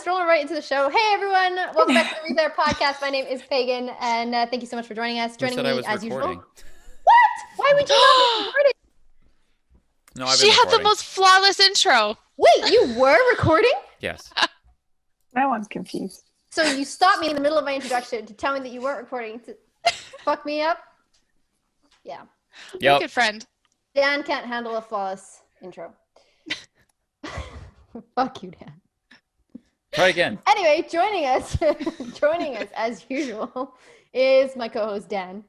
let's roll right into the show. Hey, everyone. Welcome back to the Read Podcast. My name is Pagan, and thank you so much for joining us. Joining me as usual. What? Why would you not be recording? No, I've been She had recording. the most flawless intro. Wait, you were recording? Yes. No one's confused. So you stopped me in the middle of my introduction to tell me that you weren't recording to fuck me up? Yeah. Yep. Good friend. Dan can't handle a flawless intro. Fuck you, Dan. Try again. Anyway, joining us as usual is my co-host Dan.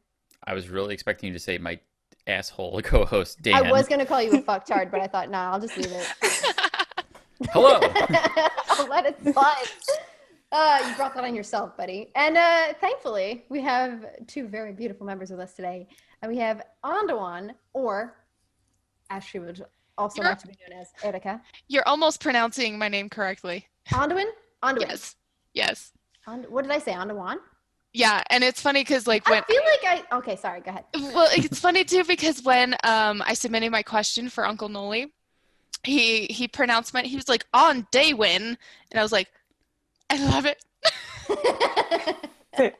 I was really expecting you to say my asshole co-host Dan. I was gonna call you a fucktard, but I thought, nah, I'll just leave it. Hello. I'll let it slide. You brought that on yourself, buddy. And thankfully, we have two very beautiful members with us today. And we have Andawan, or as she would also like to be known as, Erika. You're almost pronouncing my name correctly. Andawan? Andawan. Yes. What did I say? Andawan? Yeah, and it's funny because like when I feel like okay, sorry, go ahead. Well, it's funny too because when I submitted my question for Uncle Noli, he pronounced he was like on day win, and I was like, I love it.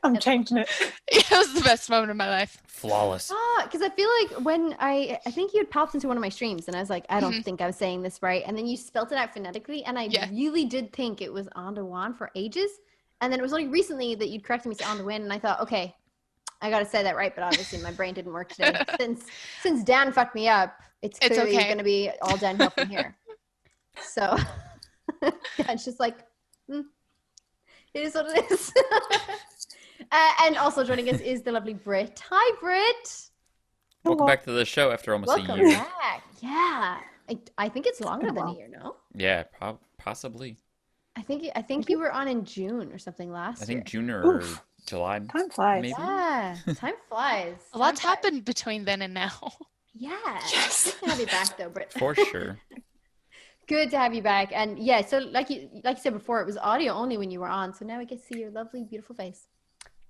I'm changing it. It was the best moment of my life. Flawless. Because I feel like when I think you had popped into one of my streams and I was like, I don't think I was saying this right. And then you spelt it out phonetically. And I really did think it was Andawan for ages. And then it was only recently that you'd corrected me to Andawin. And I thought, okay, I got to say that right. But obviously my brain didn't work today. Since Dan fucked me up, it's clearly going to be all downhill from here. So yeah, it's just like, it is what it is. And also joining us is the lovely Britt. Hi, Britt. Welcome back to the show after almost a year. Welcome back. Yeah. I think it's longer than a year, no? Yeah, possibly. I think you were on in June or something last year. I think June or July. Time flies. Maybe? Yeah, time flies. A lot's happened between then and now. Yeah. Yes. Good to have you back, though, Britt. For sure. Good to have you back. And yeah, so like you said before, it was audio only when you were on. So now we get to see your lovely, beautiful face.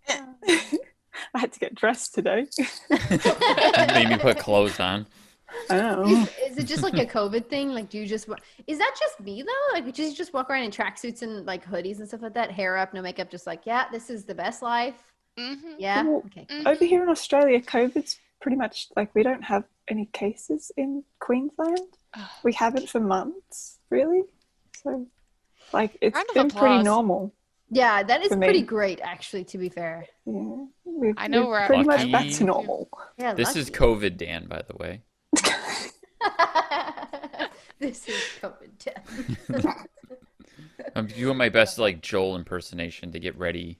I had to get dressed today. Made me put clothes on. I know. Is it just like a COVID thing? Like, do you just is that just me though? Like, do you just walk around in tracksuits and like hoodies and stuff like that? Hair up, no makeup, just like, yeah, this is the best life. Mm-hmm. Yeah. Well, Okay. Over here in Australia, COVID's pretty much like we don't have any cases in Queensland. We haven't for months, really. So, like, it's been pretty normal. Yeah, that is pretty great, actually, to be fair. Yeah, I know we're pretty much back to normal. Yeah, this is COVID Dan, by the way. This is COVID. I'm doing my best like Joel impersonation to get ready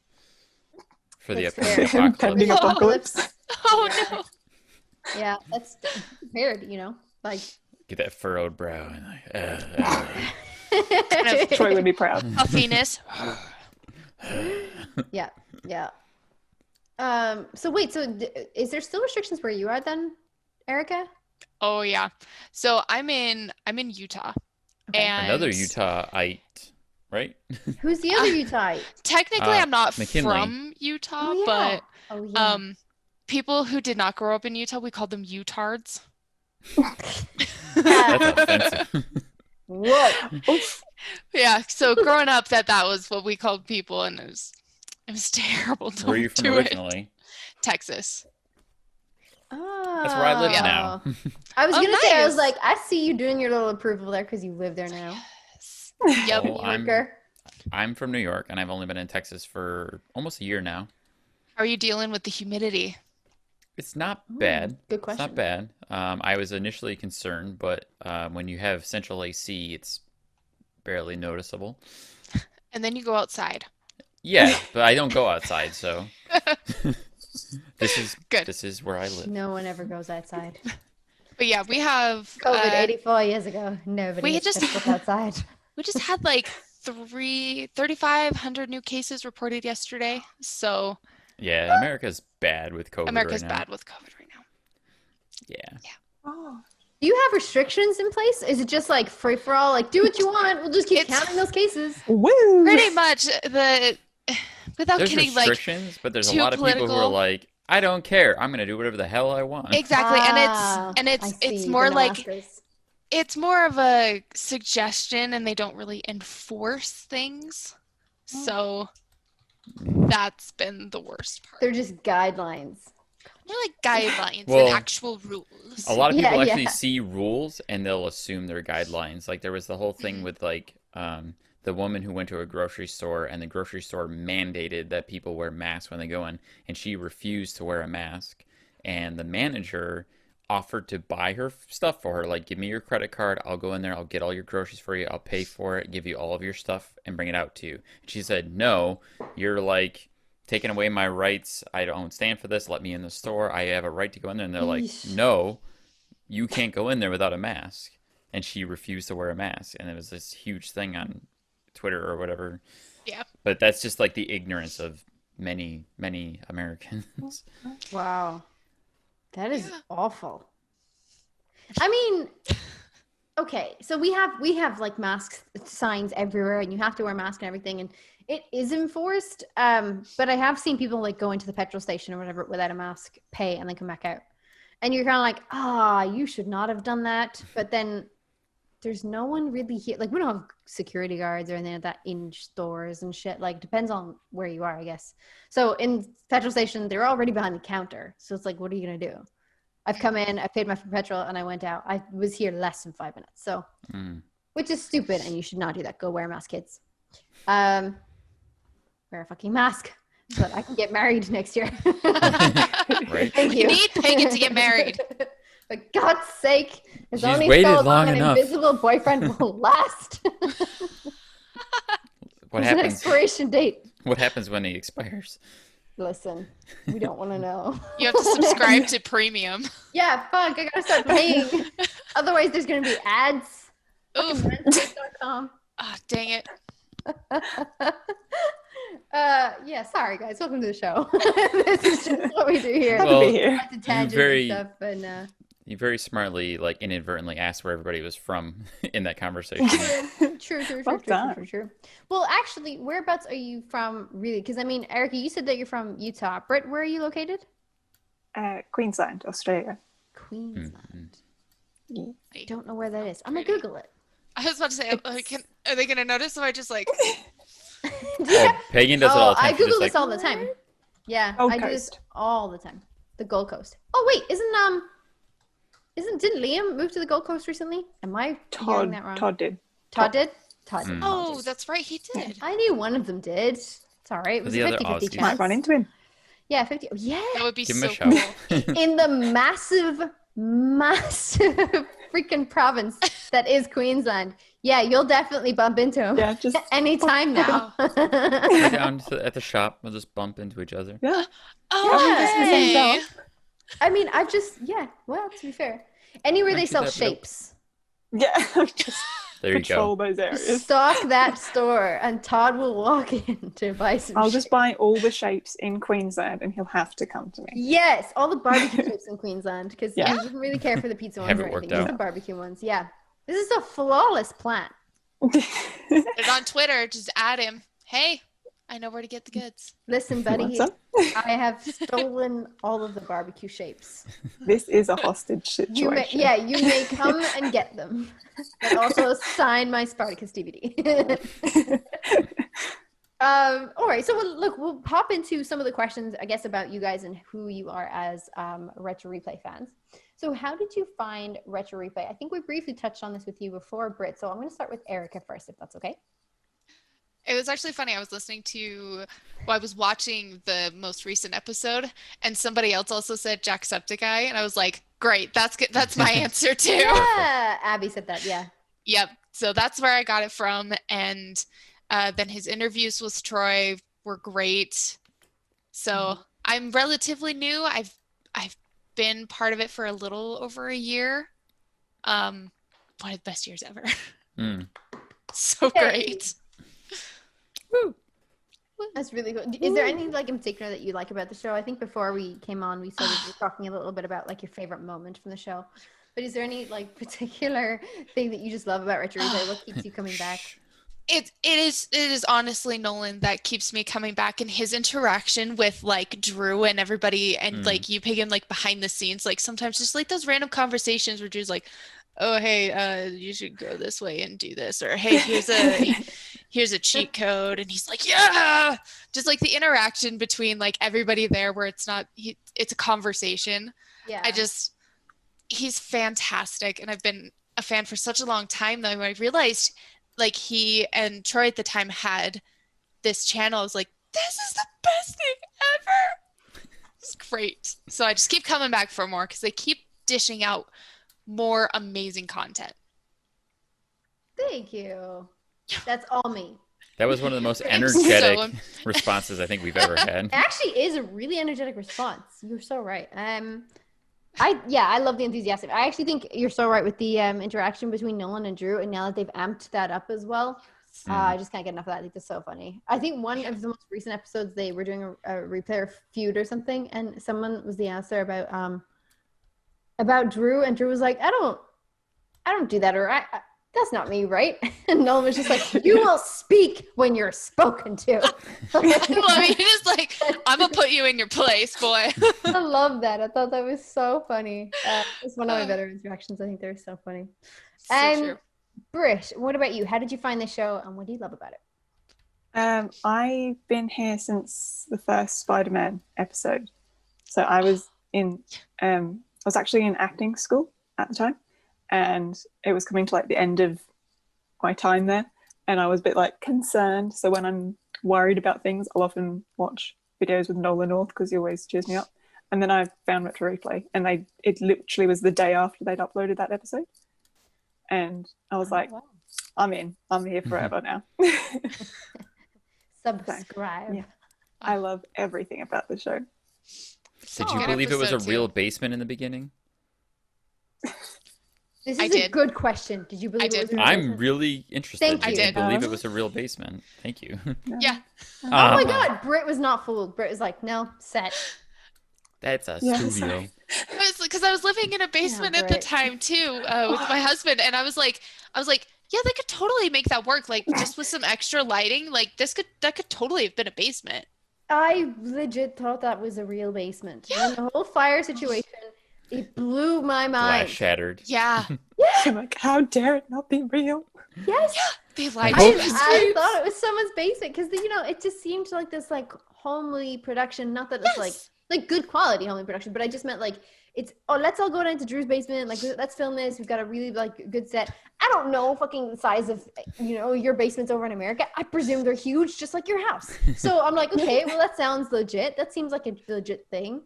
for the That's upcoming apocalypse. Oh no. Yeah, that's weird, like get that furrowed brow and like Troy would be proud. Puffiness. Yeah. So wait, is there still restrictions where you are then, Erika? Oh yeah. So I'm in Utah. Okay. And another Utahite, right? Who's the other Utah? Technically I'm not McKinley. from Utah, but people who did not grow up in Utah, we called them Utards. That's offensive. Whoa. Yeah, so growing up that was what we called people, and it was terrible. Where are you from originally? Texas. Oh. That's where I live now. I was gonna say, I was nice. like, I see you doing your little approval there because you live there now. Yep. Well, I'm from New York, and I've only been in Texas for almost a year now. How are you dealing with the humidity? It's not bad. Good question. It's not bad. I was initially concerned, but when you have central AC, it's barely noticeable. And then you go outside. Yeah, but I don't go outside, so this is good. This is where I live. No one ever goes outside. But yeah, we have COVID 84 years ago. Nobody just goes outside. We just had like 3,500 new cases reported yesterday. So yeah, America's bad with COVID. America's right now. bad with COVID right now. Yeah. Oh. Do you have restrictions in place? Is it just like free for all? Like, do what you want. We'll just keep counting those cases. Woo! Pretty much without There's getting restrictions, but there's a too lot of people who are political. like, I don't care. I'm gonna do whatever the hell I want. Exactly, and it's more like Oscars. it's more of a suggestion, and they don't really enforce things. So that's been the worst part. They're just guidelines. They're like guidelines and actual rules. A lot of people actually see rules and they'll assume they're guidelines. Like there was the whole thing with like the woman who went to a grocery store and the grocery store mandated that people wear masks when they go in, and she refused to wear a mask. And the manager offered to buy her stuff for her, like, give me your credit card, I'll go in there, I'll get all your groceries for you, I'll pay for it, give you all of your stuff, and bring it out to you. And she said, no, you're like taking away my rights, I don't stand for this, let me in the store, I have a right to go in there. And they're like, no, you can't go in there without a mask. And she refused to wear a mask, and it was this huge thing on Twitter or whatever. Yeah. But that's just like the ignorance of many Americans. Wow. That is awful. I mean, okay, so we have like mask signs everywhere, and you have to wear a mask and everything, and it is enforced. But I have seen people like go into the petrol station or whatever without a mask, pay, and then come back out. And you're kind of like, you should not have done that. But then there's no one really here. Like, we don't have security guards or anything like that in stores and shit. Like, depends on where you are, I guess. So in petrol station, they're already behind the counter. So it's like, what are you going to do? I've come in, I paid my petrol, and I went out. I was here less than 5 minutes. So, which is stupid, and you should not do that. Go wear a mask, kids. Wear a fucking mask so that I can get married next year. Right. Thank you. You need Pagan to get married. For God's sake, there's She's only waited so long long an enough. invisible boyfriend will last. What There's an happens? expiration date. What happens when he expires? Listen, we don't want to know. You have to subscribe to premium. Yeah, fuck, I gotta start paying. Otherwise, there's gonna be ads. Oof. Manscaped.com. Oh, dang it. Yeah, sorry guys, welcome to the show. This is just what we do here. Well, Lots of tangents very- and stuff, and You very smartly, like, inadvertently asked where everybody was from in that conversation. True. Well done. Well, actually, whereabouts are you from, really? Because I mean, Erika, you said that you're from Utah. Britt, where are you located? Queensland, Australia. Queensland. Yeah. I don't know where that is. I'm gonna Google it. I was about to say, are they going to notice if I just like... Oh, Pagan does it all the time. I She's Google just this like, all the time. Yeah, Gold I do this Coast. all the time. The Gold Coast. Oh wait, didn't Liam move to the Gold Coast recently? Am I hearing that wrong? Todd did. Todd did. Todd did. Oh, that's right, he did. I knew one of them did. It's all right. It was The a other 50-50 Aussies. chance. Might run into him. Yeah, 50. Yeah. That would be give him so a cool. shout. In the massive freaking province that is Queensland. Yeah, you'll definitely bump into him. Yeah, just anytime now. Go down at the shop. We'll just bump into each other. yeah. Oh, Hey. hey. I mean, well, to be fair, anywhere they Actually, sell that- shapes, Yeah. Just There you patrol go. those areas. stock that store, and Todd will walk in to buy some I'll shapes. just buy all the shapes in Queensland and he'll have to come to me. Yes, all the barbecue shapes in Queensland, because Yeah. he doesn't really care for the pizza ones Have or it worked anything. Just out. the barbecue ones. Yeah. This is a flawless plan. Put it on Twitter, just add him. Hey, I know where to get the goods. Listen, You want buddy, some? I have stolen all of the barbecue shapes. This is a hostage situation. You may come and get them, but also sign my Spartacus DVD. All right, so we'll pop into some of the questions, I guess, about you guys and who you are as Retro Replay fans. So how did you find Retro Replay? I think we briefly touched on this with you before, Britt, so I'm going to start with Erika first, if that's okay. It was actually funny. I was watching the most recent episode, and somebody else also said Jacksepticeye, and I was like, great, that's good. That's my answer too. Yeah, Abby said that, yeah. Yep. So that's where I got it from. And then his interviews with Troy were great. So I'm relatively new. I've been part of it for a little over a year. One of the best years ever. So great. Woo. That's really cool. Is there anything like in particular that you like about the show? I think before we came on, we sort of were talking a little bit about like your favorite moment from the show. But is there any like particular thing that you just love about Retro Replay? What keeps you coming back? It is honestly Nolan that keeps me coming back, and his interaction with like Drew and everybody, and like you Pagan, like behind the scenes, like sometimes just like those random conversations where Drew's like, oh, hey, you should go this way and do this, or hey, here's a cheat code, and he's like, yeah, just like the interaction between like everybody there, where it's not, it's a conversation. Yeah. He's fantastic, and I've been a fan for such a long time though. When I realized like he and Troy at the time had this channel, I was like, this is the best thing ever. It's great. So I just keep coming back for more because they keep dishing out more amazing content. Thank you. That's all me. That was one of the most energetic responses I think we've ever had. It actually is a really energetic response. You're so right. I love the enthusiastic. I actually think you're so right with the interaction between Nolan and Drew, and now that they've amped that up as well, I just can't get enough of that. I think that's so funny. I think one of the most recent episodes they were doing a replayer feud or something, and someone was the answer about Drew, and Drew was like, I don't do that, or that's not me, right? And Nolan was just like, you will speak when you're spoken to. Well, I mean, it's like, I'm gonna put you in your place, boy. I love that. I thought that was so funny. It's one of my better interactions. I think they're so funny. So true. Britt, what about you? How did you find the show, and what do you love about it? I've been here since the first Spider-Man episode. So I was actually in acting school at the time, and it was coming to like the end of my time there, and I was a bit like concerned. So when I'm worried about things, I'll often watch videos with Nolan North because he always cheers me up. And then I found Retro Replay, and it literally was the day after they'd uploaded that episode. And I was like, wow. I'm here forever now. Subscribe. So, yeah. I love everything about the show. Did you believe it was a real basement in the beginning? This is a good question. Did you believe it was a real basement? I'm really interested. Thank you. Did you believe it was a real basement? Thank you. Yeah. Oh my God. Britt was not fooled. Britt was like, no, set. That's a studio. Because I was living in a basement at the time too, with my husband, and I was like, yeah, they could totally make that work. Like just with some extra lighting, like that could totally have been a basement. I legit thought that was a real basement. Yeah. And the whole fire situation, it blew my mind. Glass shattered. Yeah. I'm like, how dare it not be real? Yes. Yeah. They lied. I thought it was someone's basement because it just seemed like this like homely production. Not that it's like good quality homely production, but I just meant like let's all go down to Drew's basement. Like let's film this. We've got a really like good set. I don't know fucking the size of your basements over in America. I presume they're huge, just like your house. So I'm like, okay, well that sounds legit. That seems like a legit thing.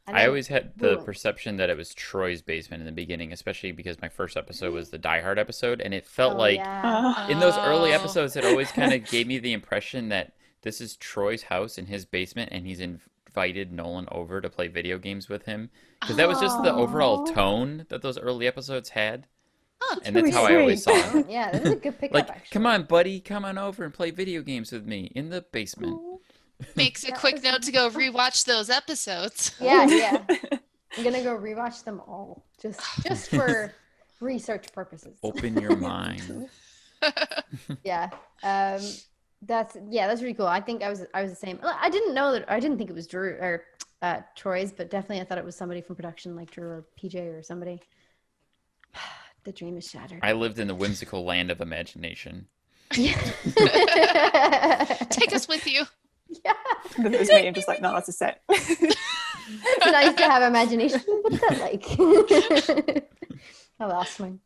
I always had the perception that it was Troy's basement in the beginning, especially because my first episode was the Die Hard episode, and it felt in those early episodes, it always kind of gave me the impression that this is Troy's house in his basement, and he's invited Nolan over to play video games with him, because that was just the overall tone that those early episodes had. And that's how I always saw it. Yeah, that was a good pickup. Like, actually. come on, buddy, come on over and play video games with me in the basement. Makes a quick note to go rewatch those episodes. Yeah. I'm gonna go rewatch them all just for research purposes. Open your mind. Yeah. That's really cool. I think I was the same. I didn't think it was Drew or Troy's, but definitely I thought it was somebody from production like Drew or PJ or somebody. The dream is shattered. I lived in the whimsical land of imagination. Take us with you. Yeah. Then there's me. I'm just like, no, that's a set. It's nice to have imagination. What's that like? I lost mine.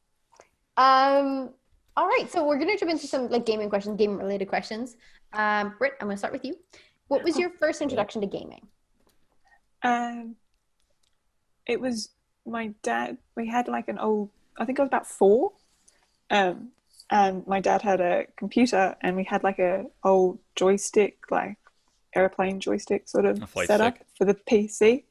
All right, so we're gonna jump into some like gaming related questions. Britt, I'm gonna start with you. What was your first introduction to gaming? It was my dad. We had like an old, I think I was about 4. And my dad had a computer, and we had like a old joystick, like airplane joystick sort of setup for the PC.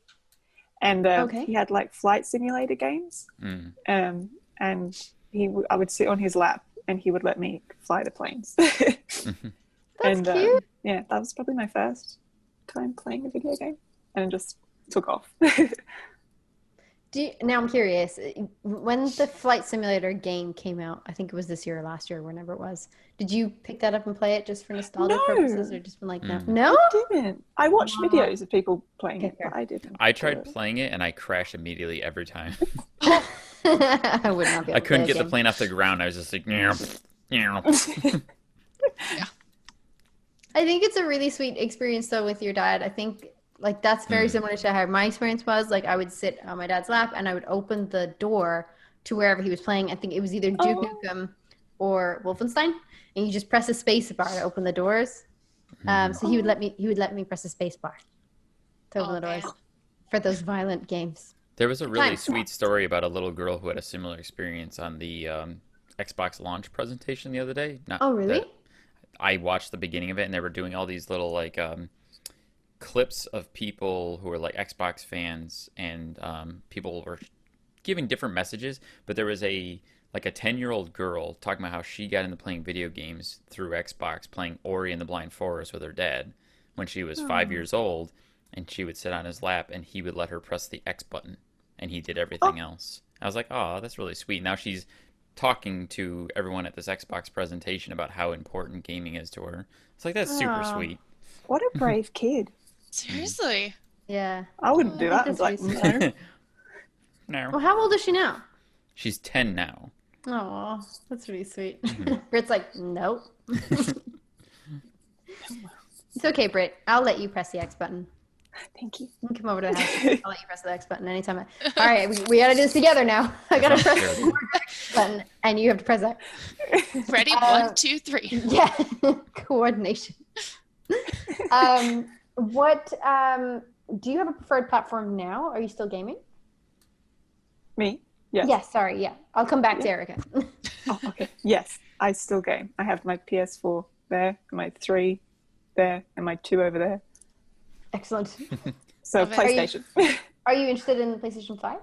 And he had like flight simulator games. And I would sit on his lap, and he would let me fly the planes. That's cute. Yeah, that was probably my first time playing a video game, and it just took off. Now I'm curious, when the flight simulator game came out, I think it was this year or last year, whenever it was, did you pick that up and play it just for nostalgia purposes, or just been like, no? I didn't. I watched videos of people playing it, but I didn't. I tried playing it, and I crashed immediately every time. I would not be able I couldn't to get the plane off the ground. I was just like, yeah. Yeah. I think it's a really sweet experience though with your dad. I think like that's very similar to how my experience was. Like I would sit on my dad's lap and I would open the door to wherever he was playing. I think it was either Duke Nukem or Wolfenstein, and you just press a space bar to open the doors. So he would let me press a space bar to open the doors for those violent games. There was a really sweet story about a little girl who had a similar experience on the Xbox launch presentation the other day. Oh, really? I watched the beginning of it, and they were doing all these little like clips of people who were like Xbox fans, and people were giving different messages. But there was a 10-year-old girl talking about how she got into playing video games through Xbox, playing Ori and the Blind Forest with her dad when she was 5 years old, and she would sit on his lap, and he would let her press the X button, and he did everything else. I was like, oh, that's really sweet. Now she's talking to everyone at this Xbox presentation about how important gaming is to her. It's like, that's super sweet. What a brave kid. Seriously. Yeah. I wouldn't do that. I was like, no. No. Well, how old is she now? She's 10 now. Oh, that's really sweet. Britt's like, nope. It's okay, Britt. I'll let you press the X button. Thank you. You can come over to the house. I'll let you press the X button anytime. All right, we got to do this together now. I got to press the X button, and you have to press that. Ready? 1, 2, 3. Yeah, coordination. What do you have a preferred platform now? Are you still gaming? Me? Yes. Yes. Sorry. Yeah, I'll come back to Erika. Oh, okay. Yes, I still game. I have my PS4 there, and my 3 there, and my 2 over there. Excellent. So PlayStation. Are you interested in the PlayStation 5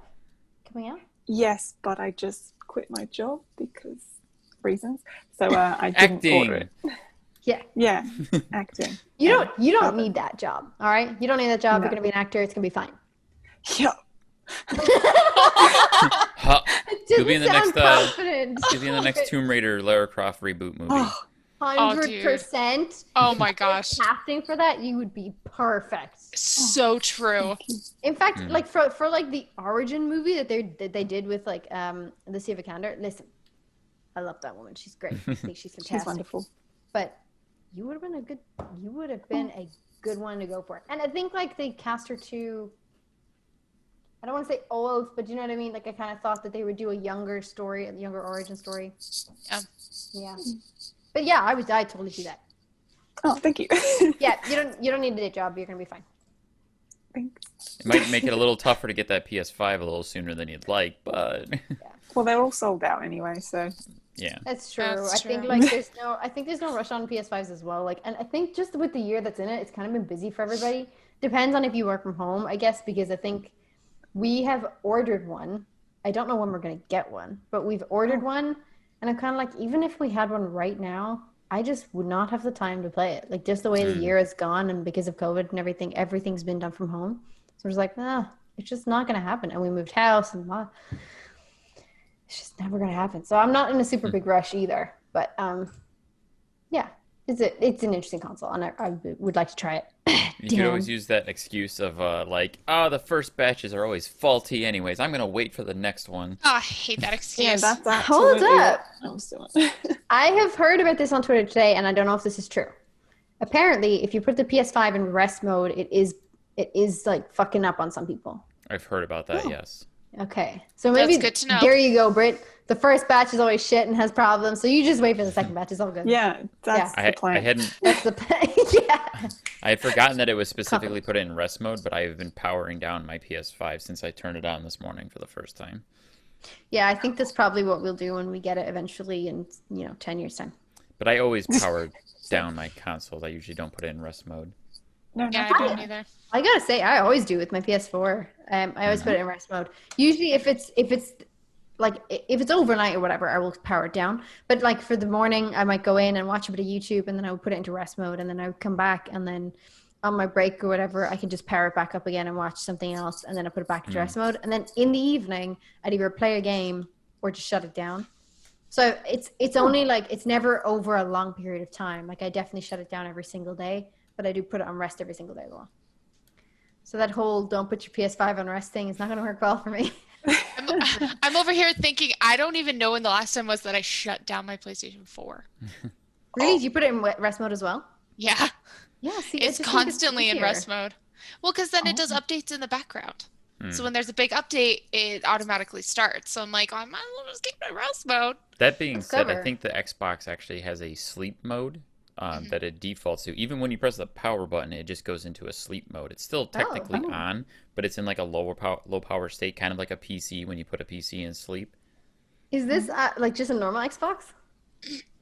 coming out? Yes, but I just quit my job because reasons. So I didn't order it. Yeah. Yeah, acting. You don't need that job. All right, you don't need that job. No. You're gonna be an actor. It's gonna be fine. Yeah. You'll be in the next Tomb Raider Lara Croft reboot movie. 100%. Oh my gosh. Casting for that, you would be perfect. So true. In fact, like for like the origin movie that they did with like the Sea of Vikander. Listen, I love that woman. She's great. I think she's fantastic. She's wonderful. But you would have been a good one to go for. And I think like they cast her too. I don't want to say old, but you know what I mean? Like I kind of thought that they would do a younger story, a younger origin story. Yeah. But yeah, I totally do that. Oh, thank you. Yeah, you don't need a day job. You're gonna be fine. Thanks. It might make it a little tougher to get that PS5 a little sooner than you'd like, but well, they're all sold out anyway, so yeah, that's true. I think like there's no rush on PS5s as well. Like, and I think just with the year that's in it, it's kind of been busy for everybody. Depends on if you work from home, I guess, because I think we have ordered one. I don't know when we're gonna get one, but we've ordered one. And I'm kind of like, even if we had one right now, I just would not have the time to play it. Like just the way the year has gone and because of COVID and everything's been done from home. So it's like, it's just not going to happen. And we moved house and it's just never going to happen. So I'm not in a super big rush either. But yeah, it's an interesting console and I would like to try it. You could always use that excuse of the first batches are always faulty anyways. I'm going to wait for the next one. Oh, I hate that excuse. Yeah, that's absolutely Hold up. I have heard about this on Twitter today, and I don't know if this is true. Apparently, if you put the PS5 in rest mode, it is like fucking up on some people. I've heard about that, yes. Okay. So maybe that's good to know. There you go, Britt. The first batch is always shit and has problems, so you just wait for the second batch. It's all good. Yeah, that's the plan. That's the plan. Yeah. I had forgotten that it was specifically put in rest mode, but I have been powering down my PS5 since I turned it on this morning for the first time. Yeah, I think that's probably what we'll do when we get it eventually in 10 years time. But I always power down my consoles. I usually don't put it in rest mode. No, I don't either. I gotta say, I always do with my PS4. I always put it in rest mode. Usually, if it's overnight or whatever, I will power it down. But like for the morning, I might go in and watch a bit of YouTube, and then I would put it into rest mode, and then I would come back, and then on my break or whatever, I can just power it back up again and watch something else, and then I put it back into rest mode. And then in the evening, I'd either play a game or just shut it down. So it's only like it's never over a long period of time. Like I definitely shut it down every single day, but I do put it on rest every single day as well. So that whole don't put your PS5 on rest thing is not going to work well for me. I'm I'm over here thinking, I don't even know when the last time was that I shut down my PlayStation 4. Really? Did you put it in rest mode as well? Yeah. Yeah, see, It's constantly in rest mode. Well, because then it does updates in the background. So when there's a big update, it automatically starts. So I'm like, I might as well just keep it in rest mode. That being said, I think the Xbox actually has a sleep mode that it defaults to. Even when you press the power button, it just goes into a sleep mode. It's still technically on, but it's in like a low power state, kind of like a PC when you put a PC in sleep. Is this like just a normal Xbox?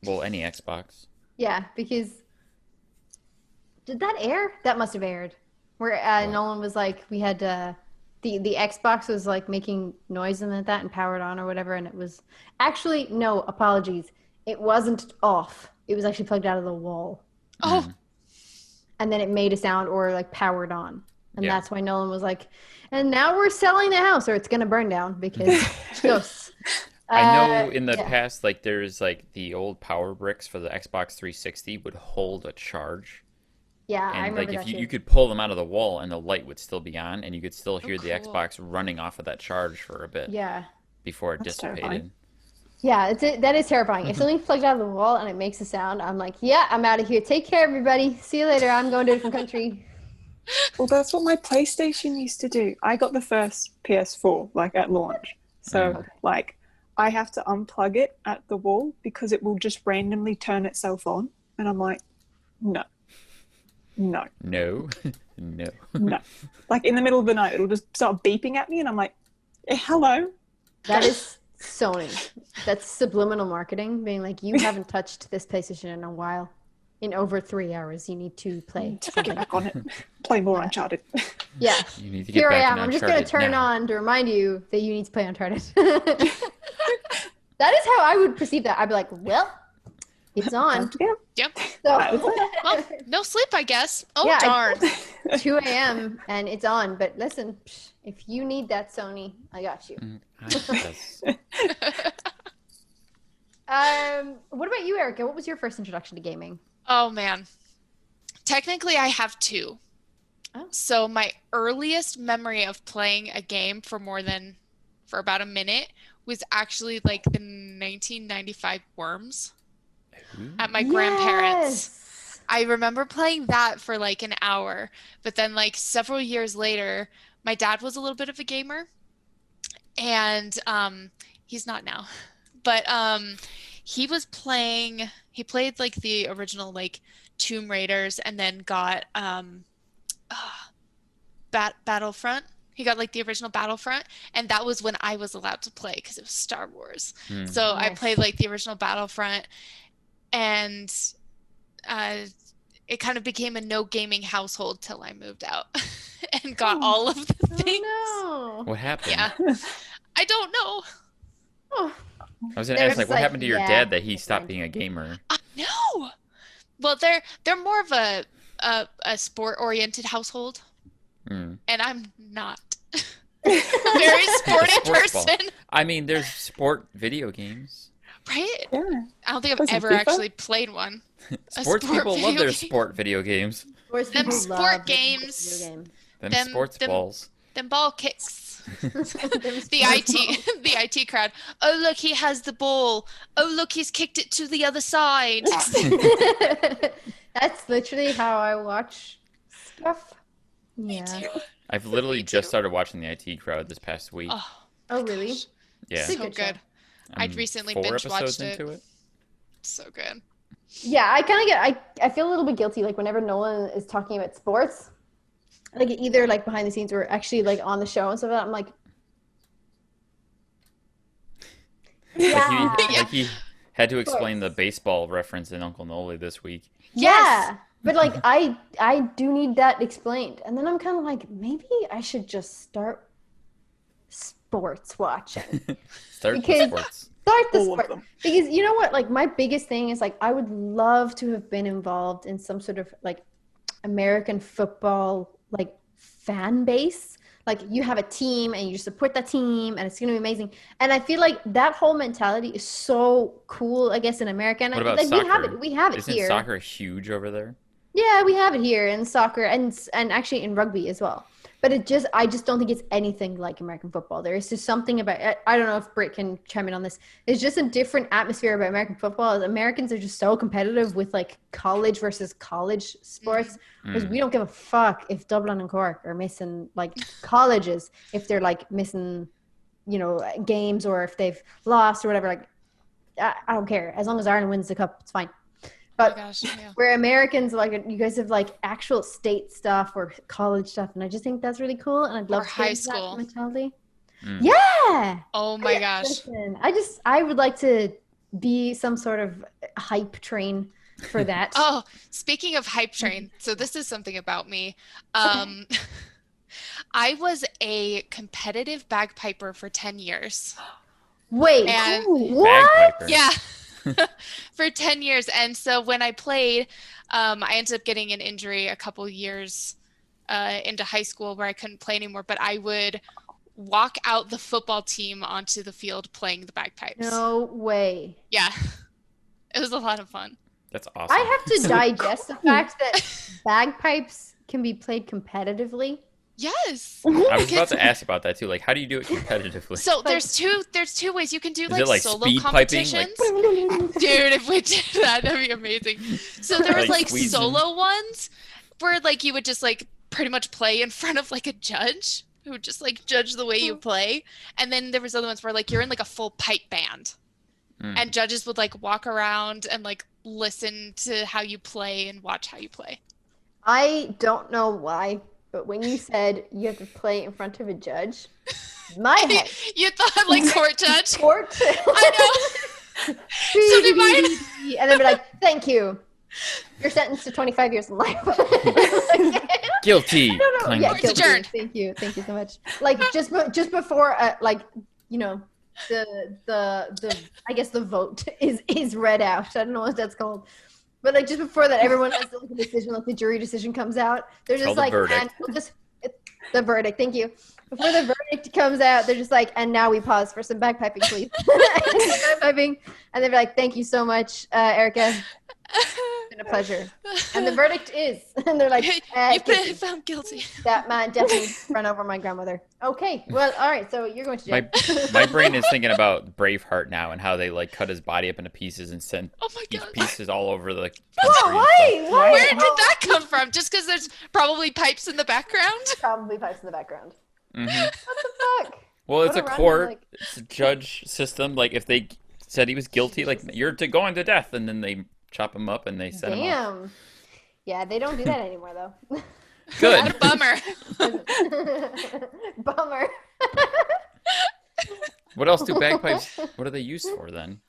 Well, any Xbox. Yeah, because did that air? That must have aired. Where Nolan was like, we had the Xbox was like making noise and that and powered on or whatever, and it was actually no apologies. It wasn't off. It was actually plugged out of the wall. Oh. And then it made a sound or like powered on. And that's why Nolan was like, and now we're selling the house or it's going to burn down because ghosts. I know in the past, like there's like the old power bricks for the Xbox 360 would hold a charge. Yeah, and I remember like if that you could pull them out of the wall and the light would still be on and you could still hear the Xbox running off of that charge for a bit. Yeah. Before it dissipated. Terrifying. Yeah, that is terrifying. If something's plugged out of the wall and it makes a sound, I'm like, yeah, I'm out of here. Take care, everybody. See you later. I'm going to a different country. Well, that's what my PlayStation used to do. I got the first PS4 like at launch. So like I have to unplug it at the wall because it will just randomly turn itself on. And I'm like, no. Like in the middle of the night, it'll just start beeping at me and I'm like, hello. That is Sony. That's subliminal marketing, being like, you haven't touched this PlayStation in a while. In over 3 hours, you need to play. Get back on it. Play more Uncharted. Yeah. You need to get Here I back am. I'm just going to turn on to remind you that you need to play Uncharted. That is how I would perceive that. I'd be like, well, it's on. Yep. So, well, no sleep, I guess. Oh, yeah, darn. 2 a.m. and it's on. But listen, if you need that, Sony, I got you. What about you, Erika? What was your first introduction to gaming? Oh, man. Technically, I have two. Oh. So my earliest memory of playing a game for about a minute was actually like the 1995 Worms at my grandparents'. I remember playing that for like an hour, but then like several years later, my dad was a little bit of a gamer, and he's not now, but he played like the original like Tomb Raiders, and then got Battlefront. He got like the original Battlefront, and that was when I was allowed to play because it was Star Wars. So nice. I played like the original Battlefront, and it kind of became a no gaming household till I moved out and got all of the things. Oh, no. What happened? Yeah, I don't know. Oh. I was gonna ask, like, what happened to your dad that he stopped being a gamer? No. Well, they're more of a sport-oriented household, and I'm not. Very sporty person. Ball. I mean, there's sport video games, right? Yeah. I don't think I've ever actually played one. Sports people love their sport video games. Them sport games. Them sports balls. Them ball kicks. the IT crowd. Oh, look, he has the ball. Oh, look, he's kicked it to the other side. That's literally how I watch stuff. Yeah. I've literally just started watching the IT crowd this past week. Oh really? Yeah. So good. I'd recently binge watched it. Into it. So good. Yeah, I kind of I feel a little bit guilty like whenever Nolan is talking about sports. Like either like behind the scenes or actually like on the show and stuff like that, I'm like, yeah. Like he had to explain the baseball reference in Uncle Noli this week. Yeah, but like I do need that explained, and then I'm kind of like, maybe I should just start sports watching. Start the sports. Because you know what? Like my biggest thing is like I would love to have been involved in some sort of like American football like fan base. Like you have a team and you support that team and it's gonna be amazing. And I feel like that whole mentality is so cool, I guess, in America. And what about like soccer? We have it Isn't here. Soccer huge over there? Yeah, we have it here in soccer and actually in rugby as well. But I just don't think it's anything like American football. There is just something about it. I don't know if Britt can chime in on this. It's just a different atmosphere about American football. Americans are just so competitive with like college versus college sports because we don't give a fuck if Dublin and Cork are missing like colleges, if they're like missing, games or if they've lost or whatever. Like, I don't care. As long as Ireland wins the cup, it's fine. But where Americans, like, you guys have like actual state stuff or college stuff, and I just think that's really cool. And I'd love to high school that mentality. Yeah. Oh my gosh. Listen, I would like to be some sort of hype train for that. Oh, speaking of hype train, so this is something about me. I was a competitive bagpiper for 10 years. Wait, what? Bagpiper. Yeah. For 10 years. And so when I played, I ended up getting an injury a couple years into high school where I couldn't play anymore, but I would walk out the football team onto the field playing the bagpipes. No way. Yeah. It was a lot of fun. That's awesome. I have to digest the fact that bagpipes can be played competitively. Yes. I was about to ask about that too. Like, how do you do it competitively? So there's two ways you can do like solo speed competitions. piping? Like... Dude, if we did that, that'd be amazing. So there was like squeezing. solo ones where like you would just like pretty much play in front of like a judge who would just like judge the way you play. And then there was other ones where like you're in like a full pipe band. And judges would like walk around and like listen to how you play and watch how you play. I don't know why, but when you said you have to play in front of a judge, my head. You thought like court judge? Court. I know. So did mine. And then be like, thank you. You're sentenced to 25 years in life. Guilty. Yeah, guilty. Adjourned. Thank you so much. Like just before, the I guess the vote is read out. I don't know what that's called. But like just before that, everyone has the decision, like the jury decision comes out. They're just like, and the verdict. Thank you. Before the verdict comes out, they're just like, and now we pause for some bagpiping, please. Bagpiping, and they're like, thank you so much, Erika. It's been a pleasure. And the verdict is, and they're like, you've been found guilty. That man definitely run over my grandmother. Okay, well, all right. So you're going to jail. My brain is thinking about Braveheart now and how they like cut his body up into pieces and send each pieces all over the country. Why? Where did that come from? Just because there's probably pipes in the background? Probably pipes in the background. Mm-hmm. What the fuck? Well, it's a court, it's a judge system. Like if they said he was guilty, like you're going to death, and then they chop him up and they send him off. Damn. Yeah, they don't do that anymore though. Good. What a bummer. Bummer. What else do bagpipes? What are they used for then?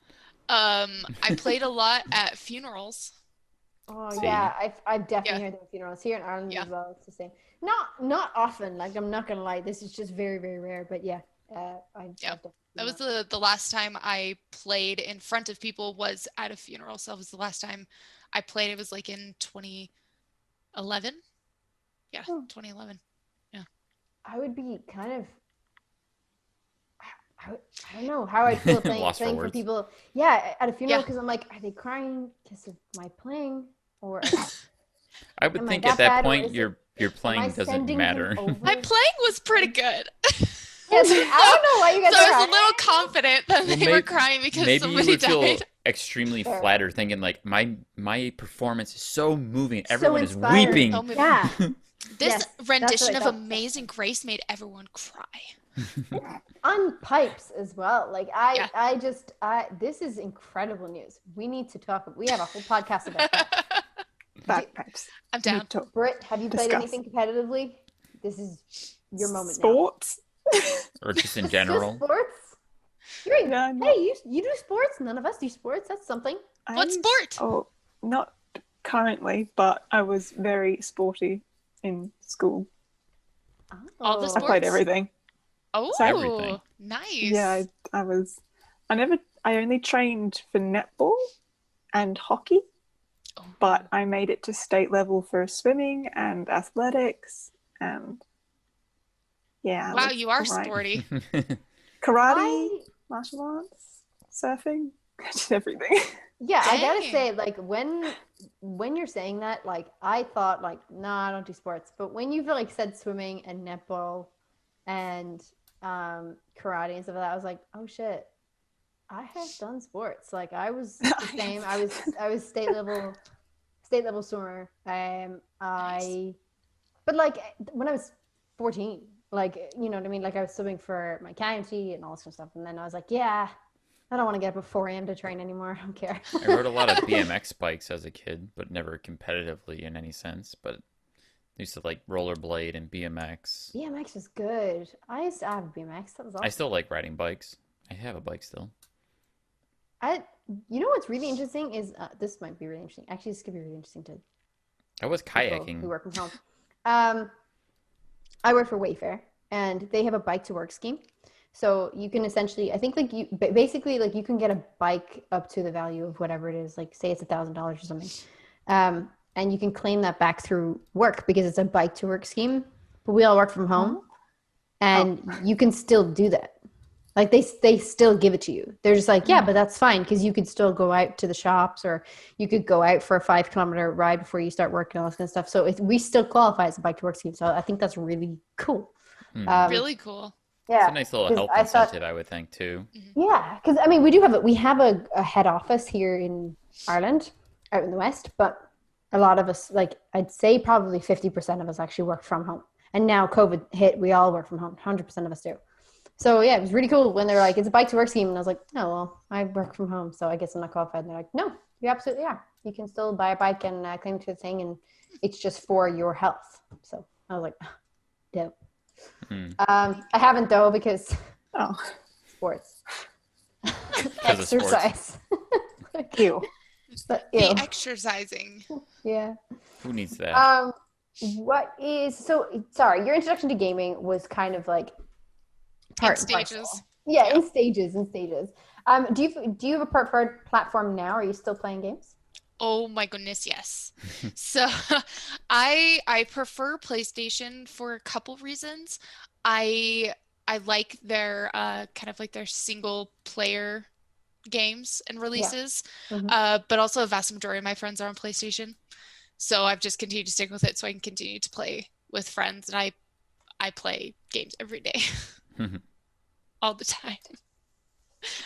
I played a lot at funerals. Oh yeah, I've definitely heard them at funerals here in Ireland as well. It's the same. Not often. Like I'm not gonna lie, this is just very very rare. But yeah, that was the last time I played in front of people was at a funeral. So that was the last time I played. It was like in 2011. Yeah, 2011. Yeah. I would be kind of. I don't know how I'd feel playing for people. Yeah, at a funeral because I'm like, are they crying because of my playing or? I would think at that point your playing doesn't matter. My playing was pretty good. Yes, I don't know why you guys. So I was a little confident that they were crying because somebody died. Maybe you would feel extremely flattered, thinking like my performance is so moving. Everyone is weeping. Oh, yeah. This rendition of Amazing Grace made everyone cry. On pipes as well. Like this is incredible news. We need to talk. We have a whole podcast about that. Bagpipes. I'm down. Britt, have you played anything competitively? This is your moment. Sports? Or just in general? Just sports? Hey, you do sports? None of us do sports. That's something. What sport? Oh, not currently, but I was very sporty in school. All the sports? I played everything. Oh, everything. Nice. Yeah, I only trained for netball and hockey, but I made it to state level for swimming and athletics and wow, you are sporty. Karate, martial arts, surfing, I did everything. Yeah, Dang. I gotta say, like when you're saying that, like I thought, like, nah, I don't do sports. But when you've like said swimming and netball and karate and stuff like that, I was like, oh shit, I have done sports. Like I was the same. I was state level swimmer. Nice. But like when I was 14, like you know what I mean. Like I was swimming for my county and all this kind of stuff. And then I was like, yeah, I don't want to get up at 4 a.m. to train anymore. I don't care. I rode a lot of BMX bikes as a kid, but never competitively in any sense. But I used to like rollerblade and BMX. BMX was good. I used to have a BMX. That was awesome. I still like riding bikes. I have a bike still. You know what's really interesting is this might be really interesting. Actually, this could be really interesting to I was people kayaking. who work from home. I work for Wayfair, and they have a bike to work scheme. So you can essentially, I think, like you basically like you can get a bike up to the value of whatever it is, like say it's $1,000 or something, and you can claim that back through work because it's a bike to work scheme. But we all work from home, and you can still do that. Like they still give it to you. They're just like, yeah, but that's fine because you could still go out to the shops or you could go out for a 5-kilometer ride before you start work and all this kind of stuff. So we still qualify as a bike to work scheme. So I think that's really cool. Really cool. Yeah, It's a nice little health incentive, I would think, too. Yeah, because I mean, we have a head office here in Ireland, out in the West, but a lot of us, like I'd say probably 50% of us actually work from home. And now COVID hit, we all work from home. 100% of us do. So yeah, it was really cool when they're like, it's a bike to work scheme. And I was like, oh, well, I work from home, so I guess I'm not qualified. And they're like, no, you absolutely are. You can still buy a bike and claim to the thing, and it's just for your health. So I was like, dope. I haven't though because sports. Exercise. Ew. But, ew. The exercising. Yeah. Who needs that? Sorry, your introduction to gaming was kind of like In stages. Yeah, in stages. Do you have a preferred platform now? Are you still playing games? Oh my goodness, yes. So I prefer PlayStation for a couple reasons. I like their kind of like their single player games and releases. But also a vast majority of my friends are on PlayStation. So I've just continued to stick with it so I can continue to play with friends, and I play games every day. All the time.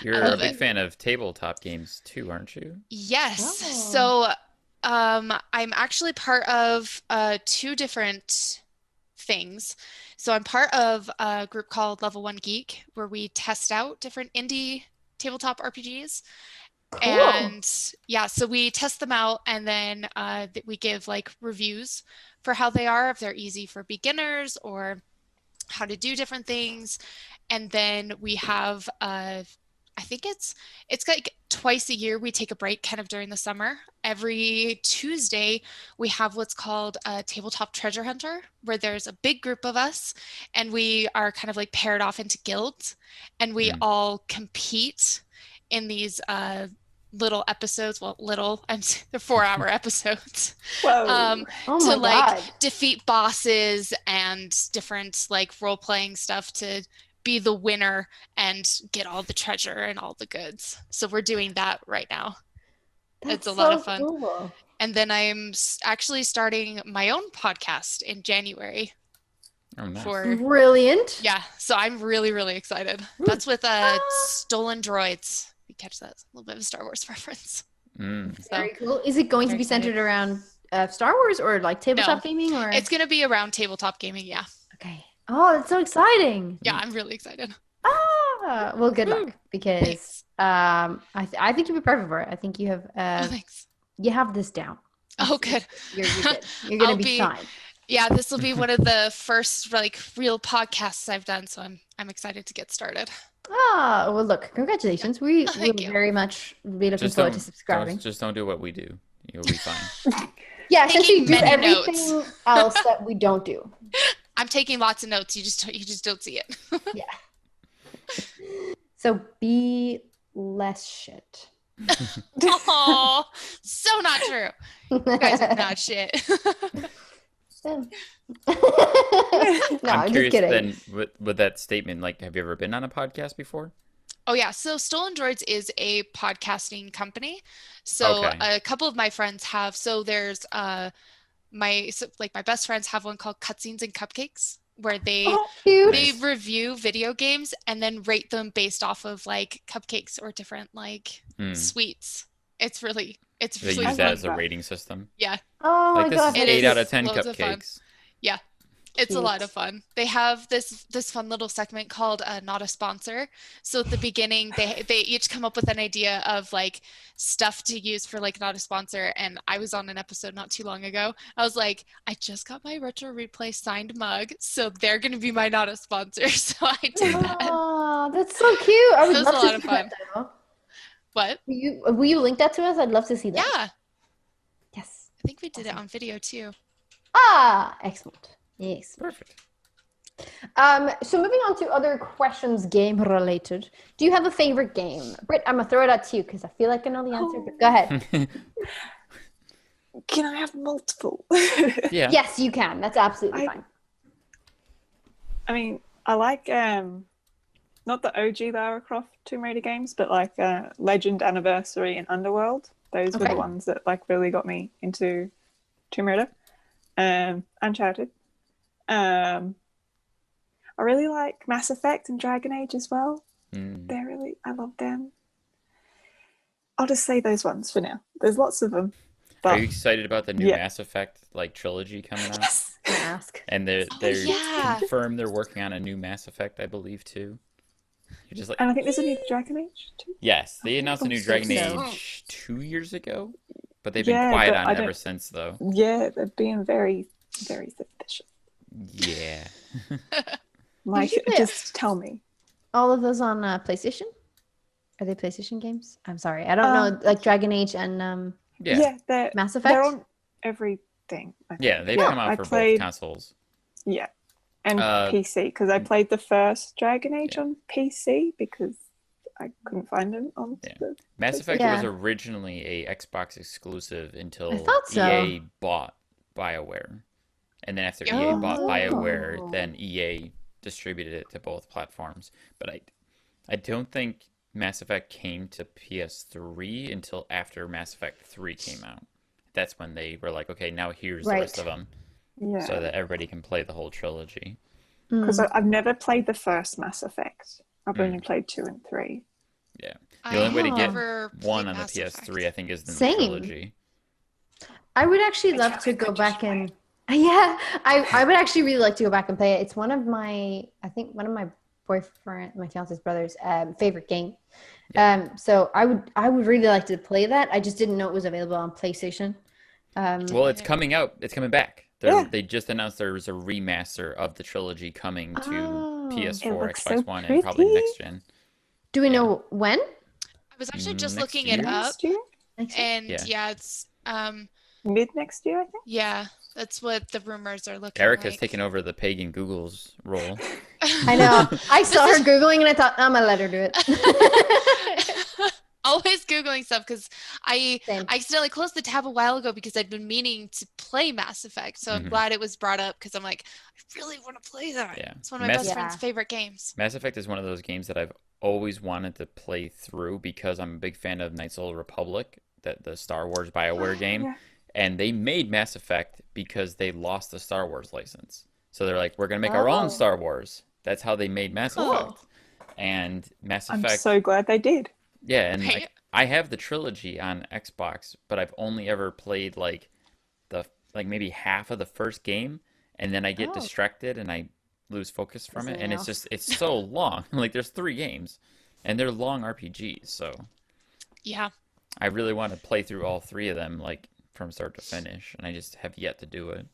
You're a big fan of tabletop games too, aren't you? Yes. So I'm actually part of 2 different things. So I'm part of a group called Level 1 Geek, where we test out different indie tabletop RPGs. Cool. And yeah, so we test them out, and then we give like reviews for how they are, if they're easy for beginners or how to do different things. And then we have I think it's like twice a year we take a break kind of during the summer. Every Tuesday we have what's called a tabletop treasure hunter, where there's a big group of us and we are kind of like paired off into guilds, and we all compete in these little episodes. Well, they're 4-hour episodes. Whoa. To like defeat bosses and different like role-playing stuff to be the winner and get all the treasure and all the goods. So we're doing that right now. It's a lot of fun. Cool. And then I'm actually starting my own podcast in January. Oh, nice. Brilliant. Yeah, so I'm really, really excited. That's with Stolen Droids. You catch that? A little bit of a Star Wars reference. Very cool. Is it going to be centered around Star Wars or like tabletop gaming? Or it's going to be around tabletop gaming, yeah. Okay. Oh, that's so exciting. Yeah, I'm really excited. Well, good luck, because I think you'll be perfect for it. I think you have thanks. You have this down. Oh, good. You're good. You're going to be fine. Yeah, this will be one of the first like real podcasts I've done, so I'm excited to get started. Oh, well, look, congratulations. We will very much be looking forward to subscribing. Just don't do what we do. You'll be fine. Yeah, essentially do everything else that we don't do. I'm taking lots of notes. You just don't see it. Yeah. So be less shit. Oh, so not true. You guys are not shit. No, I'm just curious kidding. then with that statement, like, have you ever been on a podcast before? Oh yeah, so Stolen Droids is a podcasting company. So Okay. a couple of my friends have. So there's my best friends have one called Cutscenes and Cupcakes, where they Oh, Cute. they Nice. review video games and then rate them based off of like cupcakes or different like Hmm. sweets. It's They really use I that fun. love as a that. rating system. Yeah, Oh Like my this gosh, is it that's 8 out cute. of is 10 loads of fun. cupcakes. Yeah. It's a lot of Cute. fun. They have this fun little segment called Not a Sponsor. So at the beginning, they each come up with an idea of like stuff to use for like not a sponsor. And I was on an episode not too long ago. I was like, I just got my Retro Replay signed mug, so they're gonna be my not a sponsor. So I did that. Oh, that's so cute. I It would was a love to lot see of that fun. though. What? Will you link that to us? I'd love to see that. Yeah, Yes. I think we did it Awesome. on video too. Ah, excellent. Yes. Perfect. So moving on to other questions game related. Do you have a favorite game? Britt, I'm gonna throw it out to you because I feel like I know the answer, but go ahead. Can I have multiple? Yeah. Yes, you can. That's absolutely fine. I mean, I like not the OG Lara Croft Tomb Raider games, but like Legend, Anniversary, and Underworld. Those were Okay. the ones that like really got me into Tomb Raider. Uncharted. I really like Mass Effect and Dragon Age as well. I love them. I'll just say those ones for now. There's lots of them. Are But you excited about the new yeah. Mass Effect like trilogy coming out? yes, I'm gonna ask. And they're yeah. confirmed they're working on a new Mass Effect, I believe, too. You're just like, and I think there's a new Dragon Age too. yes, they announced a new so Dragon so. Age 2 years ago, but they've been Yeah, quiet but on I it ever don't- since, though. Yeah, they're being very, very suspicious. Yeah. Like, Did you play just tell me. all of those on PlayStation? Are they PlayStation games? I'm sorry, I don't know. Like Dragon Age and Yeah. they're Mass Effect. they're on everything. I think. Yeah, they've Yeah, come out I for played- both consoles. Yeah, and Uh, PC because I played the first Dragon Age on PC because I couldn't find them on Yeah. the. Mass Effect Yeah. was originally a Xbox exclusive until I thought so. EA bought BioWare. And then after EA bought Oh. BioWare, then EA distributed it to both platforms. But I don't think Mass Effect came to PS3 until after Mass Effect 3 came out. That's when they were like, okay, now here's the rest of them, Yeah, so that everybody can play the whole trilogy. because Mm. I've never played the first Mass Effect. I've only played 2 and 3. Yeah. I The only way to have get never one played on the Mass PS3, I think, is the Same. trilogy. I would actually I love can't to wait go to back try and yeah, I would actually really like to go back and play it. It's one of my my fiance's brother's favorite game. So I would really like to play that. I just didn't know it was available on PlayStation. Well, it's coming out. It's coming back. Yeah. They just announced there was a remaster of the trilogy coming to Oh. It PS4, looks Xbox so One, and probably pretty. next gen. Do we Yeah. know when? I was actually just Next looking year? it up, Next year, Next year? and Yeah. yeah, it's mid next year, I think. yeah, that's what the rumors are looking Erica's like. taken over the pagan Google's role. I know. I saw her Googling and I thought, I'm gonna let her do it. Always Googling stuff because I Same. accidentally closed the tab a while ago because I'd been meaning to play Mass Effect. So I'm Mhm. glad it was brought up because I'm like, I really want to play that. Yeah. It's one of my best Yeah. friend's favorite games. Mass Effect is one of those games that I've always wanted to play through because I'm a big fan of Knights of the Old Republic, the Star Wars BioWare game. Yeah. And they made Mass Effect because they lost the Star Wars license. So they're like, we're going to make our Oh. own Star Wars. That's how they made Mass Cool. Effect. And Mass I'm Effect, so glad they did. yeah, and Right. like, I have the trilogy on Xbox, but I've only ever played like maybe half of the first game, and then I get Oh. distracted and I lose focus from it, Something and it's else. just it's so long. Like there's 3 games, and they're long RPGs, so Yeah. I really want to play through all 3 of them like from start to finish, and I just have yet to do it.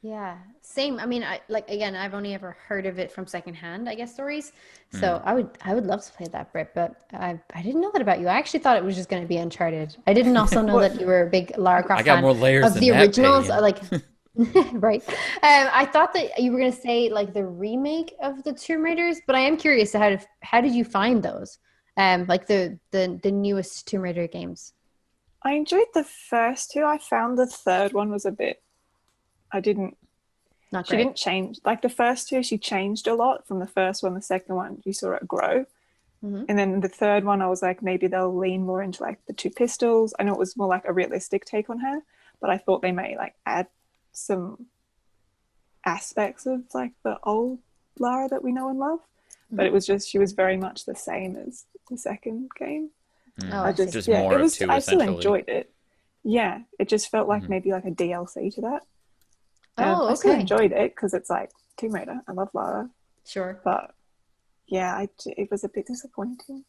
Yeah, same. I mean, I've only ever heard of it from secondhand, I guess, stories. So I would love to play that, Britt, but I didn't know that about you. I actually thought it was just going to be Uncharted. I didn't also know that you were a big Lara Croft I got fan more layers of than the that, originals. Pagan. Like, right. I thought that you were going to say like the remake of the Tomb Raiders, but I am curious how did you find those? Like the newest Tomb Raider games. I enjoyed the first 2. I found the third one was a bit. Not She great. didn't change. Like the first 2, she changed a lot from the first one. The second one, you saw it grow. And then the third one, I was like, maybe they'll lean more into like the two pistols. I know it was more like a realistic take on her, but I thought they may like add some aspects of like the old Lara that we know and love. But it was just, she was very much the same as the second game. I just more of two, I still essentially. enjoyed it. Yeah, it just felt like maybe like a DLC to that. Okay. I still enjoyed it because it's like Tomb Raider. I love Lara. Sure. But yeah, it was a bit disappointing.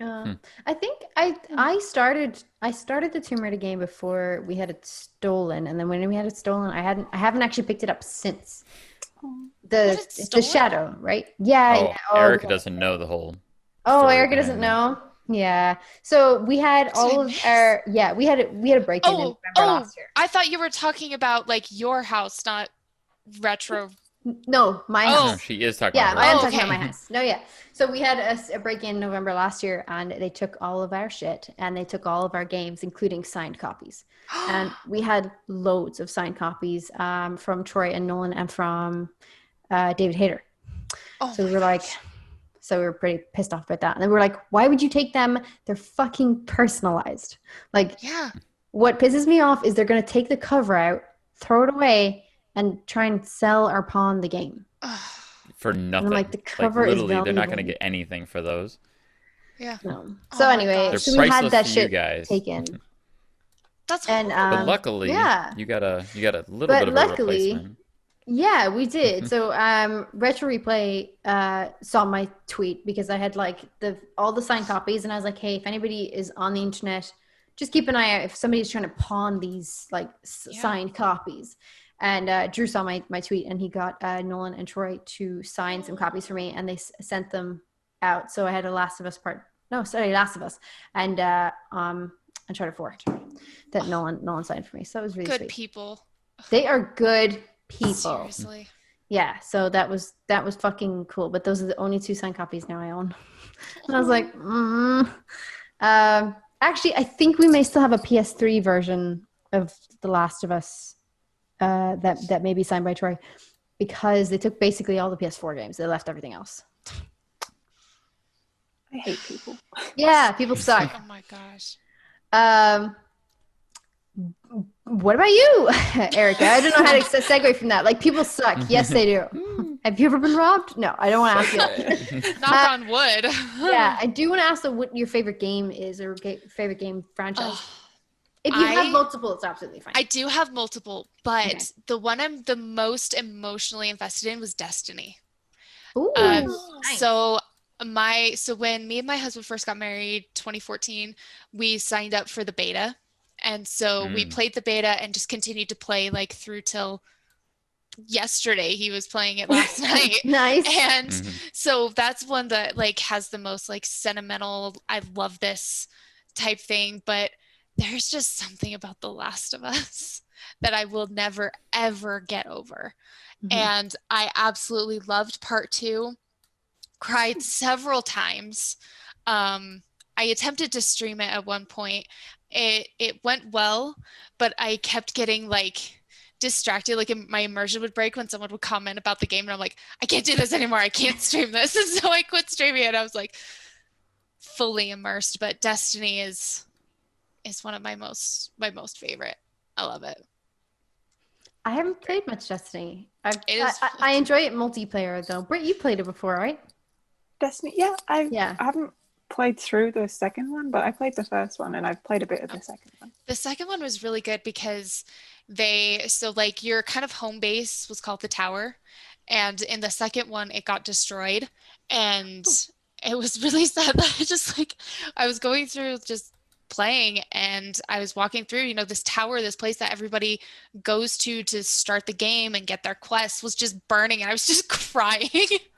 I think I started the Tomb Raider game before we had it stolen, and then when we had it stolen, I haven't actually picked it up since. The Shadow, right? Yeah. Erika doesn't know the whole. Erika doesn't know. Yeah. So we had all of our we had a break-in in November last year. I thought you were talking about like your house, not retro. No, my house. No, she is talking about her I am house. talking about my house. No, yeah. So we had a break-in in November last year, and they took all of our shit, and they took all of our games, including signed copies. And we had loads of signed copies from Troy and Nolan and from David Hayter. So we were like... So we were pretty pissed off about that. And then we were like, why would you take them? They're fucking personalized. Like, what pisses me off is they're going to take the cover out, throw it away, and try and sell or pawn the game. For nothing. Like, the cover like, is literally, they're not going to valuable. get anything for those. Yeah. No. So anyway, so we had that shit taken. That's and but luckily, you got a little bit of a replacement. Yeah, we did. So Retro Replay saw my tweet because I had like all the signed copies, and I was like, hey, if anybody is on the internet, just keep an eye out if somebody's trying to pawn these like signed copies. And Drew saw my tweet, and he got Nolan and Troy to sign some copies for me, and they sent them out. So I had a Last of Us and Uncharted 4 that Nolan signed for me. So it was really good sweet. People. They are good people. Seriously. Yeah, so that was fucking cool. But those are the only 2 signed copies now I own. And I was like, actually, I think we may still have a PS3 version of The Last of Us that may be signed by Troy, because they took basically all the PS4 games. They left everything else. I hate people. Yeah, people suck. Oh my gosh. What about you, Erika? I don't know how to segue from that. Like, people suck. Yes, they do. Have you ever been robbed? No, I don't want to ask you. Knock on wood. Yeah, I do want to ask what your favorite game is, or favorite game franchise. If you have multiple, it's absolutely fine. I do have multiple, but the one I'm the most emotionally invested in was Destiny. Ooh, nice. So when me and my husband first got married, 2014, we signed up for the beta. And so we played the beta and just continued to play like through till yesterday. He was playing it last night. Nice. And so that's one that like has the most like sentimental, I love this type thing. But there's just something about The Last of Us that I will never, ever get over. And I absolutely loved part 2. Cried several times. I attempted to stream it at one point. It went well, but I kept getting like distracted. Like my immersion would break when someone would comment about the game, and I'm like, I can't do this anymore. I can't stream this. And so I quit streaming it. I was like fully immersed. But Destiny is one of my most favorite. I love it. I haven't played much Destiny. I enjoy it multiplayer though. Britt, you played it before, right? Destiny, I haven't played through the second one, but I played the first one, and I've played a bit of the second one. The second one was really good because like your kind of home base was called the Tower, and in the second one it got destroyed, and it was really sad that I was going through just playing, and I was walking through, this tower, this place that everybody goes to start the game and get their quests, was just burning, and I was just crying.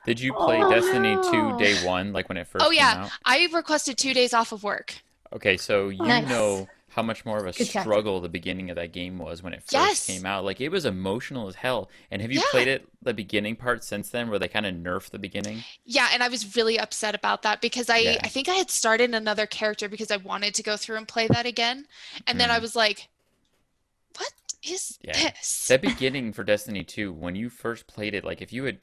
Did you play Destiny 2 day 1, like when it first came out? I requested 2 days off of work. Okay, so you know how much more of a struggle the beginning of that game was when it first came out. Like, it was emotional as hell. And have you played it, the beginning part, since then, where they kind of nerfed the beginning? Yeah, and I was really upset about that because I think I had started another character because I wanted to go through and play that again. And then I was like, what is this? That beginning for Destiny 2, when you first played it, like, if you had,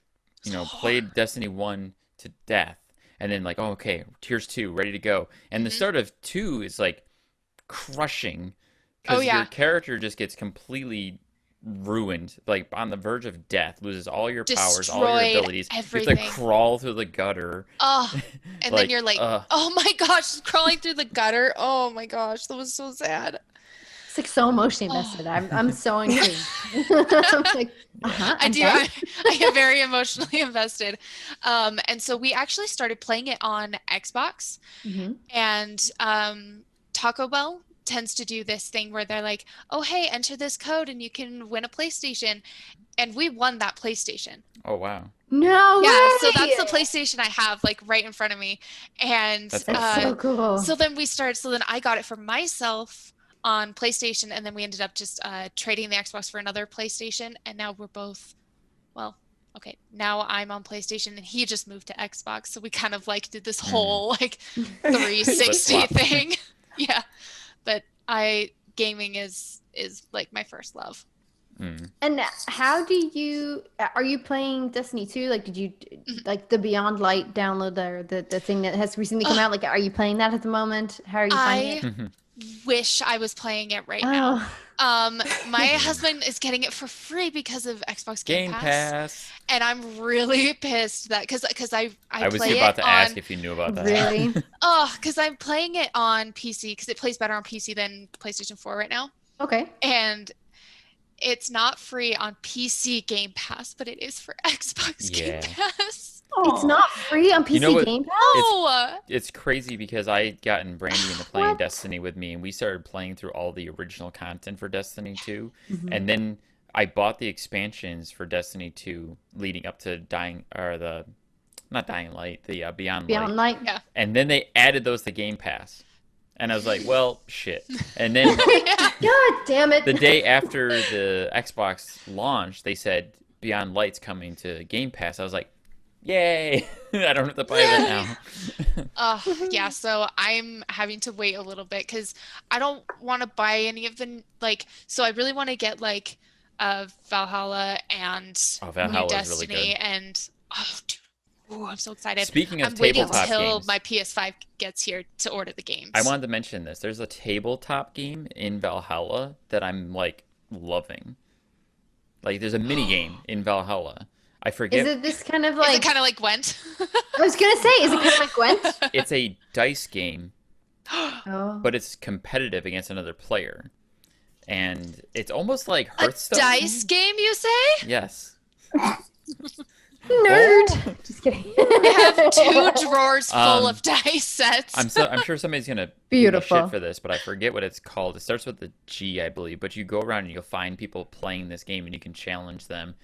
played Destiny 1 to death, and then like, oh, okay, here's 2, ready to go. And the start of 2 is like crushing because your character just gets completely ruined, like on the verge of death, loses all your powers, all your abilities. Everything. You have to crawl through the gutter. Oh, and then you're like, oh my gosh, crawling through the gutter. Oh my gosh, that was so sad. It's like so emotionally invested. I'm so intrigued. I'm like, I do. I get very emotionally invested. And so we actually started playing it on Xbox, and Taco Bell tends to do this thing where they're like, oh, hey, enter this code and you can win a PlayStation. And we won that PlayStation. Oh, wow. No way! Yeah, so that's the PlayStation I have like right in front of me. And that's so cool. So then I got it for myself on PlayStation, and then we ended up just trading the Xbox for another PlayStation, and now we're both, well, okay, now I'm on PlayStation and he just moved to Xbox, so we kind of like did this whole like 360 thing. Yeah, but gaming is like my first love. And how are you playing Destiny 2? Like, did you like the Beyond Light download the thing that has recently come out? Like, are you playing that at the moment? How are you finding it? Wish I was playing it right now. My husband is getting it for free because of Xbox Game Pass. And I'm really pissed that because I was about to ask if you knew about that. Really? Because I'm playing it on PC because it plays better on PC than PlayStation 4 right now. Okay. And it's not free on PC Game Pass, but it is for Xbox Game Pass. It's not free on PC Game Pass? It's crazy because I had gotten Brandy into playing Destiny with me, and we started playing through all the original content for Destiny 2. And then I bought the expansions for Destiny 2 leading up to Beyond Light. Beyond Light. Yeah. And then they added those to Game Pass. And I was like, well, shit. And then God damn it. The day after the Xbox launched, they said Beyond Light's coming to Game Pass. I was like, yay. I don't have to buy that now. Yeah, so I'm having to wait a little bit because I don't want to buy any of the so I really want to get Valhalla and Valhalla Destiny is really good. And dude, I'm so excited. Speaking of I'm waiting tabletop until games, my PS5 gets here to order the games. I wanted to mention this. There's a tabletop game in Valhalla that I'm loving. Like there's a mini game in Valhalla. I forget. Is it this kind of like? Is it kind of like Gwent? I was gonna say, is it kind of like Gwent? It's a dice game, but it's competitive against another player, and it's almost like Hearthstone. A dice game, you say? Yes. Nerd. Just kidding. I have 2 drawers full of dice sets. I'm sure somebody's gonna beautiful give me shit for this, but I forget what it's called. It starts with the G, I believe. But you go around and you'll find people playing this game, and you can challenge them.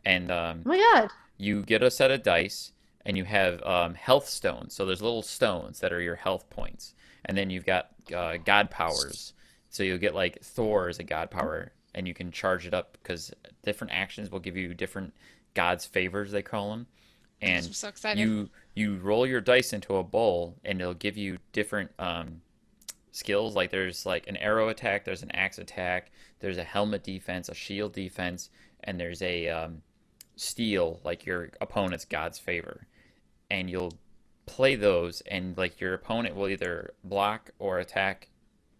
And oh my god! You get a set of dice, and you have health stones. So there's little stones that are your health points, and then you've got god powers. So you'll get like Thor as a god power, and you can charge it up because different actions will give you different God's favors, they call them. And I'm so excited. You roll your dice into a bowl, and it'll give you different skills. Like there's like an arrow attack, there's an axe attack, there's a helmet defense, a shield defense, and there's a steal, like your opponent's God's favor. And you'll play those, and like your opponent will either block or attack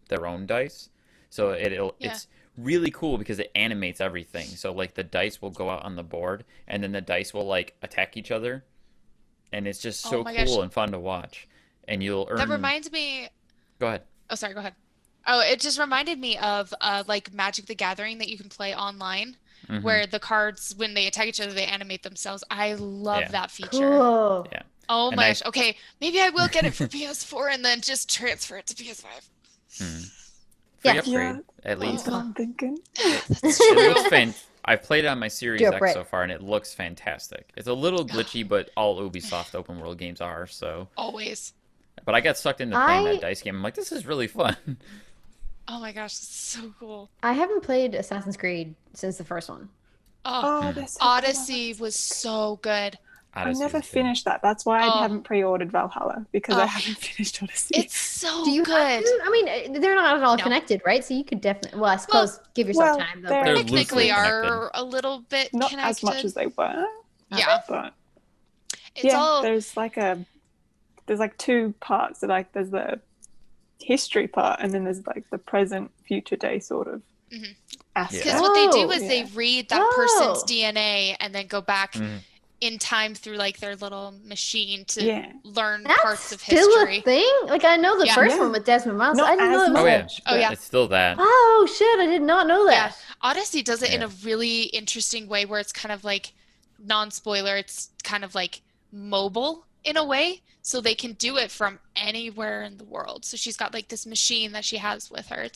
their own dice. So it's really cool because it animates everything. So like the dice will go out on the board, and then the dice will like attack each other, and it's just so cool and fun to watch. And you'll earn. That reminds me. Go ahead. Oh, sorry. Go ahead. Oh, it just reminded me of like Magic the Gathering that you can play online, where the cards, when they attack each other, they animate themselves. I love that feature. Cool. Yeah. Oh my gosh. Okay, maybe I will get it for PS4 and then just transfer it to PS5. Free upgrade, at least. That's what I'm thinking. It looks fantastic. I've played it on my Series X so far, and it looks fantastic. It's a little glitchy, but all Ubisoft open world games are, so. Always. But I got sucked into playing that dice game. I'm like, this is really fun. Oh my gosh, this is so cool. I haven't played Assassin's Creed since the first one. Odyssey was so good. I never finished that. That's why I haven't pre-ordered Valhalla, because I haven't finished Odyssey. It's so good. I mean, they're not at all connected, right? So you could definitely, I suppose, give yourself time. They technically are a little bit not connected. as much as they were. Yeah. But it's all... there's like a there's like two parts. So like there's the history part, and then there's like the present, future day sort of aspect. Because what they do is Yeah. they read that person's DNA and then go back in time through like their little machine to learn parts of history. Still a thing? Like I know the first one with Desmond Miles. I didn't know it was much. Oh yeah, it's still that. Oh shit! I did not know that. Yeah, Odyssey does it in a really interesting way, where it's kind of like non-spoiler. It's kind of like mobile in a way, so they can do it from anywhere in the world. So she's got like this machine that she has with her.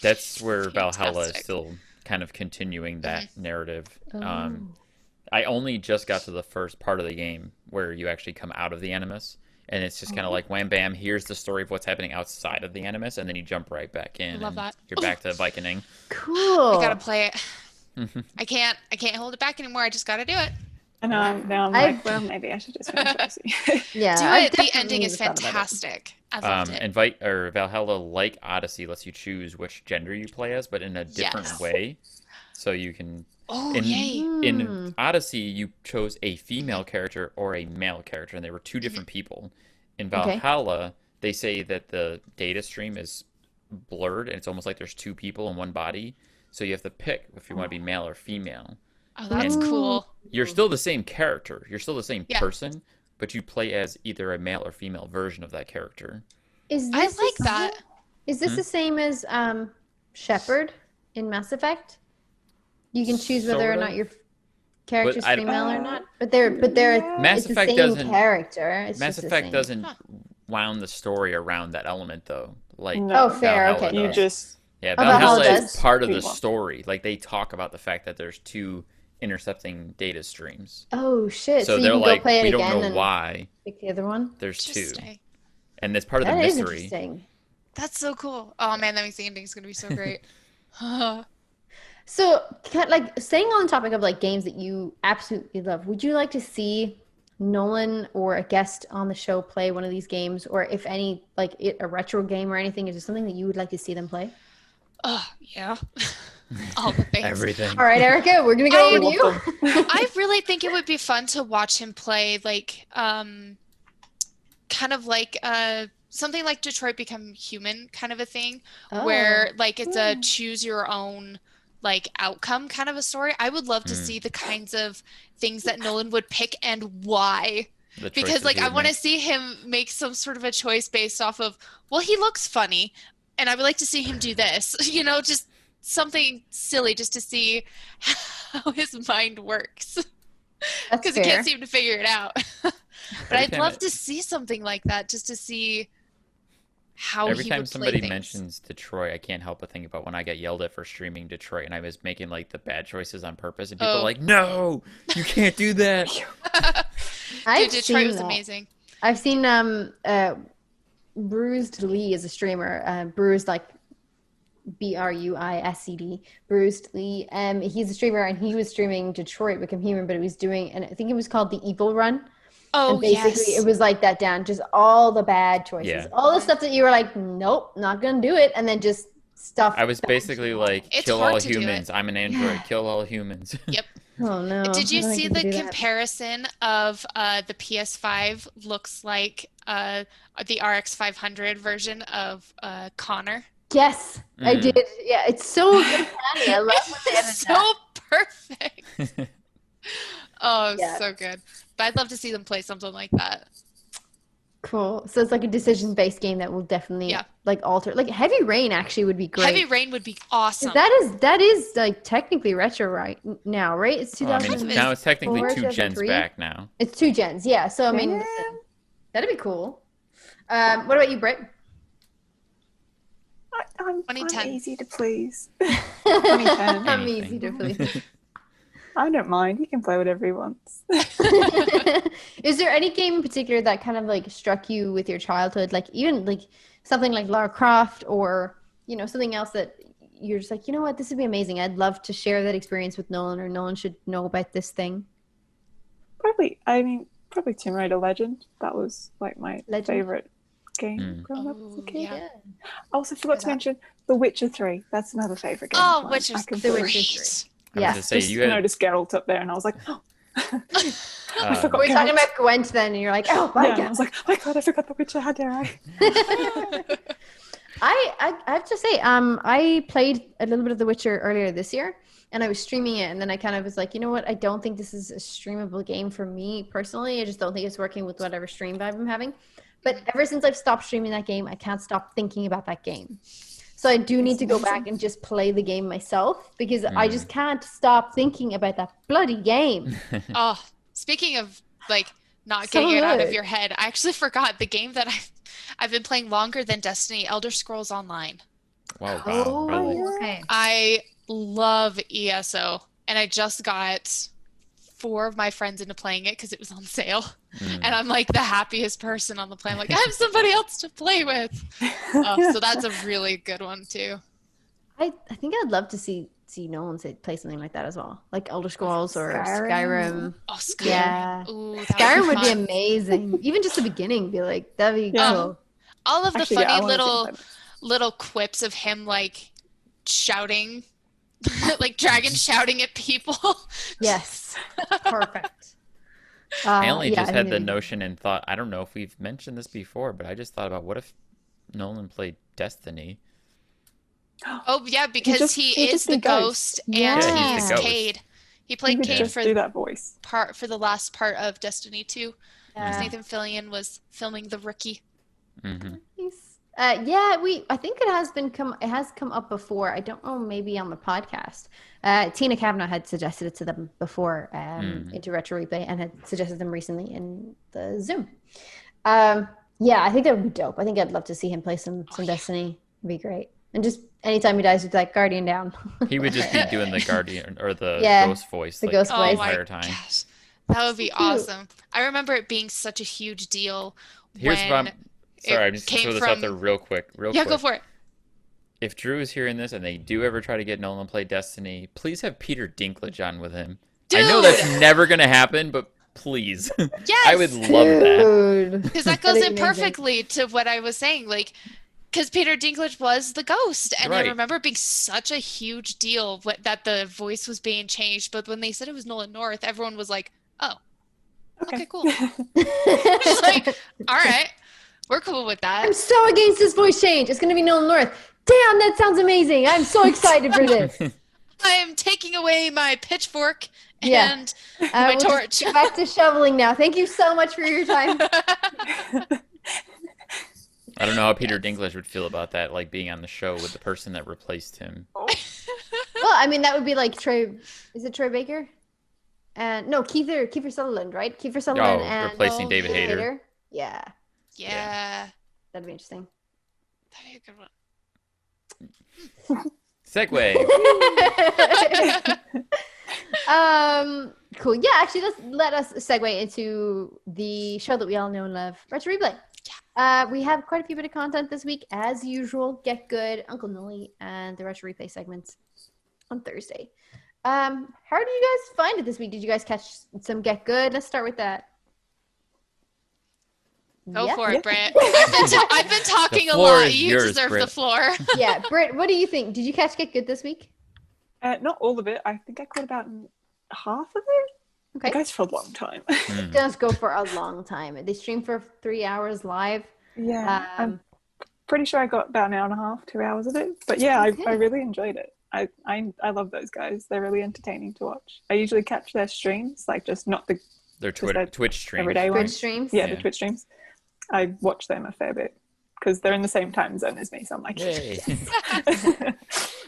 That's where Valhalla is still kind of continuing that narrative. I only just got to the first part of the game where you actually come out of the Animus, and it's just kind of like wham bam, here's the story of what's happening outside of the Animus, and then you jump right back in. I love that. You're back to Vikinging. Cool. I gotta play it. I can't hold it back anymore. I just gotta do it. And now I'm like, well, maybe I should just finish Odyssey. Do it. The ending is fantastic. I loved it. Valhalla, like Odyssey, lets you choose which gender you play as, but in a different way. So you can. In Odyssey, you chose a female character or a male character, and they were two different people. In Valhalla, they say that the data stream is blurred, and it's almost like there's two people in one body. So you have to pick if you want to be male or female. Oh, that's cool. You're still the same character. You're still the same person, but you play as either a male or female version of that character. I like that. Is this the same as Shepard in Mass Effect? You can choose whether or not your character's female or not. But they're Mass it's Effect the same character. It's Mass Effect doesn't wound the story around that element though. Like fair. Valhalla Okay. does. Valhalla is part of the story. Like they talk about the fact that there's two intercepting data streams. Oh shit! So you they're can like, go play it we don't again know and why. Pick the other one. There's two, and that's part of the That is mystery. interesting. That's so cool. Oh man, that makes the ending's gonna be so great. So, like, staying on the topic of like games that you absolutely love, would you like to see Nolan or a guest on the show play one of these games, or if any, like a retro game or anything? Is there something that you would like to see them play? Oh yeah, all the things. Everything. All right, Erika, we're gonna go with you. I really think it would be fun to watch him play, like, kind of like something like Detroit Become Human kind of a thing, where like it's a choose your own like outcome kind of a story. I would love to see the kinds of things that Nolan would pick and why. Because like I want to see him make some sort of a choice based off of, well, he looks funny and I would like to see him do this, you know, just something silly just to see how his mind works. Because he can't seem to figure it out. But I'd love to see something like that, just to see how every he time would play somebody things. mentions Detroit, I can't help but think about when I got yelled at for streaming Detroit and I was making like the bad choices on purpose and people are like, no, you can't do that. Dude, Detroit was amazing. I've seen Bruised Lee is a streamer. Bruised, like Bruised, Bruised Lee. He's a streamer and he was streaming Detroit Become Human, but he was doing, and I think it was called the Evil Run. Oh, and basically it was like that down, just all the bad choices, all the stuff that you were like, nope, not gonna do it, and then just stuff. I was basically like, It's kill hard all to do humans. it. I'm an android. Kill all humans. Yep. Oh no! Did you see the do that. comparison of the PS5 looks like the RX 500 version of Connor? Yes, I did. Yeah, it's so good. I love what they It's so perfect. Oh, so good. But I'd love to see them play something like that. Cool. So it's like a decision-based game that will definitely like alter. Like Heavy Rain actually would be great. Heavy Rain would be awesome. That is like technically retro right now, right? It's 2000. Now it's technically 2 gens back now. It's 2 gens, yeah. So I mean, that'd be cool. What about you, Britt? I'm 2010. easy to please. 2010. I'm easy to please. I don't mind. He can play whatever he wants. Is there any game in particular that kind of like struck you with your childhood? Like even like something like Lara Croft or, you know, something else that you're just like, you know what, this would be amazing. I'd love to share that experience with Nolan, or Nolan should know about this thing. Probably Tomb Raider Legend. That was like my favorite game growing up as a kid. Yeah. I also forgot to mention The Witcher 3. That's another favorite game. Oh, Witcher 3. Yeah, I was to say, just noticed Geralt up there, and I was like, oh. I forgot. We're talking about Gwent then, and you're like, oh my god. I was like, oh my god, I forgot The Witcher. How dare I? I have to say, I played a little bit of The Witcher earlier this year, and I was streaming it, and then I kind of was like, you know what? I don't think this is a streamable game for me personally. I just don't think it's working with whatever stream vibe I'm having. But ever since I've stopped streaming that game, I can't stop thinking about that game. So I do need to go back and just play the game myself, because I just can't stop thinking about that bloody game. Oh, speaking of like not getting it out of your head, I actually forgot the game that I've been playing longer than Destiny, Elder Scrolls Online. Wow, Oh, really? okay. I love ESO, and I just got 4 of my friends into playing it because it was on sale. And I'm like the happiest person on the planet. Like, I have somebody else to play with. So that's a really good one too. I think I'd love to see Nolan play something like that as well, like Elder Scrolls or Skyrim. Oh, Skyrim. Yeah. Ooh, Skyrim would be amazing. Even just the beginning, be like, that'd be cool. All of the Actually, funny little quips of him like shouting, like dragon shouting at people. Yes. Perfect. I only just had the notion and thought, I don't know if we've mentioned this before, but I just thought about what if Nolan played Destiny? Oh yeah, because he is the ghost, and he's Cade. He played Cade for that voice for the last part of Destiny 2. Yeah. Nathan Fillion was filming the rookie. Nice. I think it has come up before. I don't know, maybe on the podcast. Tina Kavanagh had suggested it to them before into Retro Replay, and had suggested them recently in the Zoom. I think that would be dope. I think I'd love to see him play some Destiny. It'd be great. And just anytime he dies, he'd be like, Guardian down. He would just be doing the Guardian or the ghost voice the entire time. Gosh. That would be awesome. I remember it being such a huge deal. Here's what I'm just throw this out there real quick. Yeah, go for it. If Drew is hearing this and they do ever try to get Nolan to play Destiny, please have Peter Dinklage on with him. Dude! I know that's never going to happen, but please. Yes! I would love that. Because that goes in perfectly to what I was saying. Like, because Peter Dinklage was the ghost. And I remember it being such a huge deal that the voice was being changed. But when they said it was Nolan North, everyone was like, oh, okay cool. Just like, all right. We're cool with that. I'm so against this voice change. It's going to be Nolan North. Damn, that sounds amazing. I'm so excited for this. I am taking away my pitchfork and my torch. Get back to shoveling now. Thank you so much for your time. I don't know how Peter Dinklage would feel about that, like being on the show with the person that replaced him. Well, I mean, that would be like Troy. Is it Troy Baker? And no, Kiefer Sutherland, right? Kiefer Sutherland and replacing David Hayter. Yeah. Yeah. That'd be interesting. That'd be a good one. Segue. Cool. Yeah, actually, let us segue into the show that we all know and love, Retro Replay. We have quite a few bit of content this week, as usual. Get Good, Uncle Nolly, and the Retro Replay segments on Thursday. How did you guys find it this week? Did you guys catch some Get Good? Let's start with that. Go for it, Britt. I've been talking a lot. You deserve the floor. Yeah, Britt, what do you think? Did you catch Get Good this week? Not all of it. I think I caught about half of it. Okay. It goes for a long time. It does go for a long time. They stream for 3 hours live. Yeah, I'm pretty sure I got about an hour and a half, 2 hours of it. But yeah, I really enjoyed it. I love those guys. They're really entertaining to watch. I usually catch their streams, like just not their Twitch streams. Everyday Twitch streams? Yeah, the Twitch streams. I watch them a fair bit because they're in the same time zone as me. So I'm like, this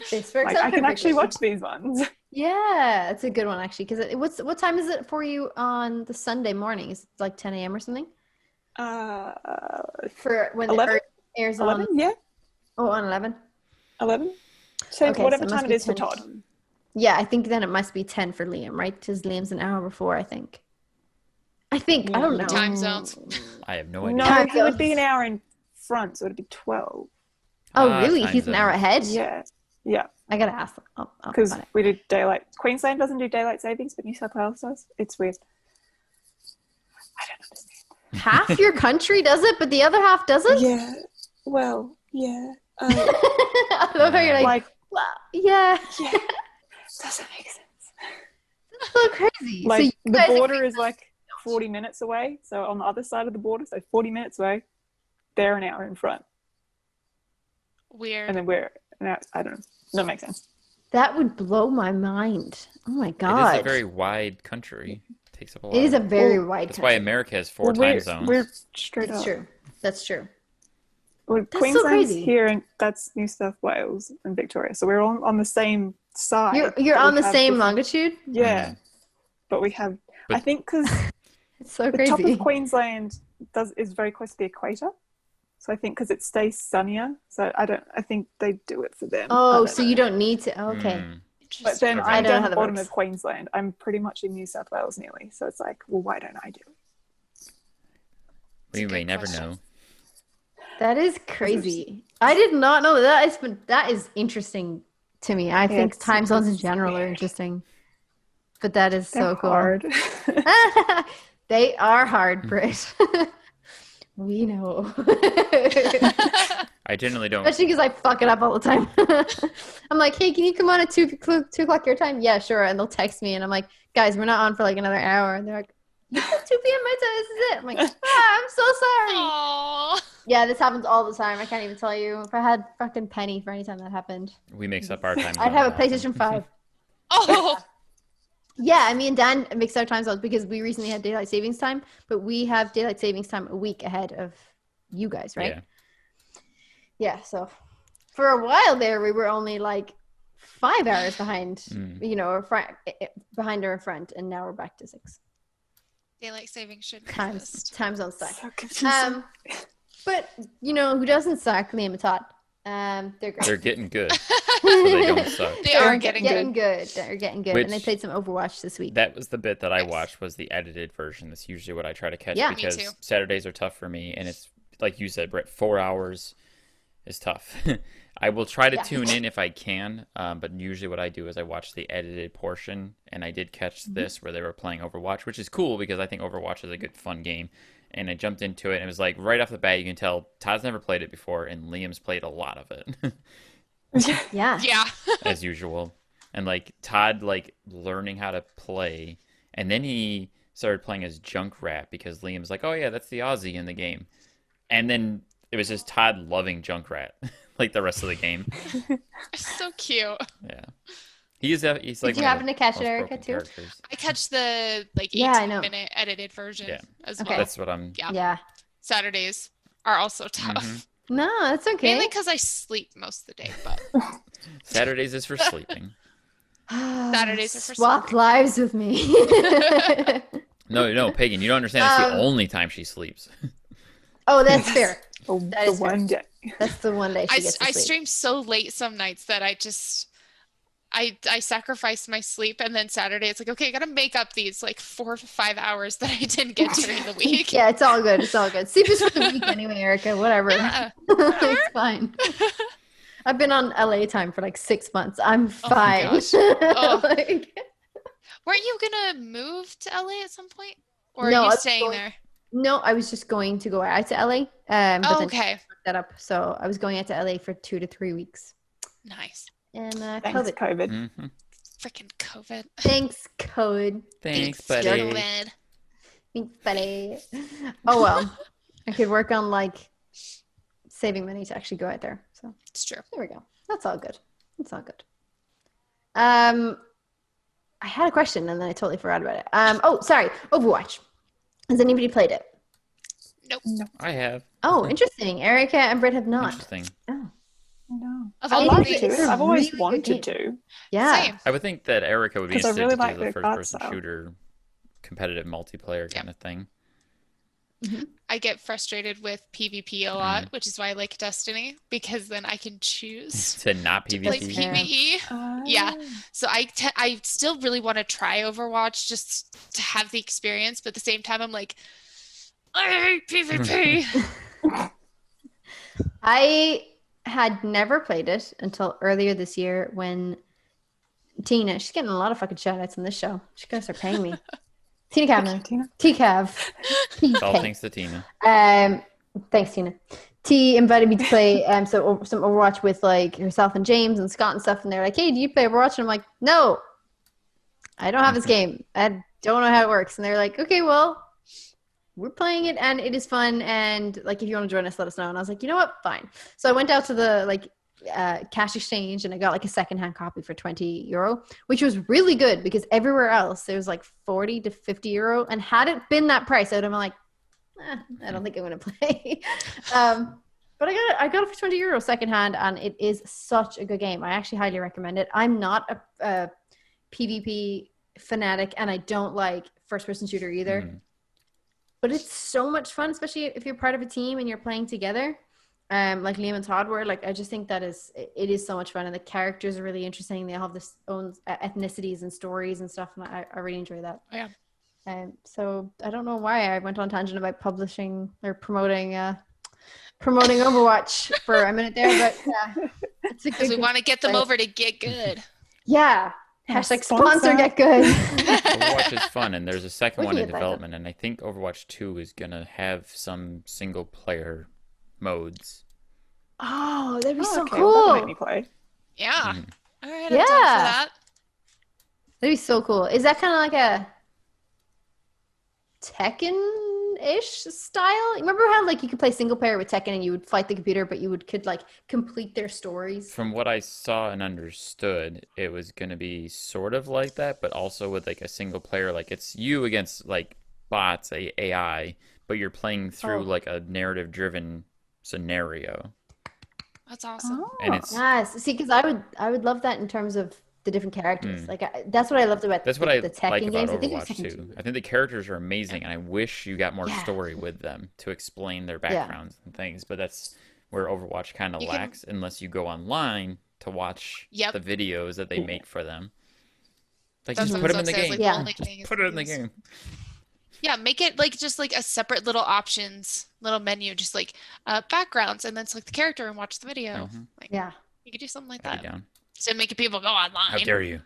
works like out I can actually perfectly. watch these ones. Yeah, it's a good one actually. Because what time is it for you on the Sunday morning? Is it like 10 a.m. or something? For when 11? it airs 11, on. yeah. Oh, on 11. 11. So Okay, whatever so it must time be it is for 10. Todd. Yeah, I think then it must be 10 for Liam, right? Because Liam's an hour before, I think. I don't know. Time zones. I have no idea. No, he would be an hour in front, so it'd be 12. Oh, really? time He's an hour zones. ahead? Yeah. I gotta ask them. Because we do daylight. Queensland doesn't do daylight savings, but New South Wales does. It's weird. I don't understand. Half your country does it, but the other half doesn't? Yeah. Well, yeah. I love how you're like well, yeah. Doesn't make sense. That's so crazy. Like so you the guys border is like 40 minutes away. So on the other side of the border, so 40 minutes away, they're an hour in front. Weird. And then we're an hour, I don't know. That makes sense. That would blow my mind. Oh my God. It is a very wide country. It takes up a lot. It is a very wide That's country. why America has 4 time zones. We're straight That's up. true. That's true. Well, That's so Queensland's crazy. here, and that's New South Wales and Victoria. So we're all on the same side. You're but on we the have same different- longitude? Yeah. But we have, I think because It's so the crazy. top of Queensland is very close to the equator. So I think because it stays sunnier. So I think they do it for them. Oh, so you don't need to. Okay. But then Okay. I'm I don't know down how the that bottom works. of Queensland. I'm pretty much in New South Wales nearly. So it's like, well, why don't I do it? We may good never question. know. That is crazy. I did not know that is interesting to me. I think it's- time zones in it's general are weird. interesting. But that is They're so cool. hard. They are hard, Britt. We know. I generally don't. Especially because I fuck it up all the time. I'm like, hey, can you come on at 2 o'clock your time? Yeah, sure. And they'll text me, and I'm like, guys, we're not on for like another hour. And they're like, you said 2 p.m. my time. This is it. I'm like, I'm so sorry. Aww. Yeah, this happens all the time. I can't even tell you. If I had fucking penny for any time that happened, We mix up our time. I'd have a zones PlayStation often. 5. Oh. Yeah, me and Dan mix our time zones because we recently had daylight savings time, but we have daylight savings time a week ahead of you guys, right? Yeah. Yeah, so for a while there, we were only like 5 hours behind, or behind or in front, and now we're back to 6. Daylight saving should Time exist. zone suck. So confusing. But who doesn't suck? Liam and Todd. They're great. They're getting good, so they don't suck. They are getting getting good. good. They're getting good, Which- and they played some Overwatch this week. That was the bit that I Nice. watched, was the edited version. That's usually what I try to catch, Yeah. Me because too. Saturdays are tough for me, and it's like you said, Brett, 4 hours is tough. I will try to Yeah. tune in if I can, but usually what I do is I watch the edited portion, and I did catch this where they were playing Overwatch, which is cool because I think Overwatch is a good, fun game. And I jumped into it, and it was like right off the bat, you can tell Todd's never played it before, and Liam's played a lot of it, Yeah. Yeah. as usual. And like Todd, like learning how to play, and then he started playing as Junkrat because Liam's like, "Oh yeah, that's the Aussie in the game," and then it was just Todd loving Junkrat, like the rest of the game. So cute. Yeah, he's like. Did one you of happen the to catch most it, Erika, broken too? characters. I catch the like Yeah, I know. 18-minute edited version Yeah. as Okay. well. That's what I'm. Yeah. Yeah. Saturdays are also tough. Mhm. No, that's okay. Mainly because I sleep most of the day, but Saturdays is for sleeping. Saturdays are for Swap sleeping. lives with me. No, Pagan, you don't understand. It's the Um, only time she sleeps. Oh, that's fair. Oh, That the is fair. one day. That's the one day she gets to I sleep. stream so late some nights that I sacrifice my sleep, and then Saturday it's like, okay, I gotta make up these like 4 to 5 hours that I didn't get during the week. Yeah, it's all good. It's all good. Sleep is for the week anyway, Erika. Whatever. Yeah. It's fine. I've been on LA time for like 6 months. I'm Oh my fine. gosh. Oh. Like, Weren't you gonna move to LA at some point, or No, are I you was staying going- there? no, I was just going to go out to LA. But Oh, then okay, fucked that up. So I was going out to LA for 2 to 3 weeks. nice. And Thanks, COVID. COVID. hmm Freaking COVID. Thanks, COVID. Thanks, buddy. COVID. Thanks, buddy. Oh well. I could work on like saving money to actually go out there. So It's true. there we go. That's all good. That's all good. I had a question and then I totally forgot about it. Oh, sorry. Overwatch. Has anybody played it? I have. Oh, interesting. Erika and Britt have not. Interesting. Oh, No. Of I all I'd think like these- it's to. a I've always really good wanted game. to. yeah. Same. I would think that Erica would be 'Cause I interested really to like do the the first art person style. shooter competitive multiplayer kind of thing. I get frustrated with PvP a lot, which is why I like Destiny, because then I can choose To not to play PvP. Yeah. PvE. Yeah. So I still really want to try Overwatch just to have the experience, but at the same time I'm like, I hate PvP. I had never played it until earlier this year when Tina, she's getting a lot of fucking shout outs on this show. She's going to start paying me. Tina Kavanagh. Tina. T-Cav. It's all TK. thanks to Tina. Thanks, Tina. T invited me to play some Overwatch with like herself and James and Scott and stuff, and they're like, "Hey, do you play Overwatch?" And I'm like, "No, I don't have this game. I don't know how it works." And they're like, "Okay, well, we're playing it and it is fun. And like, if you want to join us, let us know. And I was like, you know what? Fine. So I went out to the cash exchange and I got like a secondhand copy for €20, which was really good because everywhere else it was like 40 to 50 euro. And had it been that price, I would have been like, I don't think I'm going to play. But I got it for €20 secondhand, and it is such a good game. I actually highly recommend it. I'm not a PvP fanatic, and I don't like first-person shooter either. But it's so much fun, especially if you're part of a team and you're playing together. Like Liam and Todd were. Like, I just think it is so much fun, and the characters are really interesting. They all have their own ethnicities and stories and stuff, and I really enjoy that. Oh, yeah. So I don't know why I went on a tangent about publishing or promoting Overwatch for a minute there, but yeah, it's a good. Because we want to get them over to Get Good. Yeah. Hashtag sponsor Get Good. Overwatch is fun, and there's a second one in development, and I think Overwatch 2 is going to have some single-player modes. Oh, that'd be so okay. cool. Well, that'll make me play. Yeah. All right, I'm Yeah. down for that. That'd be so cool. Is that kind of like a Tekken-ish style? Remember how like you could play single player with Tekken and you would fight the computer, but you could like complete their stories? From what I saw and understood, it was going to be sort of like that, but also with like a single player. Like, it's you against like bots, AI, but you're playing through like a narrative-driven scenario. That's awesome. And it's nice. See, because I would love that in terms of the different characters. Like, that's what I loved about that's the what I Tekken like about games. Overwatch too. I think the characters are amazing, and I wish you got more story with them to explain their backgrounds and things. But that's where Overwatch kind of lacks, unless you go online to watch the videos that they make for them. Like, just put them in the game. Just put it in the game. Yeah, make it like just like a separate little options, little menu, just like backgrounds, and then select the character and watch the video. Like, you could do something like that. Instead of making people go online. How dare you?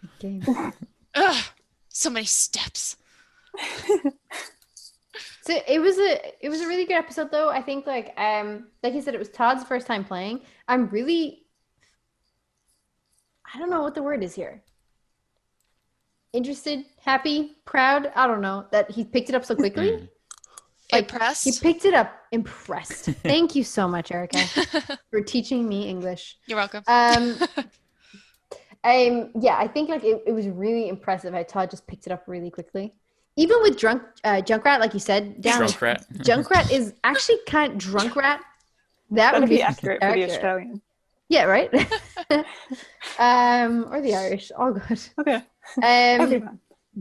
Ugh, so many steps. So it was a really good episode though. I think like you said, it was Todd's first time playing. I don't know what the word is here. Interested, happy, proud. I don't know that he picked it up so quickly. Impressed. He picked it up. Impressed. Thank you so much, Erika, for teaching me English. You're welcome. I think like it was really impressive how Todd just picked it up really quickly. Even with Junkrat, like you said, Junkrat is actually kind of Drunkrat. That would be accurate for the Australian. Yeah, right. Or the Irish. All good. Okay.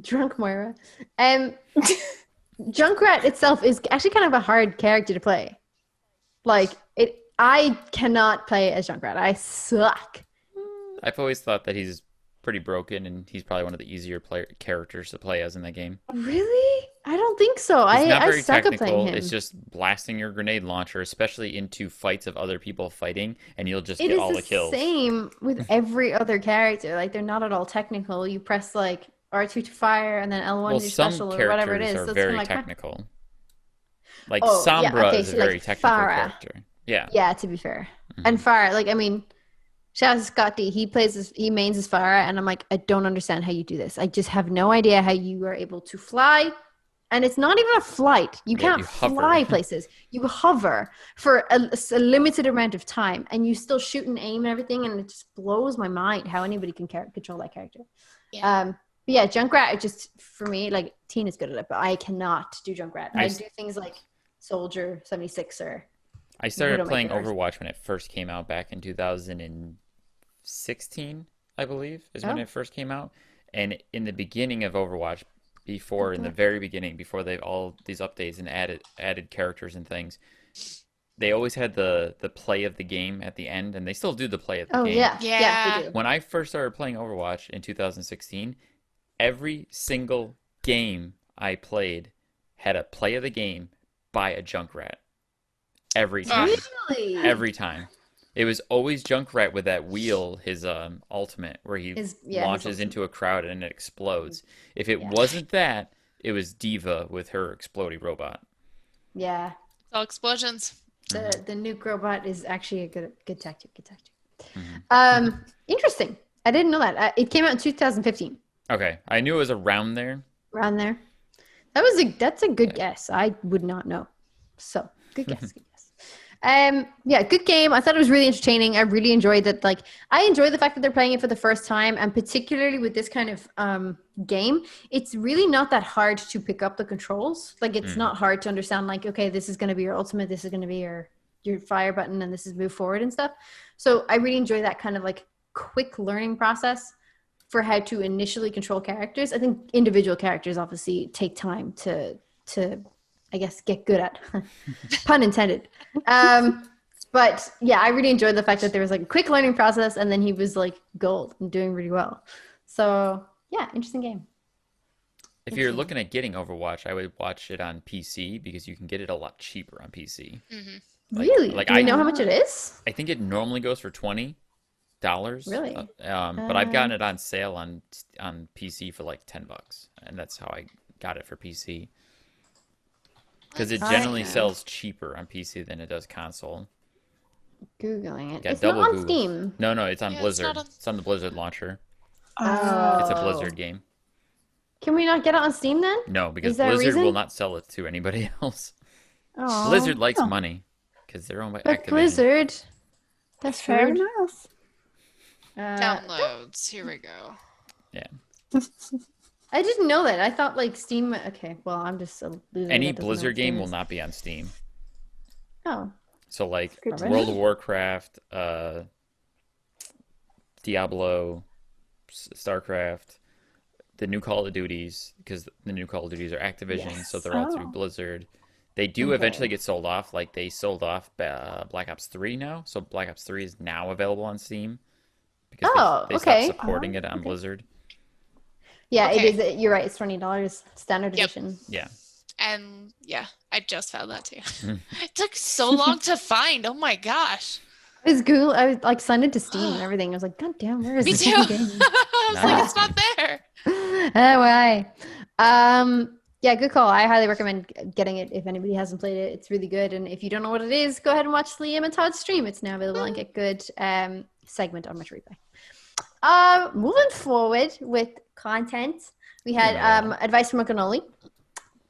Drunk Moira. Junkrat itself is actually kind of a hard character to play. Like I cannot play as Junkrat. I suck. I've always thought that he's pretty broken, and he's probably one of the easier characters to play as in the game. Really? I don't think so. He's not very I suck technical. at playing him. It's just blasting your grenade launcher, especially into fights of other people fighting, and you'll just get all the kills. It is the same with every other character. Like, they're not at all technical. You press like R2 to fire, and then L1 to do special, or whatever it is. Some so characters are very technical. Like Sombra is a very technical character. Yeah. Yeah, to be fair. And Farah, like, I mean, shout out to Scott D. He mains as Farah, and I'm like, I don't understand how you do this. I just have no idea how you are able to fly. And it's not even a flight. You can't fly places. You hover for a limited amount of time, and you still shoot and aim and everything, and it just blows my mind how anybody can control that character. Yeah. But yeah, Junkrat, it just, for me, like, Tina's good at it, but I cannot do Junkrat. I do things like Soldier, 76, or... I started playing Overwatch when it first came out back in 2016, I believe, is when it first came out. And in the beginning of Overwatch, in the very beginning, before they've all these updates and added characters and things, they always had the play of the game at the end, and they still do the play of the game. Yeah, they do. When I first started playing Overwatch in 2016, every single game I played had a play of the game by a Junkrat. Every time. Really? Every time. It was always Junkrat with that wheel, his ultimate, where he launches into a crowd and it explodes. If it wasn't that, it was D.Va with her exploding robot. Yeah. It's all explosions. The nuke robot is actually a good tactic. Interesting. I didn't know that. It came out in 2015. Okay. I knew it was around there. That's a good guess. I would not know. So good guess. Good guess. Yeah, good game. I thought it was really entertaining. I really enjoyed that. Like, I enjoy the fact that they're playing it for the first time, and particularly with this kind of game, it's really not that hard to pick up the controls. Like, it's not hard to understand. Like, okay, this is going to be your ultimate. This is going to be your fire button, and this is move forward and stuff. So I really enjoy that kind of like quick learning process for how to initially control characters. I think individual characters obviously take time to I guess get good at, pun intended. But yeah, I really enjoyed the fact that there was like a quick learning process, and then he was like gold and doing really well. So yeah, interesting game. If you're looking at getting Overwatch, I would watch it on PC because you can get it a lot cheaper on PC. Really? Do you know how much it is? I think it normally goes for $20. Really? But I've gotten it on sale on PC for like $10, and that's how I got it for PC. Because it generally sells cheaper on PC than it does console. Googling it. Got It's not on Google. Steam. No, it's on Blizzard. It's It's on the Blizzard launcher. Oh. It's a Blizzard game. Can we not get it on Steam then? No, because Is there a Blizzard reason? will not sell it to anybody else. Oh. Blizzard likes money because they're owned by But Activision. Blizzard. That's Fair rude. enough. Downloads. Here we go. Yeah. I didn't know that. I thought like Steam. Okay, well, I'm just a loser. Any that doesn't know Blizzard what Steam game will is. not be on Steam. Oh. So like Good to World know. of Warcraft, Diablo, StarCraft, the new Call of Duties, because the new Call of Duties are Activision, so they're all through Blizzard. They do eventually get sold off. Like they sold off Black Ops 3 now, so Black Ops 3 is now available on Steam because they okay. stopped supporting it on Blizzard. Yeah, Okay. it is. You're right. It's $20 standard Yep. edition. Yeah. And yeah, I just found that too. It took so long to find. Oh my gosh. I was Google. I was like signed into Steam and everything. I was like, God damn, where is Me this too. fucking game? I was like, it's not there. Oh, why? Yeah, good call. I highly recommend getting it if anybody hasn't played it. It's really good. And if you don't know what it is, go ahead and watch Liam and Todd's stream. It's now available on Get Good segment on Retro Replay. Moving forward with content, we had advice from Uncle Noli,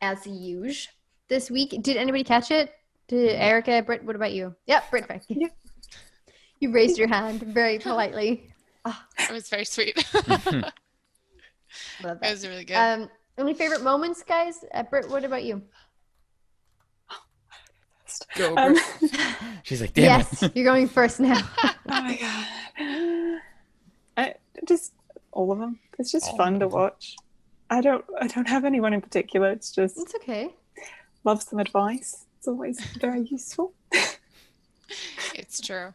as usual, this week. Did anybody catch it? Did Erika, Britt, what about you? Yep, Britt. Yeah. You raised your hand very politely. It was very sweet. Love It that. was really good. Any favorite moments, guys? Britt, what about you? Go, Um, Britt. She's like, damn Yes, it. you're going first now. Oh my god. Just all of them. It's just All fun to of them. watch. I don't have anyone in particular. It's just It's okay. love some advice. It's always very useful. It's true.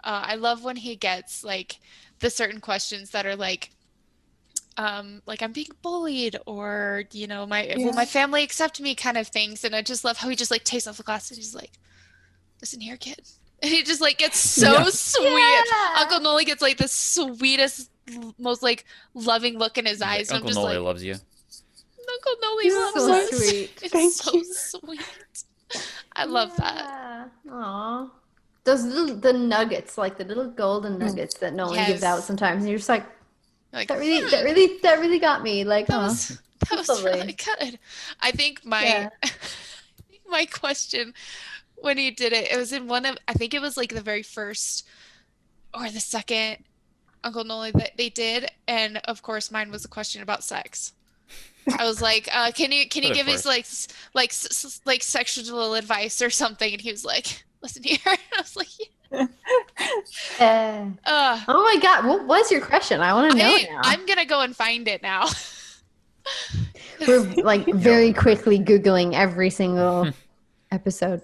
I love when he gets like the certain questions that are like I'm being bullied, or will my family accept me, kind of things. And I just love how he just like takes off the glasses and he's like, listen here, kid. And he just like gets so sweet. Yeah. Uncle Noli gets like the sweetest, most like loving look in his eyes. Like, And I'm Uncle just Noli like, loves you. Uncle Noli loves So us. sweet. It's Thank so you. sweet. I love that. Aww. The nuggets, like the little golden nuggets that Nolan gives out Yes. sometimes, and you're just like, Like, that really got me. Like, that huh. was Lovely. really good. I think my my question when he did it, it was in I think it was like the very first or the second Uncle Noli that they did, and of course mine was a question about sex. I was like, can you But of give us course. like sexual advice or something? And he was like, listen here. And I was like, Oh my god, what was your question? I want to know now. I'm gonna go and find it now. We're like very quickly Googling every single episode.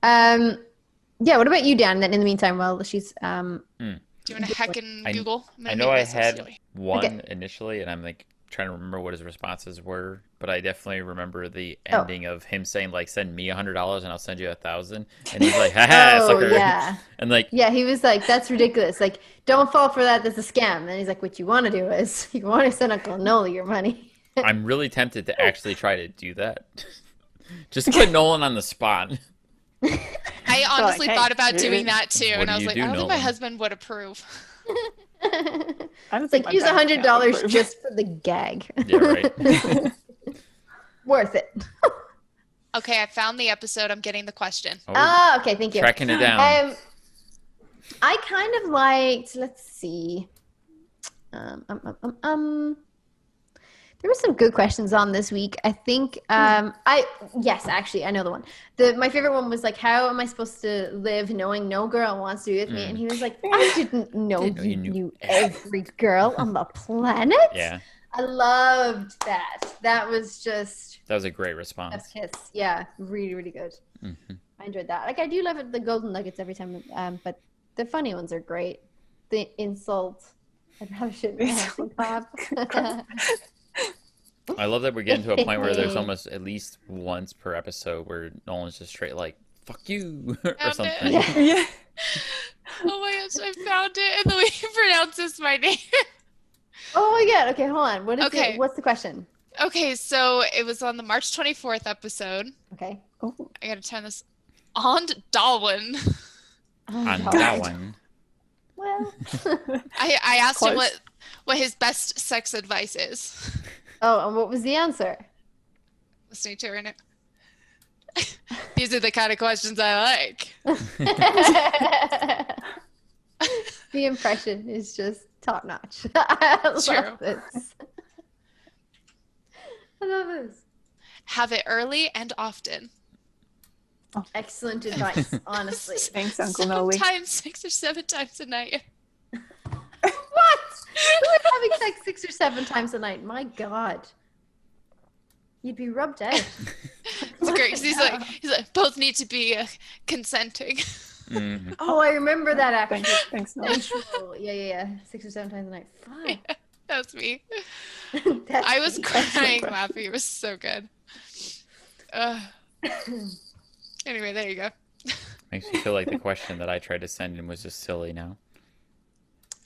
Yeah, what about you, Dan? Then in the meantime, while she's Do you want to heck and I- Google? I know I had Silly. one Okay. initially, and I'm like trying to remember what his responses were, but I definitely remember the ending of him saying like, "Send me $100 and I'll send you 1,000," and he's like, "Ha Oh sucker!" yeah. And like, Yeah, he was like, that's ridiculous. Like, don't fall for that. That's a scam. And he's like, what you want to do is you want to send Uncle Noli your money. I'm really tempted to actually try to do that. Just put Nolan on the spot. I honestly hey, thought about dude. doing that too, What and do I was you like, do, I don't think my Nolan? husband would approve. I don't It's think like, my use bank account $100 approves. just for the gag. Yeah, right. worth it. Okay, I found the episode. I'm getting the question. Okay, thank you. Tracking it down. I kind of liked, let's see. There were some good questions on this week. I think yes, actually, I know the one. My favorite one was like, how am I supposed to live knowing no girl wants to be with me? And he was like, I didn't know you knew every girl on the planet. Yeah. I loved that. That was a great response. Kiss. Yeah, really, really good. Mm-hmm. I enjoyed that. Like, I do love the golden nuggets every time, but the funny ones are great. The insult, I probably shouldn't have. I love that we're getting to a point where there's almost at least once per episode where Nolan's just straight like, fuck you, or something. Yeah. Oh my gosh, I found it, and the way he pronounces my name. Oh my god, okay, hold on. What is it? What's the question? Okay, so it was on the March 24th episode. Okay. Oh. I gotta turn this on. Darwin. On Darwin. Well. I asked him what his best sex advice is. Oh, and what was the answer? Listening to her now. These are the kind of questions I like. The impression is just top notch. I love this. I love this. Have it early and often. Oh. Excellent advice, honestly. Thanks, Uncle Noli. Sometimes 6 or 7 times a night. What? Who is having sex 6 or 7 times a night? My God. You'd be rubbed out. It's great because he's like, both need to be consenting. Mm-hmm. Oh, I remember that actually. Thanks, Noli. Yeah. 6 or 7 times a night. Fuck. Yeah, that was me. I was crying laughing. It was so good. Anyway, there you go. Makes me feel like the question that I tried to send in was just silly now.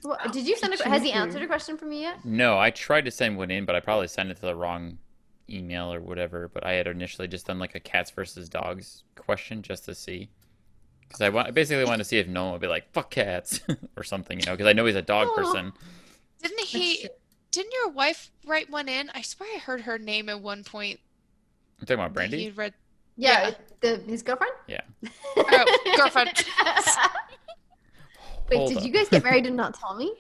Well, did you send has he answered a question from you yet? No, I tried to send one in, but I probably sent it to the wrong email or whatever. But I had initially just done like a cats versus dogs question just to see. Because I basically wanted to see if Nolan would be like, fuck cats or something, because I know he's a dog person. Didn't your wife write one in? I swear I heard her name at one point. I'm talking about Brandy? He read... Yeah. His girlfriend? Yeah. Oh, girlfriend. Wait, did you guys get married and not tell me?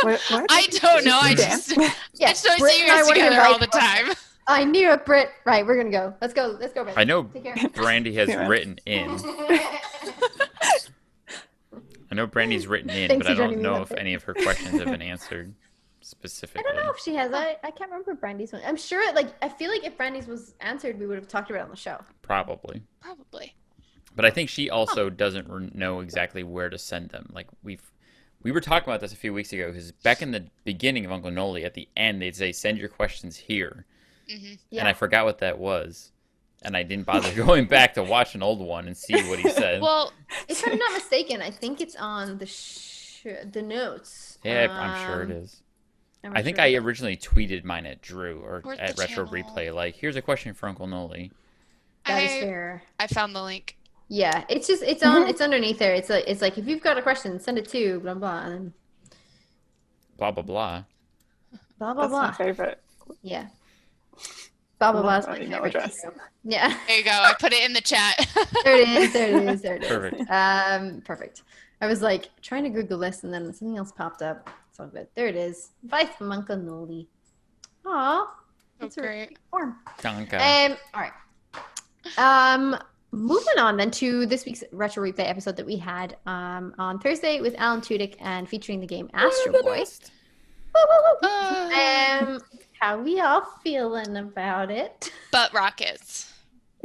What? I don't know. I just don't see you guys together all the time. I knew it, Britt. Right, we're gonna go. Let's go, Britt. I know Brandy has written in. I know Brandy's written in, but I don't know if any of her questions have been answered specifically. I don't know if she has. I can't remember Brandy's one. I'm sure. I feel like if Brandy's was answered, we would have talked about it on the show. Probably. But I think she also doesn't know exactly where to send them. Like we were talking about this a few weeks ago because back in the beginning of Uncle Noli, at the end they'd say send your questions here, and I forgot what that was, and I didn't bother going back to watch an old one and see what he said. Well, if I'm not mistaken, I think it's on the notes. Yeah, I'm sure it is. I think I originally tweeted mine at Drew or at Retro Replay, like, here's a question for Uncle Noli. That is fair. I found the link. Yeah, it's underneath there. It's like if you've got a question, send it to blah blah and then blah blah blah. Blah blah blah. That's my favorite. Yeah. Blah blah blah is my email favorite address. too. Yeah. There you go. I put it in the chat. There it is. Perfect. Perfect. I was like trying to Google this and then something else popped up. It's all good. There it is. Advice from Uncle Noli. Aw. That's great. Warm. Danke. All right. Moving on then to this week's Retro Replay episode that we had on Thursday with Alan Tudyk and featuring the game Astro Boy. How we all feeling about it? Butt rockets.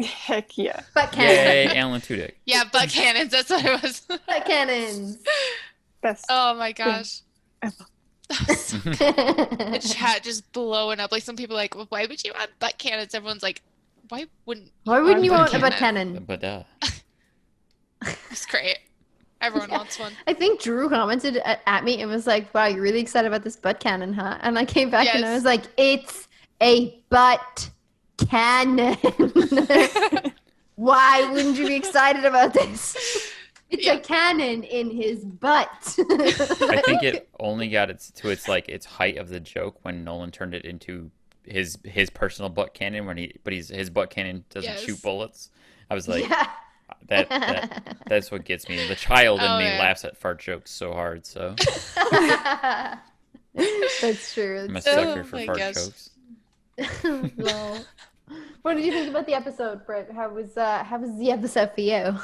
Heck yeah. Butt cannons. Yay, Alan Tudyk. Yeah, butt cannons. That's what it was. Butt cannons. Best. Oh my gosh. Ever. The chat just blowing up. Like some people are like, well, why would you want butt cannons? Everyone's like, why wouldn't you want a butt cannon? But It's great. Everyone wants one. I think Drew commented at me and was like, wow, you're really excited about this butt cannon, huh? And I came back and I was like, it's a butt cannon. Why wouldn't you be excited about this? It's a cannon in his butt. I think it only got its height of the joke when Nolan turned it into his personal butt cannon his butt cannon doesn't shoot bullets. I was like, that's what gets me. The child in me laughs at fart jokes so hard. So that's true. I'm a sucker for fart jokes. Well, what did you think about the episode, Britt? How was the episode for you?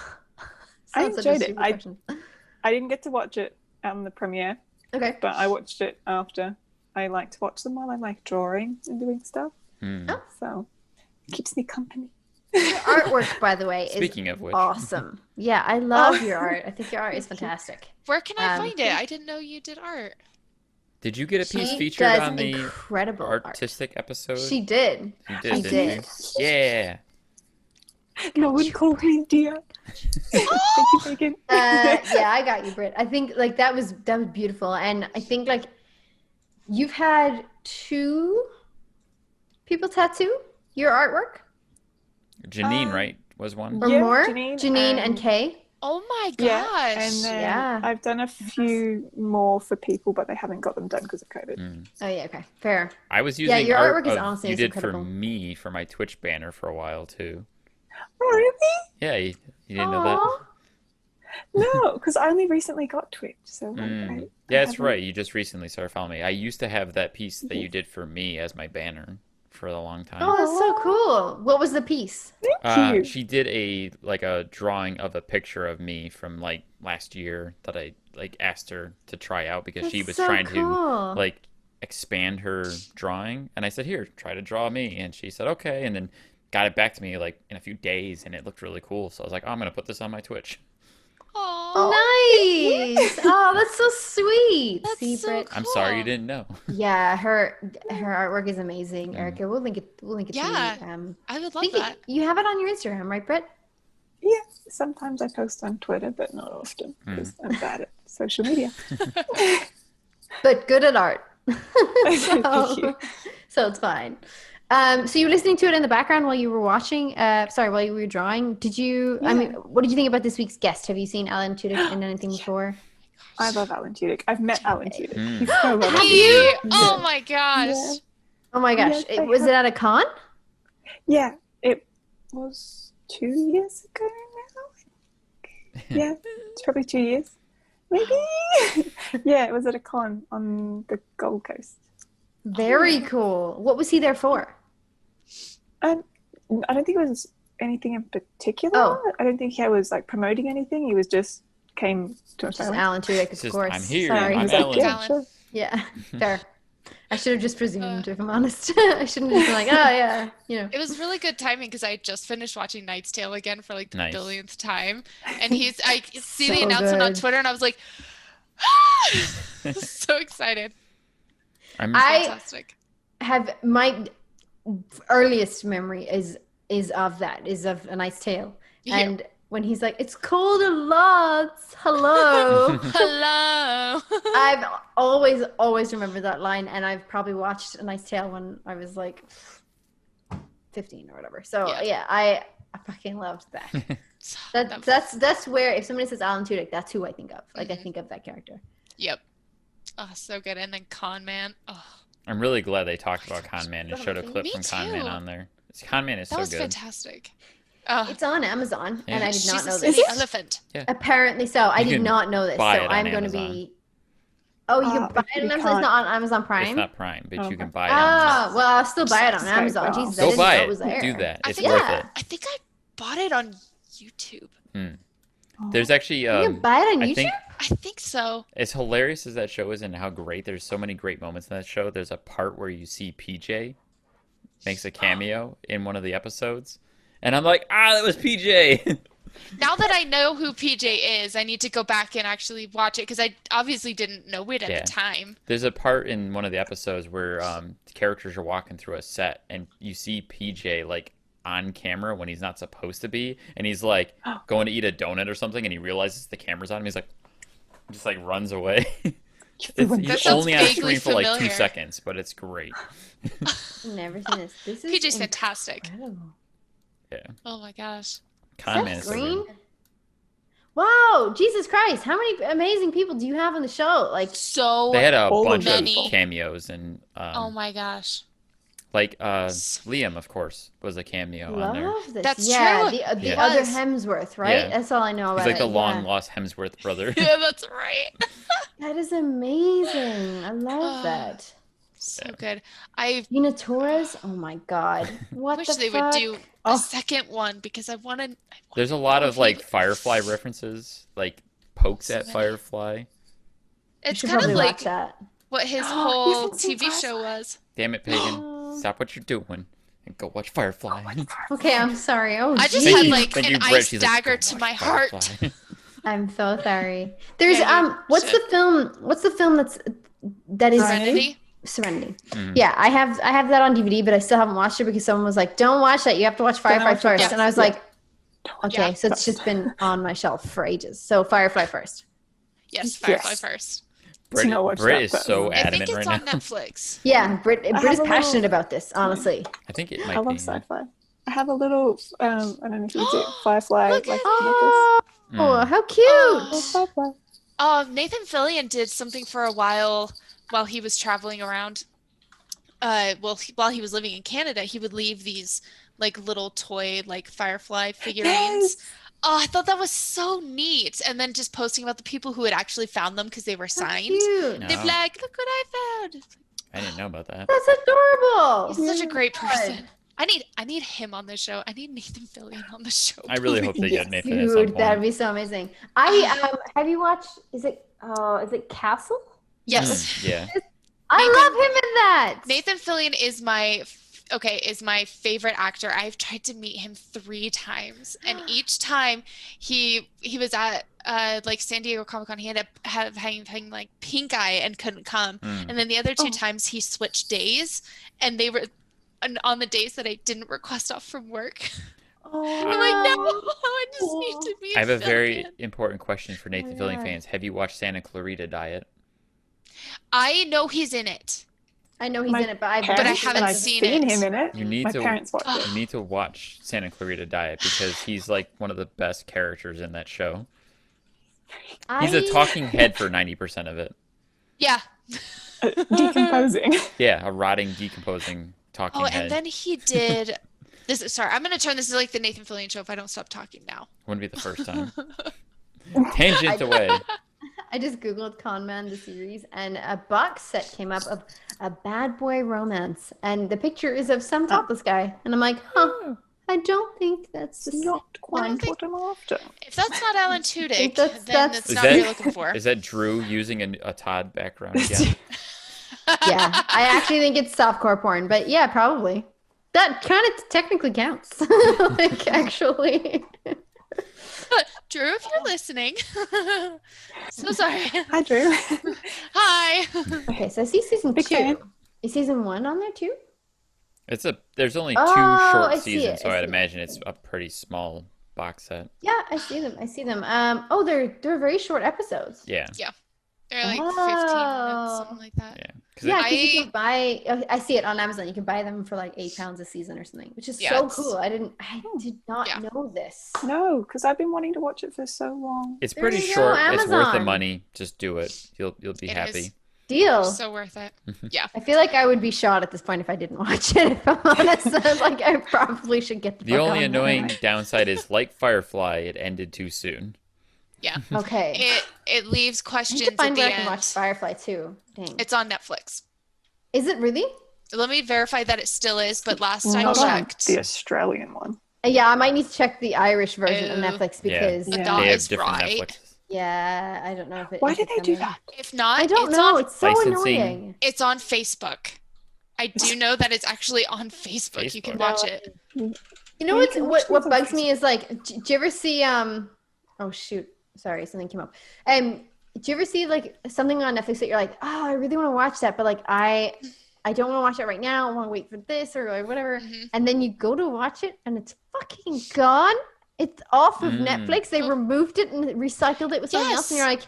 I enjoyed it. I didn't get to watch it on the premiere. Okay. But I watched it after. I like to watch them while I like drawing and doing stuff. Oh. So it keeps me company. Your artwork, by the way, Speaking of which, awesome. Yeah, I love your art. I think your art is fantastic. Where can I find it? I didn't know you did art. Did you get a piece featured on the incredible artistic episode? She did. She did. Yeah. No one call me dear. Thank you, Megan. Yeah, I got you, Britt. I think like that was beautiful, and I think like you've had 2 people tattoo your artwork. Janine, right, was one or more. Janine and Kay. Oh my gosh! Yeah, and then I've done a few more for people, but they haven't got them done because of COVID. Oh yeah, okay, fair. I was using your art artwork is honestly you did incredible. for me for my Twitch banner for a while too. Oh, really? Yeah, you didn't know that? No, because I only recently got Twitch, so yeah, that's right. You just recently started following me. I used to have that piece that you did for me as my banner for a long time. Oh, that's so cool. What was the piece? Thank you. She did a drawing of a picture of me from like last year that I like asked her to try out because she was trying to like expand her drawing, and I said, "Here, try to draw me," and she said, "Okay," and then got it back to me like in a few days, and it looked really cool. So I was like, "Oh, I'm gonna put this on my Twitch." Oh, nice! Oh, that's so sweet. That's so Britt? cool. I'm sorry you didn't know. Yeah, her artwork is amazing, Erika. We'll link it. To you. I would love that. You have it on your Instagram, right, Britt? Yeah, sometimes I post on Twitter, but not often because I'm bad at social media. But good at art. Thank you. So it's fine. So you were listening to it in the background while you were watching, while you were drawing. Did you, I mean, what did you think about this week's guest? Have you seen Alan Tudyk in anything before? I love Alan Tudyk. I've met Alan Tudyk. He's Have so lovely. you? Oh my gosh. Yeah. Oh my gosh. Yes, was it at a con? Yeah, it was 2 years ago now. Yeah, it's probably 2 years. Maybe. Yeah, it was at a con on the Gold Coast. Very cool. What was he there for? I don't think it was anything in particular. Oh. I don't think he was like promoting anything. He was just came to Australia. Alan Tudyk, of course. I'm here. Sorry. I'm Alan. Yeah, sure. Yeah, fair. I should have just presumed, if I'm honest. I shouldn't have just been like, oh yeah, you know. It was really good timing because I just finished watching Knight's Tale again for like the Nice. billionth time, and I see the So announcement on good. Twitter, and I was like, so excited. I Fantastic. have my earliest memory is of A Knight's Tale, Yeah. and when he's like, "It's cold a lot." Hello. Hello. I've always remembered that line, and I've probably watched A Knight's Tale when I was like 15 or whatever. So yeah, I fucking loved that. That's where if somebody says Alan Tudyk, that's who I think of. Like I think of that character. Yep. Oh, so good. And then Con Man. Oh, I'm really glad they talked about Con Man and showed a clip Me from Con Man too. on there. Con Man is that so was good. fantastic. It's on Amazon, and I did not She's know a this. city elephant. Apparently so. I did can not know this. So buy it on I'm going to Amazon. be. Oh, you can buy it on you Amazon. It's can't. not on Amazon Prime. It's not Prime, but you can Okay. buy it on Well, I'll still buy it on So Amazon. well. Jesus, I Go didn't buy know it. it was there. Do that. I It's think- worth Yeah. it. I think I bought it on YouTube. There's actually You can buy it on I YouTube. think I think so. as hilarious as that show is and how great, there's so many great moments in that show. There's a part where you see PJ makes a cameo in one of the episodes, and I'm like, that was PJ. Now that I know who PJ is, I need to go back and actually watch it because I obviously didn't know it at the time. There's a part in one of the episodes where the characters are walking through a set, and you see PJ like on camera when he's not supposed to be, and he's like going to eat a donut or something, and he realizes the camera's on him. He's like, just like runs away. He's sounds only on vaguely screen for like 2 familiar. seconds, but it's great. Never seen this. This is PJ's fantastic. incredible. Yeah, Oh my gosh. Con Man is so Green? good. Wow, Jesus Christ! How many amazing people do you have on the show? Like, So They had a All bunch many. of cameos, and oh my gosh. Like Liam, of course, was a cameo on there. Love this. That's yeah, true. The other Hemsworth, right? Yeah. That's all I know about He's like the it. long lost Hemsworth brother. Yeah, that's right. That is amazing. I love that. So good. I Tina Torres. Oh my god. What wish the they fuck? would do a second one because I want to. There's a lot of like Firefly references, like pokes at Firefly. It's should kind of probably like watch that. what his You whole haven't seen TV show Firefly? was. Damn it, Pagan! Stop what you're doing and go watch Firefly. Okay, I'm sorry. Oh, I just geez. had like Thank an you, Britt. ice She's like, dagger "Go to watch my heart. Firefly." I'm so sorry. There's Yeah, you what's should. the film? What's the film that is Serenity. Serenity. Mhm. Yeah, I have that on DVD, but I still haven't watched it because someone was like, "Don't watch that. You have to watch Firefly watch it. first." Yeah. And I was like, "Okay." Yeah. So it's just been on my shelf for ages. So Firefly first. Yes, Firefly Yes. first. Britt, not watch Britt that, is but- so I think adamant it's right on now. Netflix. Yeah, Britt have is a passionate little- about this. Honestly. I think it I might love be. sci-fi. I have a little, I don't know if you see it, Firefly Look like at Oh, Mm. how cute! Oh. Firefly. Nathan Fillion did something for a while he was traveling around. While he was living in Canada, he would leave these like little toy like Firefly figurines. Yes. Oh, I thought that was so neat. And then just posting about the people who had actually found them because they were How signed. cute. No. They'd be like, "Look what I found." I didn't know about that. That's adorable. He's such a great God. person. I need him on the show. I need Nathan Fillion on the show. I really hope they get Yes. Nathan at some Dude, that'd point. be so amazing. Have you watched? Is it Castle? Yes. Yeah. I Nathan- love him in that. Nathan Fillion is my favorite actor. I've tried to meet him 3 times, and each time he was at like San Diego Comic-Con. He ended up having like pink eye and couldn't come. Mm. And then the other 2 times he switched days, and they were on the days that I didn't request off from work. Oh, I'm like, no, I just need to meet I have a very Fillion. important question for Nathan my Fillion God. fans. Have you watched Santa Clarita Diet? I know he's in it. I know he's My in it, but I parents, haven't and I've seen seen it. him in it. You need My to. parents watched it. You need to watch Santa Clarita Diet because he's like one of the best characters in that show. He's a talking head for 90% of it. Yeah. Decomposing. Yeah, a rotting, decomposing talking Oh, head. and then he did this. Sorry, I'm going to turn this into like the Nathan Fillion show if I don't stop talking now. Wouldn't be the first time. Tangent away. I just googled Con Man the series, and a box set came up of a bad boy romance, and the picture is of some topless guy, and I'm like, huh. I don't think that's the Not quite think- what I'm after. If that's not Alan Tudyk, that's- then that's- that's Is not what you're that- looking for. Is that Drew using a Todd background again? Yeah, I actually think it's softcore porn, but yeah, probably. That kind of technically counts. Like, actually. Drew, if you're listening, so sorry. Hi, Drew. Hi. Okay, so I see season Big 2. fan. Is season 1 on there too? There's only 2 Oh, short I see seasons, it, so I I'd see it. imagine it's a pretty small box set. Yeah, I see them. Oh, they're very short episodes. Yeah. They're like 15 minutes, Oh. something like that. Yeah. 'Cause Yeah, it- 'cause you can buy. I see it on Amazon. You can buy them for like £8 a season or something, which is Yeah, so it's- cool. I did not Yeah. know this. No, because I've been wanting to watch it for so long. it's There pretty you go, short. It's worth the Amazon. money. Just do it. You'll be It happy. is. Deal. So worth it. Yeah. I feel like I would be shot at this point if I didn't watch it. If I'm honest, like I probably should get The fuck only on annoying that. downside is, like Firefly, it ended too soon. Yeah. Okay. It leaves I need questions to at find the where I can watch end. Firefly too. Dang. It's on Netflix. Is it really? Let me verify that it still is, but last I Not checked, the Australian one. Yeah, I might need to check the Irish version on Oh. Netflix Yeah. because The Yeah. dot They have is different right. Netflixes. yeah, I don't know if it. Why if did it's they do coming. that? If not, I don't it's know. on It's so Licensing. annoying. It's on Facebook. I do know that it's actually on Facebook. You can Facebook. watch it. You know Yeah, you can watch what those on bugs me is like, do you ever see oh shoot, sorry, something came up. Do you ever see like something on Netflix that you're like, oh, I really want to watch that, but like I don't want to watch it right now. I want to wait for this or like whatever. Mhm. And then you go to watch it and it's fucking gone. It's off of Mm. Netflix. They removed it and recycled it with something else, and Yes. you're like,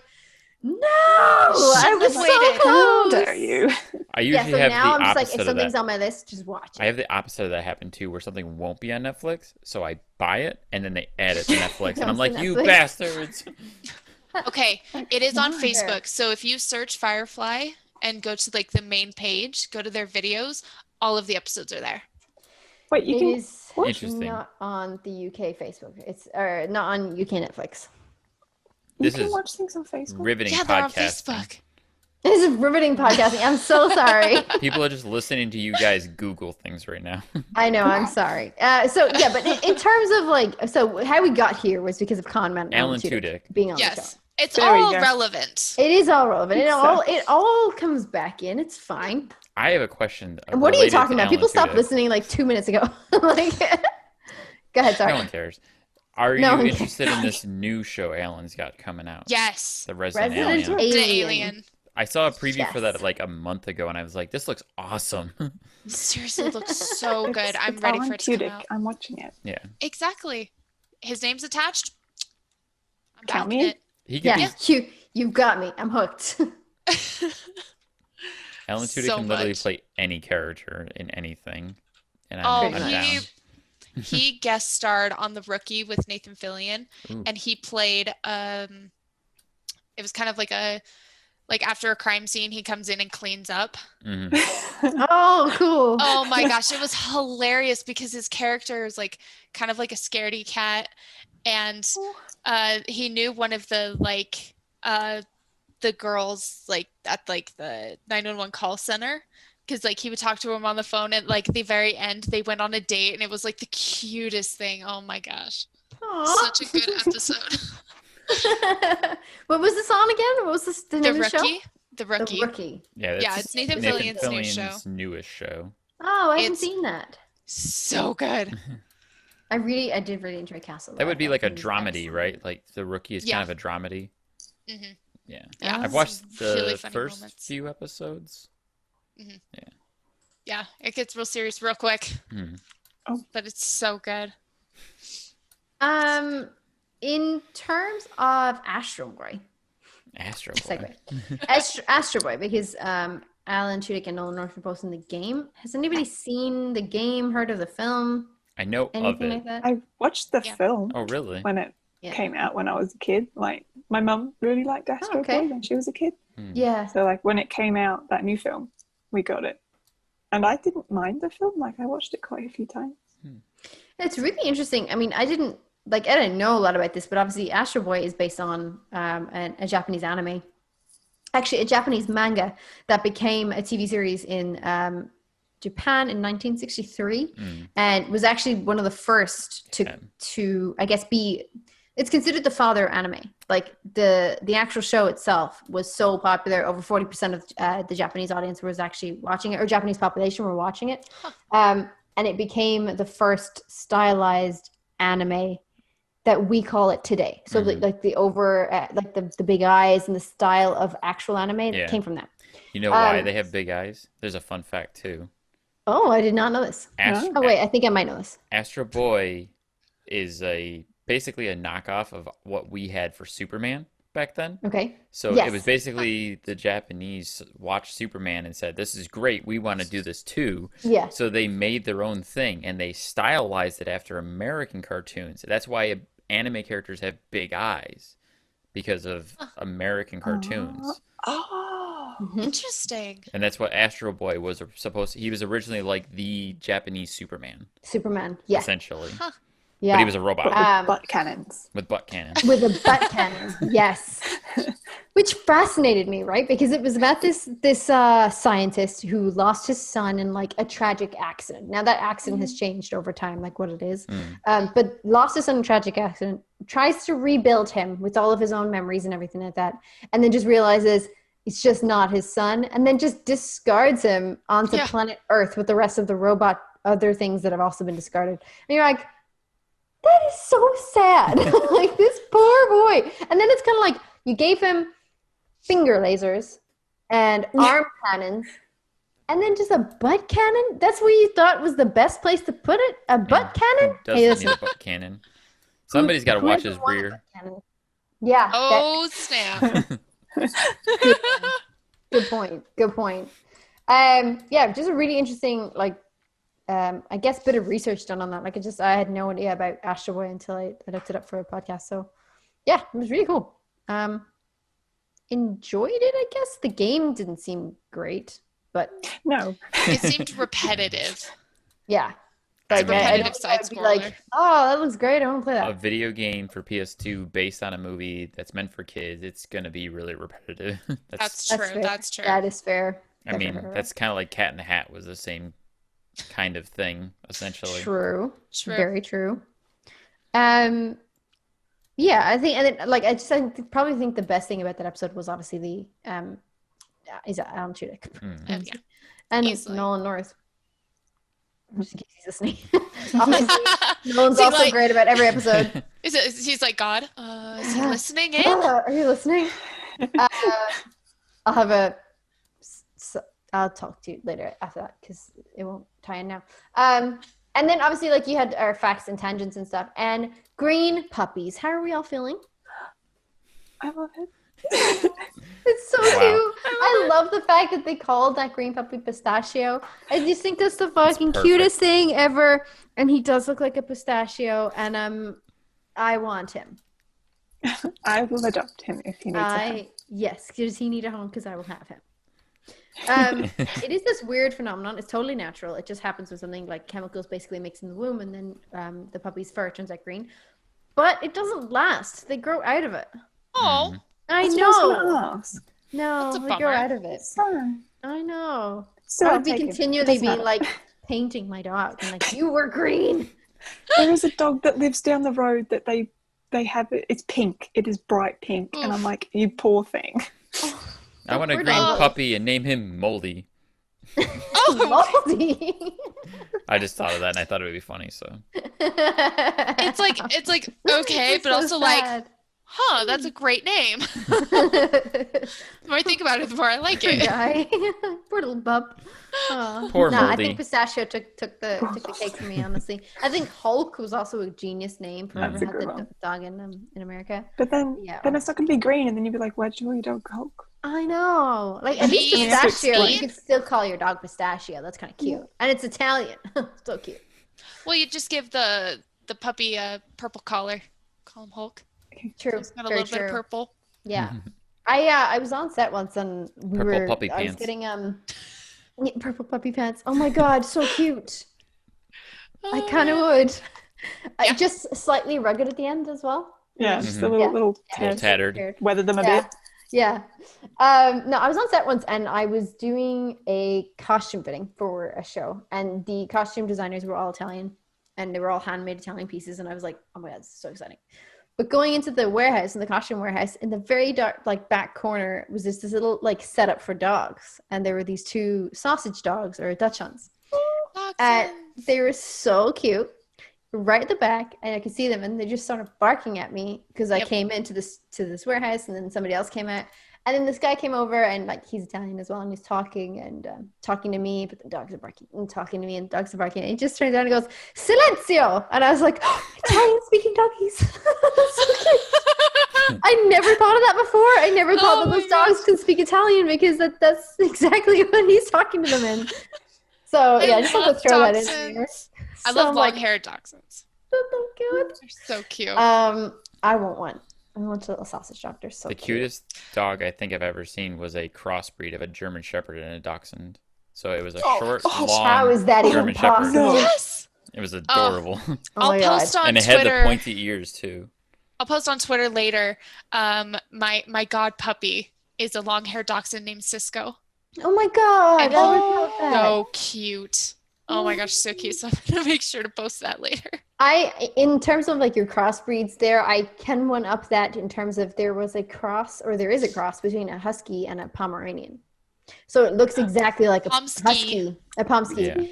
no, I Shouldn't was have so waited. How close. dare you? I Yeah, usually so have now the I'm just like, opposite if of something's that. on my list, just watch it. I have the opposite of that happen too, where something won't be on Netflix, so I buy it and then they add it to Netflix, and I'm Comes like, to you Netflix. bastards! Okay, it is on Why? Facebook. So if you search Firefly and go to like the main page, go to their videos, all of the episodes are there. Wait, you It can is Interesting. not on the UK Facebook. It's or not on UK Netflix. you This can is watch things on Facebook. riveting Yeah, they're on podcasting. Facebook. This is riveting podcasting. I'm so sorry. People are just listening to you guys Google things right now. I know. I'm sorry. So yeah, but in terms of like, so how we got here was because of Conman and Alan Tudyk Tudyk. being on the show. Yes. It's There we all go. relevant. It is all relevant. So- It all comes back in. It's fine. I have a question. And what are you related talking to about? People Alan stopped Tudyk. listening like 2 minutes ago. Like, go ahead. Sorry. No one cares. Are No you one interested in cares. this new show Alan's got coming out? Yes. The Resident Resident Alien. Alien. The alien. I saw a preview for Yes. that like a month ago, and I was like, "This looks awesome." Seriously, looks so good. I'm It's ready Alan for it to come Tudyk. out. I'm watching it. Yeah, Exactly. His name's attached. I'm Count backing me in. it. he could Yeah, you got me. I'm hooked. be. Alan Tudyk So can literally much. play any character in anything, and Oh, I'm down. he guest starred on The Rookie with Nathan Fillion, Ooh. and he played it was kind of like after a crime scene, he comes in and cleans up. Mhm. Oh, cool. Oh my gosh, it was hilarious because his character is like kind of like a scaredy cat, and he knew one of the the girls like at like the 911 call center, because like he would talk to him on the phone, and like the very end they went on a date, and it was like the cutest thing. Oh my gosh, Aw. such a good episode. What was this on again? What was the The name of the show? Rookie. The Rookie. The Rookie. Yeah, Yeah, that's it's Nathan Nathan Fillion's new show. Fillion's newest show. Oh, I haven't It's- seen that. So good. I did really enjoy Castle. That would be I like a thought it was dramedy, excellent. right? Like The Rookie is Yeah. kind of a dramedy. hmm Yeah. Yeah, I've Oh. watched the really funny first moments. few episodes. Yeah, it gets real serious real quick, Hmm. but it's so good. In terms of Astro Boy, Astro Boy. segue. Astro Boy, because Alan Tudyk and Nolan North were both in the game. Has anybody seen the game? Heard of the film? I know of Anything it. like that? I watched the Yeah. film Oh, really? when it Yeah. came out when I was a kid. Like my mum really liked Astro okay. Boy when she was a kid. Yeah. So like when it came out, that new film, we got it. And I didn't mind the film. Like I watched it quite a few times. It's really interesting. I mean, I didn't know a lot about this, but obviously Astro Boy is based on a Japanese anime. Actually, a Japanese manga that became a TV series in Japan in 1963 and was actually one of the first to I guess it's considered the father of anime. Like the actual show itself was so popular, over 40% of the Japanese audience was actually watching it, or Japanese population were watching it. And it became the first stylized anime that we call it today. So like the the big eyes and the style of actual anime that came from that. You know why they have big eyes? There's a fun fact too. Oh, I did not know this. Oh wait, I think I might know this. Astro Boy is basically a knockoff of what we had for Superman back then. Okay. So Yes. it was basically the Japanese watched Superman and said, "This is great. We want to do this too." Yeah. So they made their own thing and they stylized it after American cartoons. That's why anime characters have big eyes, because of American cartoons. Oh. Interesting. And that's what Astro Boy was supposed to. He was originally like the Japanese Superman, Yeah. essentially. Yeah. But he was a robot But with butt cannons. with butt cannons. With a butt cannon. Yes. Which fascinated me, right? Because it was about this scientist who lost his son in like a tragic accident. Now that accident has changed over time, like what it is. But lost his son in a tragic accident, tries to rebuild him with all of his own memories and everything like that. And then just realizes it's just not his son. And then just discards him onto planet Earth with the rest of the robot, other things that have also been discarded. And you're like, that is so sad. Like this poor boy. And then it's kind of like you gave him finger lasers and arm cannons and then just a butt cannon. That's what you thought was the best place to put it? A butt cannon? Doesn't need a butt cannon. Somebody's got to watch his doesn't want a rear. butt cannon? Yeah. Oh, snap. Good point. Yeah, just a really interesting, like, I guess bit of research done on that. Like I had no idea about Astro Boy until I looked it up for a podcast. So yeah, it was really cool. Enjoyed it, I guess. The game didn't seem great. but No. It seemed repetitive. yeah. Like, Like, I don't repetitive side scroller. like, oh, that looks great. I want to play A that. video game for PS2 based on a movie that's meant for kids, it's gonna be really repetitive. That's Fair. true. That's true. That is fair. I mean, that's kind of like Cat in the Hat was the same kind of thing, essentially. True. True. Very true. Yeah, I think, and then, like, I probably think the best thing about that episode was obviously the is Alan Tudyk Yeah. and Easily. Nolan North. Just in case he's listening. Obviously, Nolan's See, also like- great about every episode. He's like, God, is he listening in? Are you listening? I'll have I'll talk to you later after that because it won't tie in now. And then obviously, like, you had our facts and tangents and stuff. And green puppies. How are we all feeling? I love it. It's so Wow. cute. I love the fact that they called that green puppy Pistachio. I just think that's the fucking perfect. cutest thing ever. And he does look like a pistachio. And I want him. I will adopt him if he needs a home. Yes, does he need a home? Because I will have him. It is this weird phenomenon. It's totally natural. It just happens with something like chemicals basically mix in the womb, and then the puppy's fur turns out green. But it doesn't last. They grow out of it. Oh, I That's what I was know. gonna ask. No, That's a they bummer. grow out of it. So, I know. so I I'll would be take him. continually Doesn't being matter. like painting my dog and like, you were green. There is a dog that lives down the road that they have it. It's pink. It is bright pink, and I'm like, you poor thing. I want a Poor green dog. puppy and name him Moldy. Moldy. I just thought of that and I thought it would be funny, so. it's like okay, but So also like, sad. that's a great name. The more I think about it, the more I like Poor it. guy. Poor little bub. Aw. Poor No, I Moldy. think Pistachio took the cake for me, honestly. I think Hulk was also a genius name for That's whoever a had good the one. dog in America. But then it's not going to be green, and then you'd be like, why'd you call your dog Hulk? I know. Like, at least He's Pistachio, you green. could still call your dog Pistachio. That's kind of cute. And it's Italian. So cute. Well, you just give the puppy a purple collar. Call him Hulk. True. He's got a Very little bit of true. purple. Yeah. I was on set once and Purple puppy I was pants. getting purple puppy pants. Oh my god, so cute. I kind of would. Yeah. Just slightly rugged at the end as well. Yeah, just a Mhm. little Yeah. little Little tattered. weather them a Yeah. bit. Yeah. No, I was on set once and I was doing a costume fitting for a show, and the costume designers were all Italian and they were all handmade Italian pieces, and I was like, oh my god, this is so exciting. But going into the warehouse, in the costume warehouse, in the very dark, like, back corner was this little, like, setup for dogs, and there were these two sausage dogs or Dachshunds. They were so cute, right at the back, and I could see them, and they just started barking at me because I Yep. came into this warehouse, and then somebody else came out, and then this guy came over, and, like, he's Italian as well, and he's talking and talking to me, but the dogs are barking and talking to me, and the dogs are barking, and he just turns around and goes, "Silenzio!" And I was like, oh, Italian speaking doggies. So cute. I never thought of that before. I never thought Oh that my those dogs could speak Italian, because that's exactly what he's talking to them in. So yeah, I just want to throw that in there. I So love I'm like, long-haired dachshunds. so cute. They're so cute. I want one. I want a little sausage dog. They're so The cute. cutest dog I think I've ever seen was a crossbreed of a German Shepherd and a Dachshund. So it was a short, long How is that even German Shepherd. possible? Yes. It was adorable. Oh I'll my God. post on And it had Twitter. the pointy ears too. I'll post on Twitter later. My god puppy is a long-haired dachshund named Cisco. Oh my god! And I would love that. So cute. Oh my gosh, so cute. So I'm gonna make sure to post that later. In terms of like your crossbreeds there, I can one up that in terms of there is a cross between a husky and a Pomeranian. So it looks exactly like a Pomsky. Pomsky.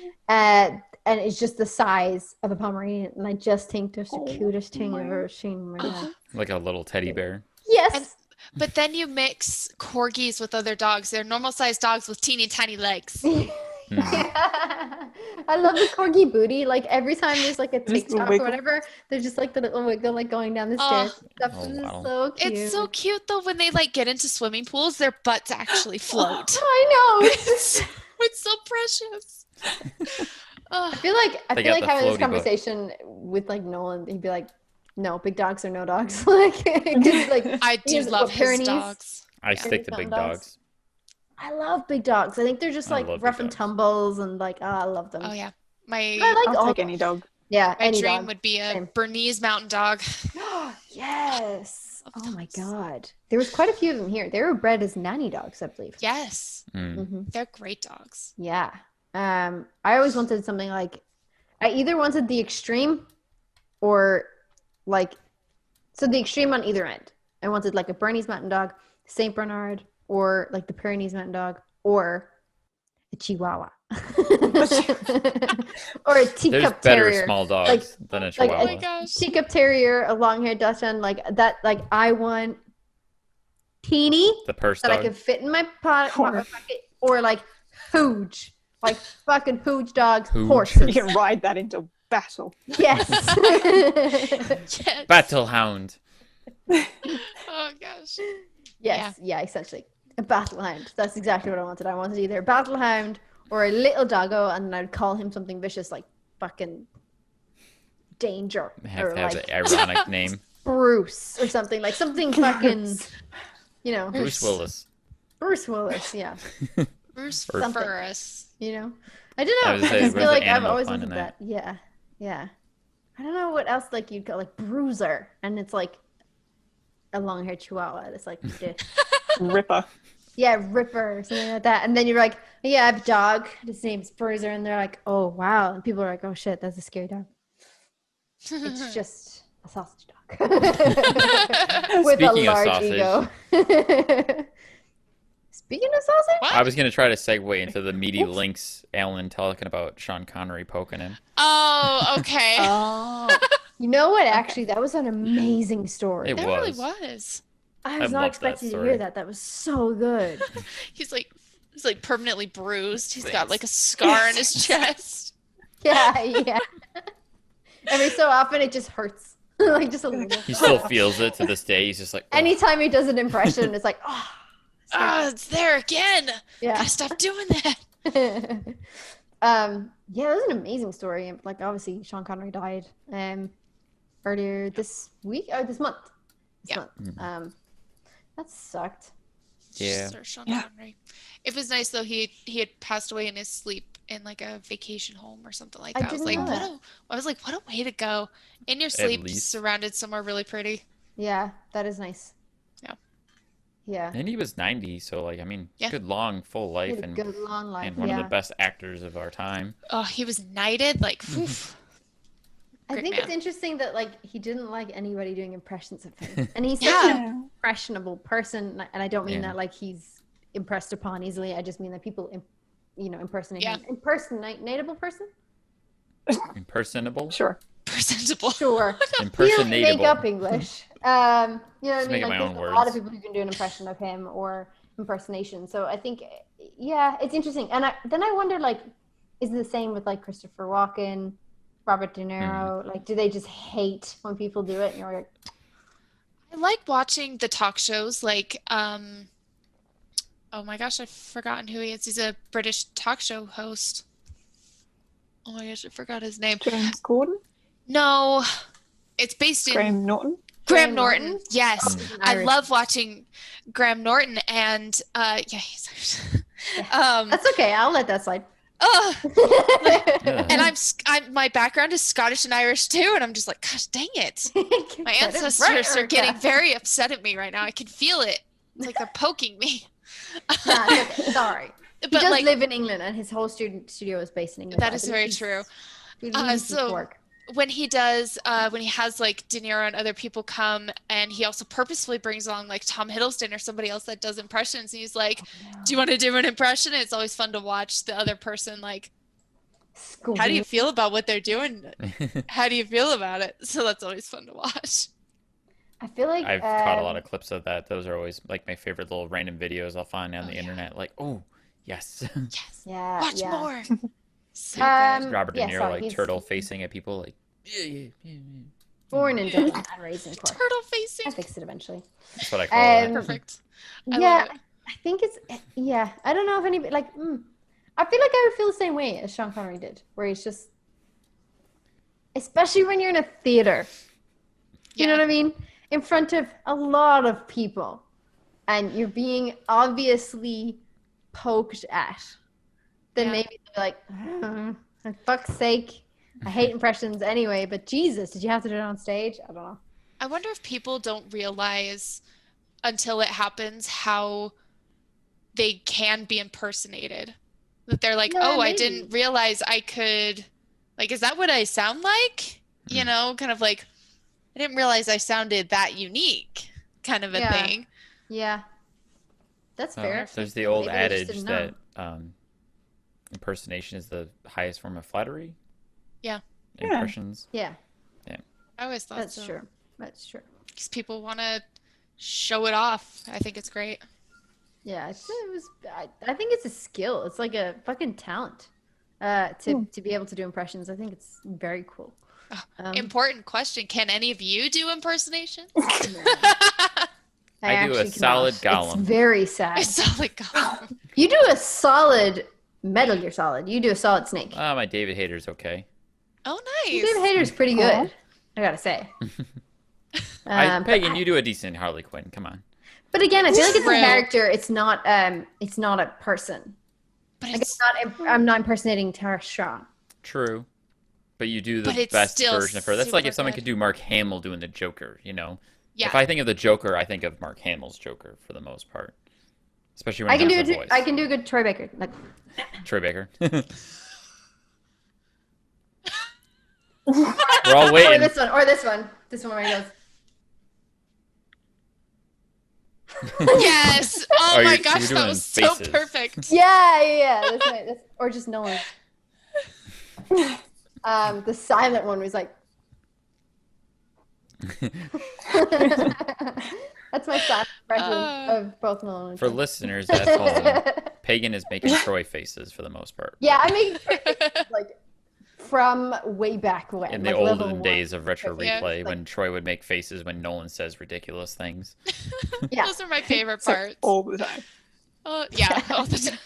And it's just the size of a Pomeranian, and I just think they're the cutest thing I've ever seen in my life. Like a little teddy bear. Yes. But then you mix corgis with other dogs. They're normal-sized dogs with teeny tiny legs. I love the corgi booty. Like every time there's like a Just the TikTok or wiggle. whatever, there's just like the little wiggle, like going down the Oh. stairs. Stuff Oh, is wow. so cute. It's so cute though when they like get into swimming pools, their butts actually float. I know. It's so precious. I feel like They got the having this floaty butt. conversation with like Nolan, he'd be like, "No, big dogs or no dogs." Like, 'cause, like I do has, love what, his Pyrenees? dogs. I stick to Mountain big dogs? dogs. I love big dogs. I think they're just like rough and tumbles and like, I love them. Oh yeah. I'll take any dog. Yeah, my any dream dog. would be a Same. Bernese Mountain Dog. Yes. Oh my God. There was quite a few of them here. They were bred as nanny dogs, I believe. Yes. Mm-hmm. They're great dogs. Yeah. I always wanted something like, I either wanted the extreme or like, so the extreme on either end. I wanted like a Bernese Mountain Dog, Saint Bernard, or like the Pyrenees Mountain Dog, or a Chihuahua. Or a teacup terrier. There's better small dogs than a Chihuahua. Oh my gosh. Teacup terrier, a long-haired Dachshund, like that. Like I want teeny The purse that dog. I could fit in my pocket, or like huge, like fucking huge dogs, Huge. horses. You can ride that into battle. Yes. Yes. Battle hound. Oh gosh. Yes. Yeah. Essentially, a battle hound. That's exactly what I wanted. I wanted either a battle hound or a little doggo, and I'd call him something vicious like fucking Danger, Have or to have like the ironic name. Bruce or something, like something fucking, you know. Bruce Willis. Bruce Willis, yeah. Bruce Something. Ferris. You know, I don't know. I was I, gonna say, just where's feel the like I've animal always pun wanted in that. Yeah, yeah. I don't know what else like you'd call like Bruiser, and it's like a long-haired Chihuahua. It's like Ripper. yeah, Ripper or something like that. And then you're like, yeah, I have a dog. His name's Bruiser, and they're like, oh wow, and people are like, oh shit, that's a scary dog. It's just a sausage dog with Speaking a of large sausage. ego. Speaking of sausage, What? I was going to try to segue into the meaty links, Alan talking about Sean Connery poking him. Oh, okay. oh, you know what? Actually, that was an amazing story. It That was. really was. I I was not loved that expecting to story. hear that. That was so good. He's like permanently bruised. He's got like a scar on his chest. Yeah, yeah. Every so often, it just hurts, like just a little. He still feels it to this day. He's just like, oh. Anytime he does an impression, it's like, oh. Ah, it's there again. Yeah. Gotta stop doing that. Yeah, it was an amazing story. And like, obviously, Sean Connery died earlier this week or this month. Month. That sucked. Yeah. Sir Sean Connery. It was nice though. He had passed away in his sleep in like a vacation home or something like that. I was like, what a way to go in your sleep, least. surrounded somewhere really pretty. Yeah, that is nice. Yeah. Yeah. And he was 90, so like, I mean, Yeah. good long, full He life, had a and good long life. and one of the best actors of our time. Oh, he was knighted. Like, oof. I Great think man. it's interesting that like he didn't like anybody doing impressions of him, and he's such Yeah. an impressionable person. And I don't mean Yeah. that like he's impressed upon easily. I just mean that people, impersonate Yeah. him. Impersonatable person. Impersonable? Sure. Presentable. Sure. He doesn't Impersonatable. make up English. You know what I Just mean? making Like, my there's own a lot of words. people who can do an impression of him or impersonation. So I think, yeah, it's interesting. And then I wonder, like, is it the same with like Christopher Walken, Robert De Niro? Like, do they just hate when people do it? And you're like, I like watching the talk shows. Like, oh my gosh, I've forgotten who he is. He's a British talk show host. Oh my gosh, I forgot his name. James Corden? No, it's based in Graham Norton? Graham Norton. Yes, he's an I Irish. love watching Graham Norton, and yeah, he's. That's okay. I'll let that slide. Ugh. Yeah. And I'm my background is Scottish and Irish too, and I'm just like, gosh, dang it! My ancestors are getting very upset at me right now. I can feel it. It's like they're poking me. Nah, it's okay. Sorry. He But does like, live in England, and his whole studio is based in England. that I is believe very he's true. doing movies so- for work. When he does, when he has like De Niro and other people come, and he also purposefully brings along like Tom Hiddleston or somebody else that does impressions, and he's like, "Do you want to do an impression?" And it's always fun to watch the other person like, "How do you feel about what they're doing? How do you feel about it?" So that's always fun to watch. I feel like I've caught a lot of clips of that. Those are always like my favorite little random videos I'll find on the yeah. internet. Like, oh, yes. Yes. Yeah, Watch yeah. more. So good. Robert De yeah, Niro, sorry, like he's turtle facing at people, like, yeah. born in Dublin and raised in Cork. Turtle facing. I fixed it eventually. That's what I call it. Perfect. I Yeah, love it. I think it's I don't know if anybody like. I feel like I would feel the same way as Sean Connery did, where he's just, especially when you're in a theater. You know what I mean? In front of a lot of people, and you're being obviously poked at, then maybe they'll be like, for fuck's sake, I hate impressions anyway, but Jesus, did you have to do it on stage? I don't know. I wonder if people don't realize until it happens how they can be impersonated. That they're like, Yeah, I maybe. didn't realize I could, like, is that what I sound like? You know, kind of like, I didn't realize I sounded that unique, kind of a thing. Yeah. That's fair. There's the old adage that impersonation is the highest form of flattery. Yeah. Impressions. Yeah. Yeah. I always thought That's so. true. That's true. Because people want to show it off. I think it's great. Yeah, I think it's a skill. It's like a fucking talent to be able to do impressions. I think it's very cool. Important question. Can any of you do impersonations? I do a solid Gollum. It's very sad. A solid Gollum. You do a solid Metal Gear Solid. You do a solid Snake. My David Hayter's okay. Oh, nice. David Hayter's pretty good, I gotta say. Pagan, you do a decent Harley Quinn. Come on. But again, I feel like it's a character. It's not a person. But like I'm not impersonating Tara Strong. True. But you do the best version of her. That's like if someone could do Mark Hamill doing the Joker, you know? Yeah. If I think of the Joker, I think of Mark Hamill's Joker for the most part. Especially when he has the voice. I can do a good Troy Baker. Like Troy Baker. We're all waiting. Or this one. This one where he goes. Yes. Oh my gosh, that was so perfect. Yeah. Or just Nolan. The silent one was like. That's my silent impression of both Nolan and For Troy. listeners at home, Pagan is making Troy faces for the most part. Yeah, I make like from way back when. In the olden days of Retro Replay, when Troy would make faces when Nolan says ridiculous things. Yeah. Those are my favorite parts. All the time. Oh, yeah, all the time.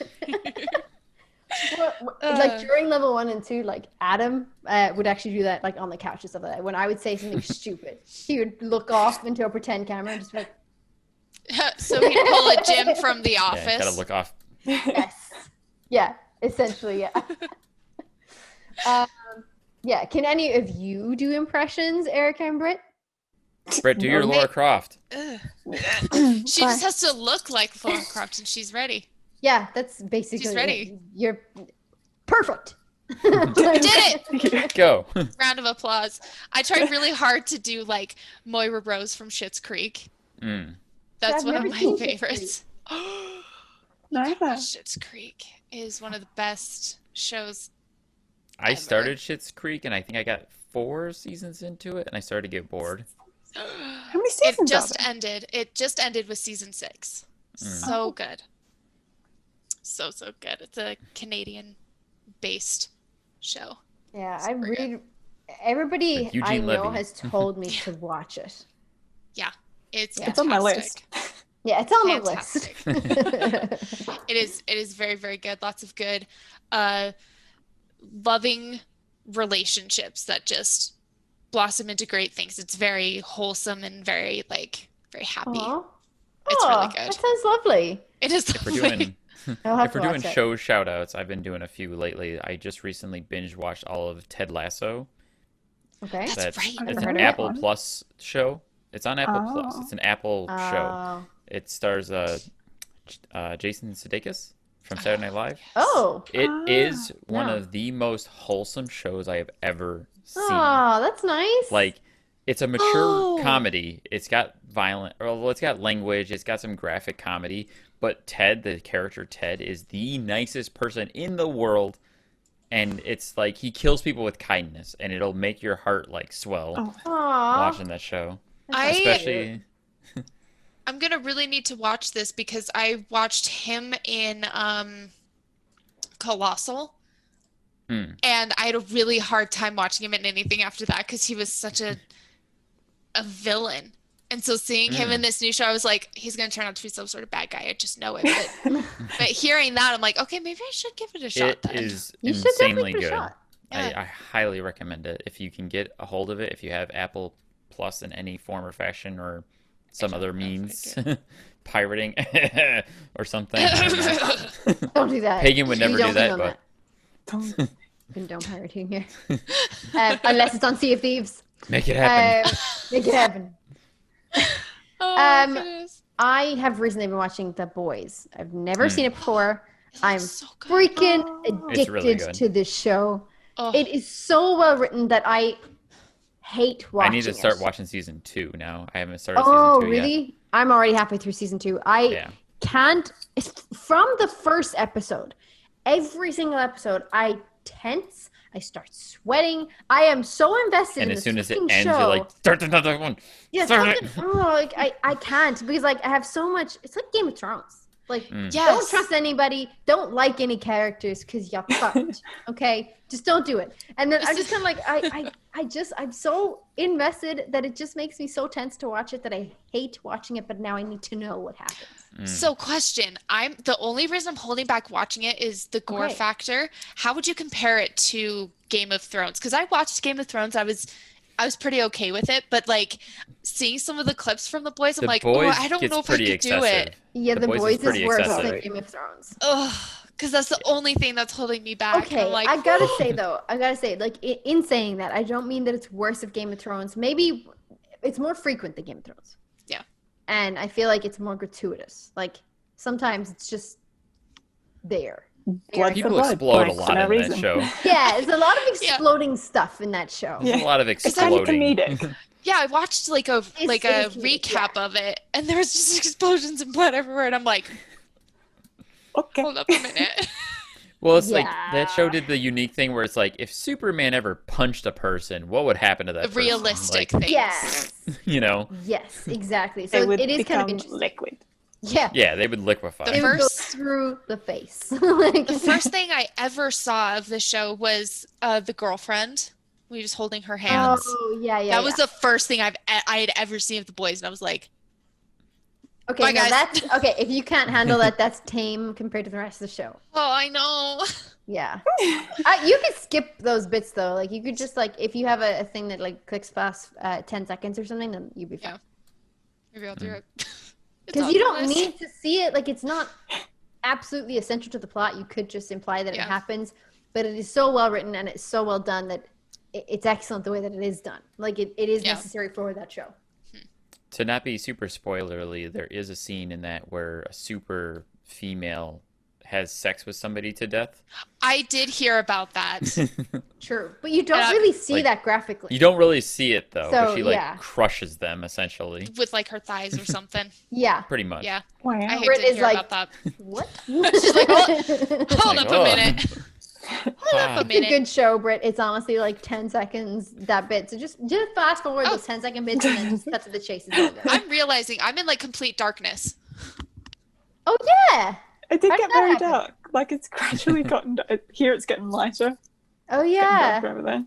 Like during level 1 and 2, like Adam would actually do that like on the couch and stuff like that. When I would say something stupid, he would look off into a pretend camera and just be like. So he'd pull a Jim from The Office. Yeah, gotta look off. Yes. Yeah, essentially, yeah. Yeah, can any of you do impressions, Erika and Britt? Britt, do your Laura Croft. She just has to look like Laura Croft and she's ready. Yeah, that's basically She's ready. You're perfect. Did it! Go. Round of applause. I tried really hard to do like Moira Rose from Schitt's Creek. That's one of my favorites. Schitt's Creek is one of the best shows I started Schitt's Creek and I think I got 4 seasons into it and I started to get bored. How many seasons? It just ended with season 6. So good. So good. It's a Canadian-based show. Yeah, everybody I know Levy. has told me to watch it. Yeah, it's on my list. Yeah, it's on my list. It is very, very good. Lots of good, loving relationships that just blossom into great things. It's very wholesome and very happy. Aww. It's really good. That sounds lovely. It is lovely. If we're doing show shout outs, I've been doing a few lately. I just recently binge watched all of Ted Lasso. Okay. That's right. It's an Apple Plus show. It's on Apple Plus. It's an Apple show. It stars Jason Sudeikis from Saturday Night Live. Oh. It is one of the most wholesome shows I have ever seen. Oh, that's nice. Like, it's a mature comedy. It's got it's got language. It's got some graphic comedy. But Ted, the character Ted, is the nicest person in the world. And it's like he kills people with kindness. And it'll make your heart like swell watching that show. Especially... I'm going to really need to watch this because I watched him in Colossal. And I had a really hard time watching him in anything after that because he was such a villain. And so seeing him in this new show, I was like, he's going to turn out to be some sort of bad guy. I just know it. But hearing that, I'm like, okay, maybe I should give it a shot then. It is insanely good. I highly recommend it. If you can get a hold of it, if you have Apple Plus in any form or fashion, or some other means, pirating or something. Don't do that. Pagan would never do that, but don't pirating here, unless it's on Sea of Thieves. Make it happen. Make it happen. Oh, I have recently been watching The Boys. I've never seen it before. I'm freaking addicted to this show. It is so well written that I hate watching it. I need to start watching season 2 now. I haven't started season 2 really? Yet. I'm already halfway through season 2. I can't. From the first episode, every single episode, I tense. I start sweating. I am so invested in this show. And as soon as it ends, you're like, start another one. Yeah, I can't because I have so much. It's like Game of Thrones. Don't trust anybody. Don't like any characters because you're fucked. Okay, just don't do it. And then I'm just kind of like, I'm so invested that it just makes me so tense to watch it that I hate watching it. But now I need to know what happens. So, question: the only reason I'm holding back watching it is the gore factor. How would you compare it to Game of Thrones? Because I watched Game of Thrones, I was pretty okay with it, but seeing some of the clips from The Boys, I'm I don't know if I could do it. Yeah, The Boys is worse than Game of Thrones. Ugh, because that's the only thing that's holding me back. Okay, I gotta say, in saying that, I don't mean that it's worse of Game of Thrones. Maybe it's more frequent than Game of Thrones. Yeah. And I feel like it's more gratuitous. Sometimes it's just there. People explode a lot in that show. Yeah, there's a lot of exploding stuff in that show. There's a lot of exploding. It's kind of comedic. Yeah, I watched a recap of it, and there was just explosions and blood everywhere, and I'm like, okay, hold up a minute. Well, it's that show did the unique thing where it's if Superman ever punched a person, what would happen to that person? Realistic things. Yes. Yes, exactly. So it is kind of interesting. Liquid. Yeah. Yeah, they would liquefy. It would go through the face. The first thing I ever saw of the show was the girlfriend. We were just holding her hands. Oh, yeah. That was the first thing I had ever seen of The Boys, and I was like, okay, bye, guys. That's okay. If you can't handle that, that's tame compared to the rest of the show. Oh, I know. Yeah. You could skip those bits though. You could just if you have a thing that clicks past 10 seconds or something, then you'd be fine. Yeah. Maybe I'll do it. Because you don't need to see it. It's not absolutely essential to the plot. You could just imply that it happens, but it is so well written and it's so well done that it's excellent the way that it is done. It is necessary for that show. To not be super spoilerly, there is a scene in that where a super female has sex with somebody to death. I did hear about that. True, but you don't really see that graphically. You don't really see it though, so, but she crushes them essentially with her thighs or something. Yeah, pretty much. Yeah, wow. I hate to hear about that. What? She's hold up a minute. Hold up a minute. It's a good show, Britt. It's honestly 10 seconds, that bit. So just fast forward those 10-second bits and then just cut to the chase. I'm realizing I'm in complete darkness. Oh yeah. It did get very dark. It's gradually gotten here. It's getting lighter. Oh yeah. Over there.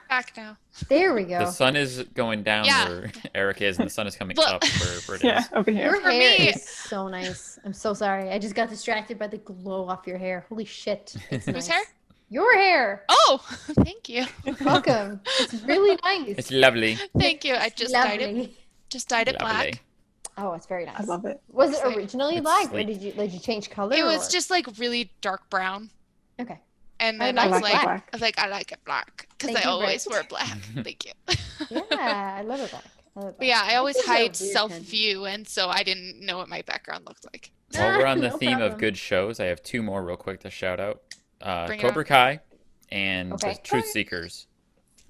Back now. There we go. The sun is going down where Erika is, and the sun is coming up where Britt is. Yeah, over here. Your hair is so nice. I'm so sorry. I just got distracted by the glow off your hair. Holy shit. It's nice. Whose hair? Your hair. Oh, thank you. You're welcome. It's really nice. It's lovely. Thank you. I just dyed it. Just dyed it black. Oh, it's very nice. I love it. Was it originally black, or did you change color? It was just really dark brown. Okay. And then I was like, I like it black because I always wear black. Thank you. Yeah, I love it black. But yeah, I always hide self-view, and so I didn't know what my background looked like. While we're on the theme of good shows, I have 2 more real quick to shout out. Cobra Kai and the Truth Seekers.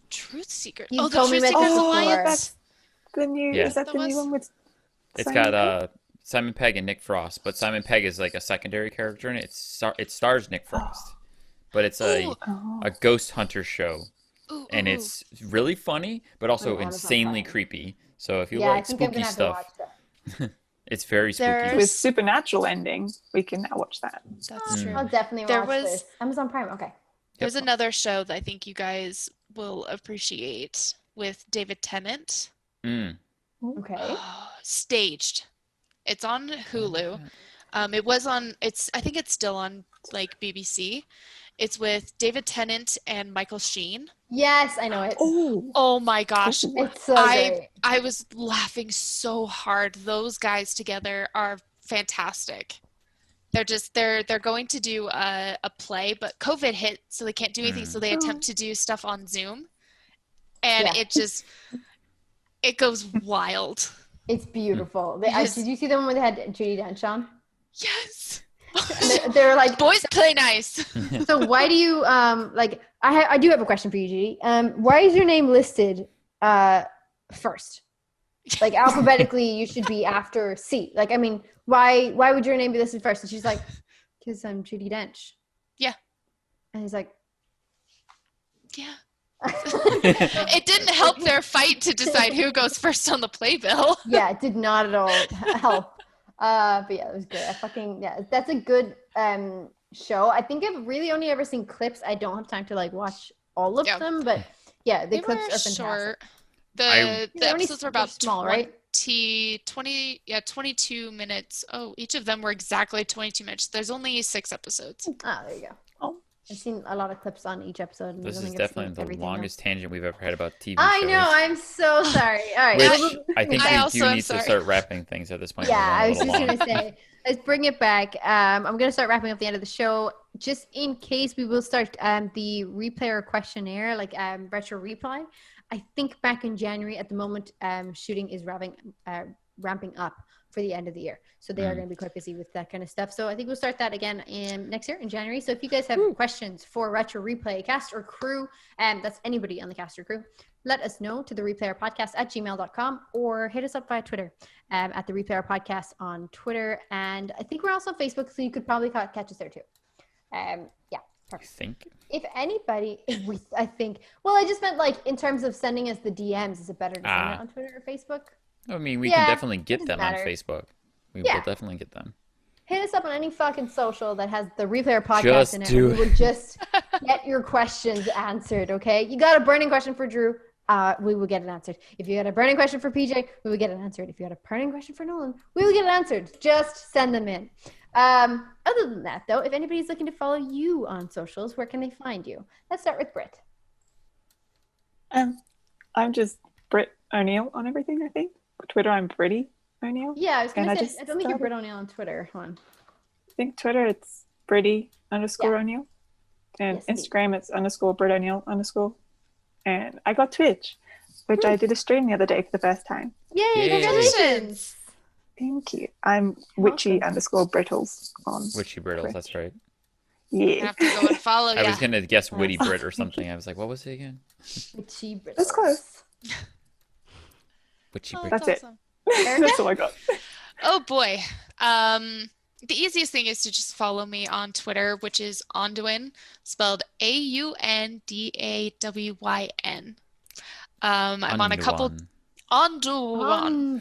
Truth Seekers. You told me about that's the new. Yeah. Is that the new one with? It's got Simon Pegg and Nick Frost, but Simon Pegg is a secondary character in it. It stars Nick Frost, but it's a ghost hunter show, and it's really funny, but also insanely creepy. So if you like spooky stuff, it's very spooky. With supernatural ending, we can now watch that. That's true. I'll definitely watch this. Amazon Prime. Okay. There's another show that I think you guys will appreciate with David Tennant. Okay. Staged. It's on Hulu. It was on. I think it's still on BBC. It's with David Tennant and Michael Sheen. Yes, I know it. Oh my gosh. It's so great. I was laughing so hard. Those guys together are fantastic. They're going to do a play, but COVID hit, so they can't do anything. So they attempt to do stuff on Zoom, and it goes wild. It's beautiful. Did you see the one where they had Judi Dench on? Yes. They're like, boys play nice. So why do you I do have a question for you, Judy. Why is your name listed first? Like alphabetically, you should be after C. Like, I mean, why would your name be listed first? And she's like, because I'm Judi Dench. Yeah. And he's like, yeah. It didn't help their fight to decide who goes first on the playbill. Yeah, it did not at all help. But yeah, it was good. That's a good show. I think I've really only ever seen clips. I don't have time to like watch all of them, but yeah, the clips are fantastic. Short. The episodes were about small, right? 22 minutes. Oh, each of them were exactly 22 minutes. There's only 6 episodes. Oh, there you go. I've seen a lot of clips on each episode. And this is definitely the longest tangent we've ever had about TV I shows. know. I'm so sorry. All right. Which I think we do need to start wrapping things at this point. Yeah, I was just going to say, let's bring it back. I'm going to start wrapping up the end of the show. Just in case, we will start the replayer questionnaire, like retro replay. I think back in January. At the moment, shooting is ramping up for the end of the year. So they are going to be quite busy with that kind of stuff. So I think we'll start that again next year in January. So if you guys have questions for Retro Replay cast or crew, that's anybody on the cast or crew, let us know to the replayerpodcast at gmail.com or hit us up via Twitter at the Replayer Podcast on Twitter. And I think we're also on Facebook, so you could probably catch us there too. Yeah. Perfect. I think. If anybody, I just meant like in terms of sending us the DMs, is it better to send it on Twitter or Facebook? I mean, we can definitely get them on Facebook. We will definitely get them. Hit us up on any fucking social that has the Replayer Podcast in it. And we would just get your questions answered, okay? You got a burning question for Drew, we will get it answered. If you got a burning question for PJ, we will get it answered. If you got a burning question for Nolan, we will get it answered. Just send them in. Other than that, though, if anybody's looking to follow you on socials, where can they find you? Let's start with Britt. I'm just Britt O'Neill on everything, I think. Twitter, I'm Britty O'Neill. Yeah, I was going to say, I don't think you're Britt O'Neill on Twitter. Hold on. I think Twitter, it's Britty_O'Neill. And Instagram, it's _Britt O'Neill_. And I got Twitch, which I did a stream the other day for the first time. Yay, congratulations. Thank you. I'm Witchy_Brittles on Witchy Brittles, Twitch. that's right. Yeah. I have to go and follow you. I was going to guess Witty Brit or something. I was like, what was it again? Witchy Brittles. That's close. Witchy Brit. That's awesome. It. That's all I got. Oh boy. The easiest thing is to just follow me on Twitter, which is Onduin, spelled AUNDAWYN. I'm on a couple. Onduan.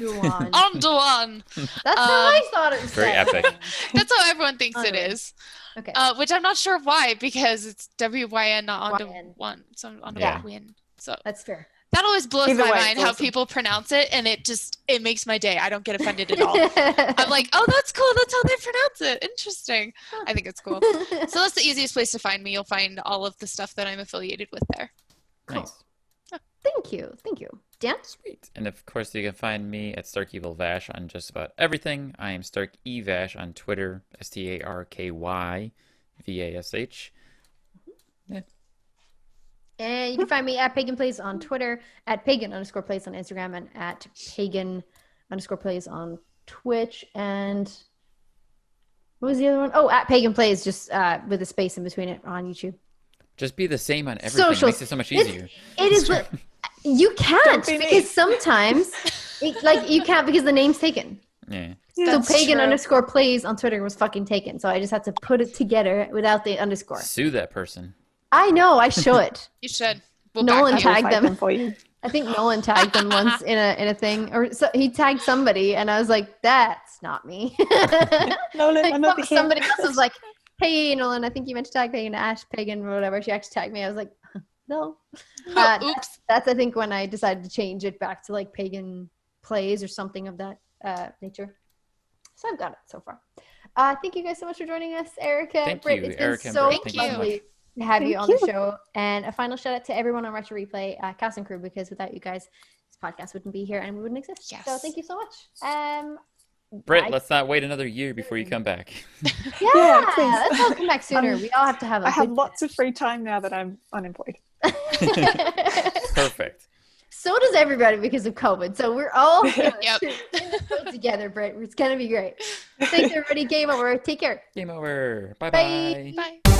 That's how I thought it was. Very epic. That's how everyone thinks it is. Okay. Which I'm not sure why, because it's WYN, not Onduin. So Onduin. So that's fair. That always blows my mind how people pronounce it, and it makes my day. I don't get offended at all. I'm like, oh, that's cool. That's how they pronounce it. Interesting. I think it's cool. So that's the easiest place to find me. You'll find all of the stuff that I'm affiliated with there. Cool. Nice. Thank you. Dan? Sweet. And of course, you can find me at StarkEvilVash on just about everything. I am StarkEvash on Twitter, StarkYVash. Yeah. And you can find me at Pagan Plays on Twitter, at Pagan_Plays on Instagram, and at Pagan_Plays on Twitch. And what was the other one? Oh, at Pagan Plays, just with a space in between it on YouTube. Just be the same on everything. It makes it so much easier. It is. You can't because sometimes, you can't because the name's taken. Yeah. So Pagan_Plays on Twitter was fucking taken. So I just had to put it together without the underscore. Sue that person. I know. I should. You should. Nolan tagged them for you. I think Nolan tagged them once in a thing, or so he tagged somebody, and I was like, "That's not me." Nolan, I'm not somebody else was like, "Hey, Nolan, I think you meant to tag Pagan, Ash Pagan, or whatever." She actually tagged me. I was like, "No." Oops. That's I think when I decided to change it back to like Pagan Plays or something of that nature. So I've got it so far. Thank you guys so much for joining us, Erika. Thank Britt, you, it's Erika been and so Britt. Thank you so lovely to have you Thank on the show. And a final shout out to everyone on Retro Replay, cast and crew, because without you guys, this podcast wouldn't be here and we wouldn't exist. Yes. So thank you so much. Britt, let's not wait another year before you come back. Yeah, let's all come back sooner. We all have to have I have lots of free time now that I'm unemployed. Perfect. So does everybody because of COVID. So we're all in Yep. this boat together, Britt. It's going to be great. Thanks, everybody. Game over. Take care. Game over. Bye. Bye-bye. Bye.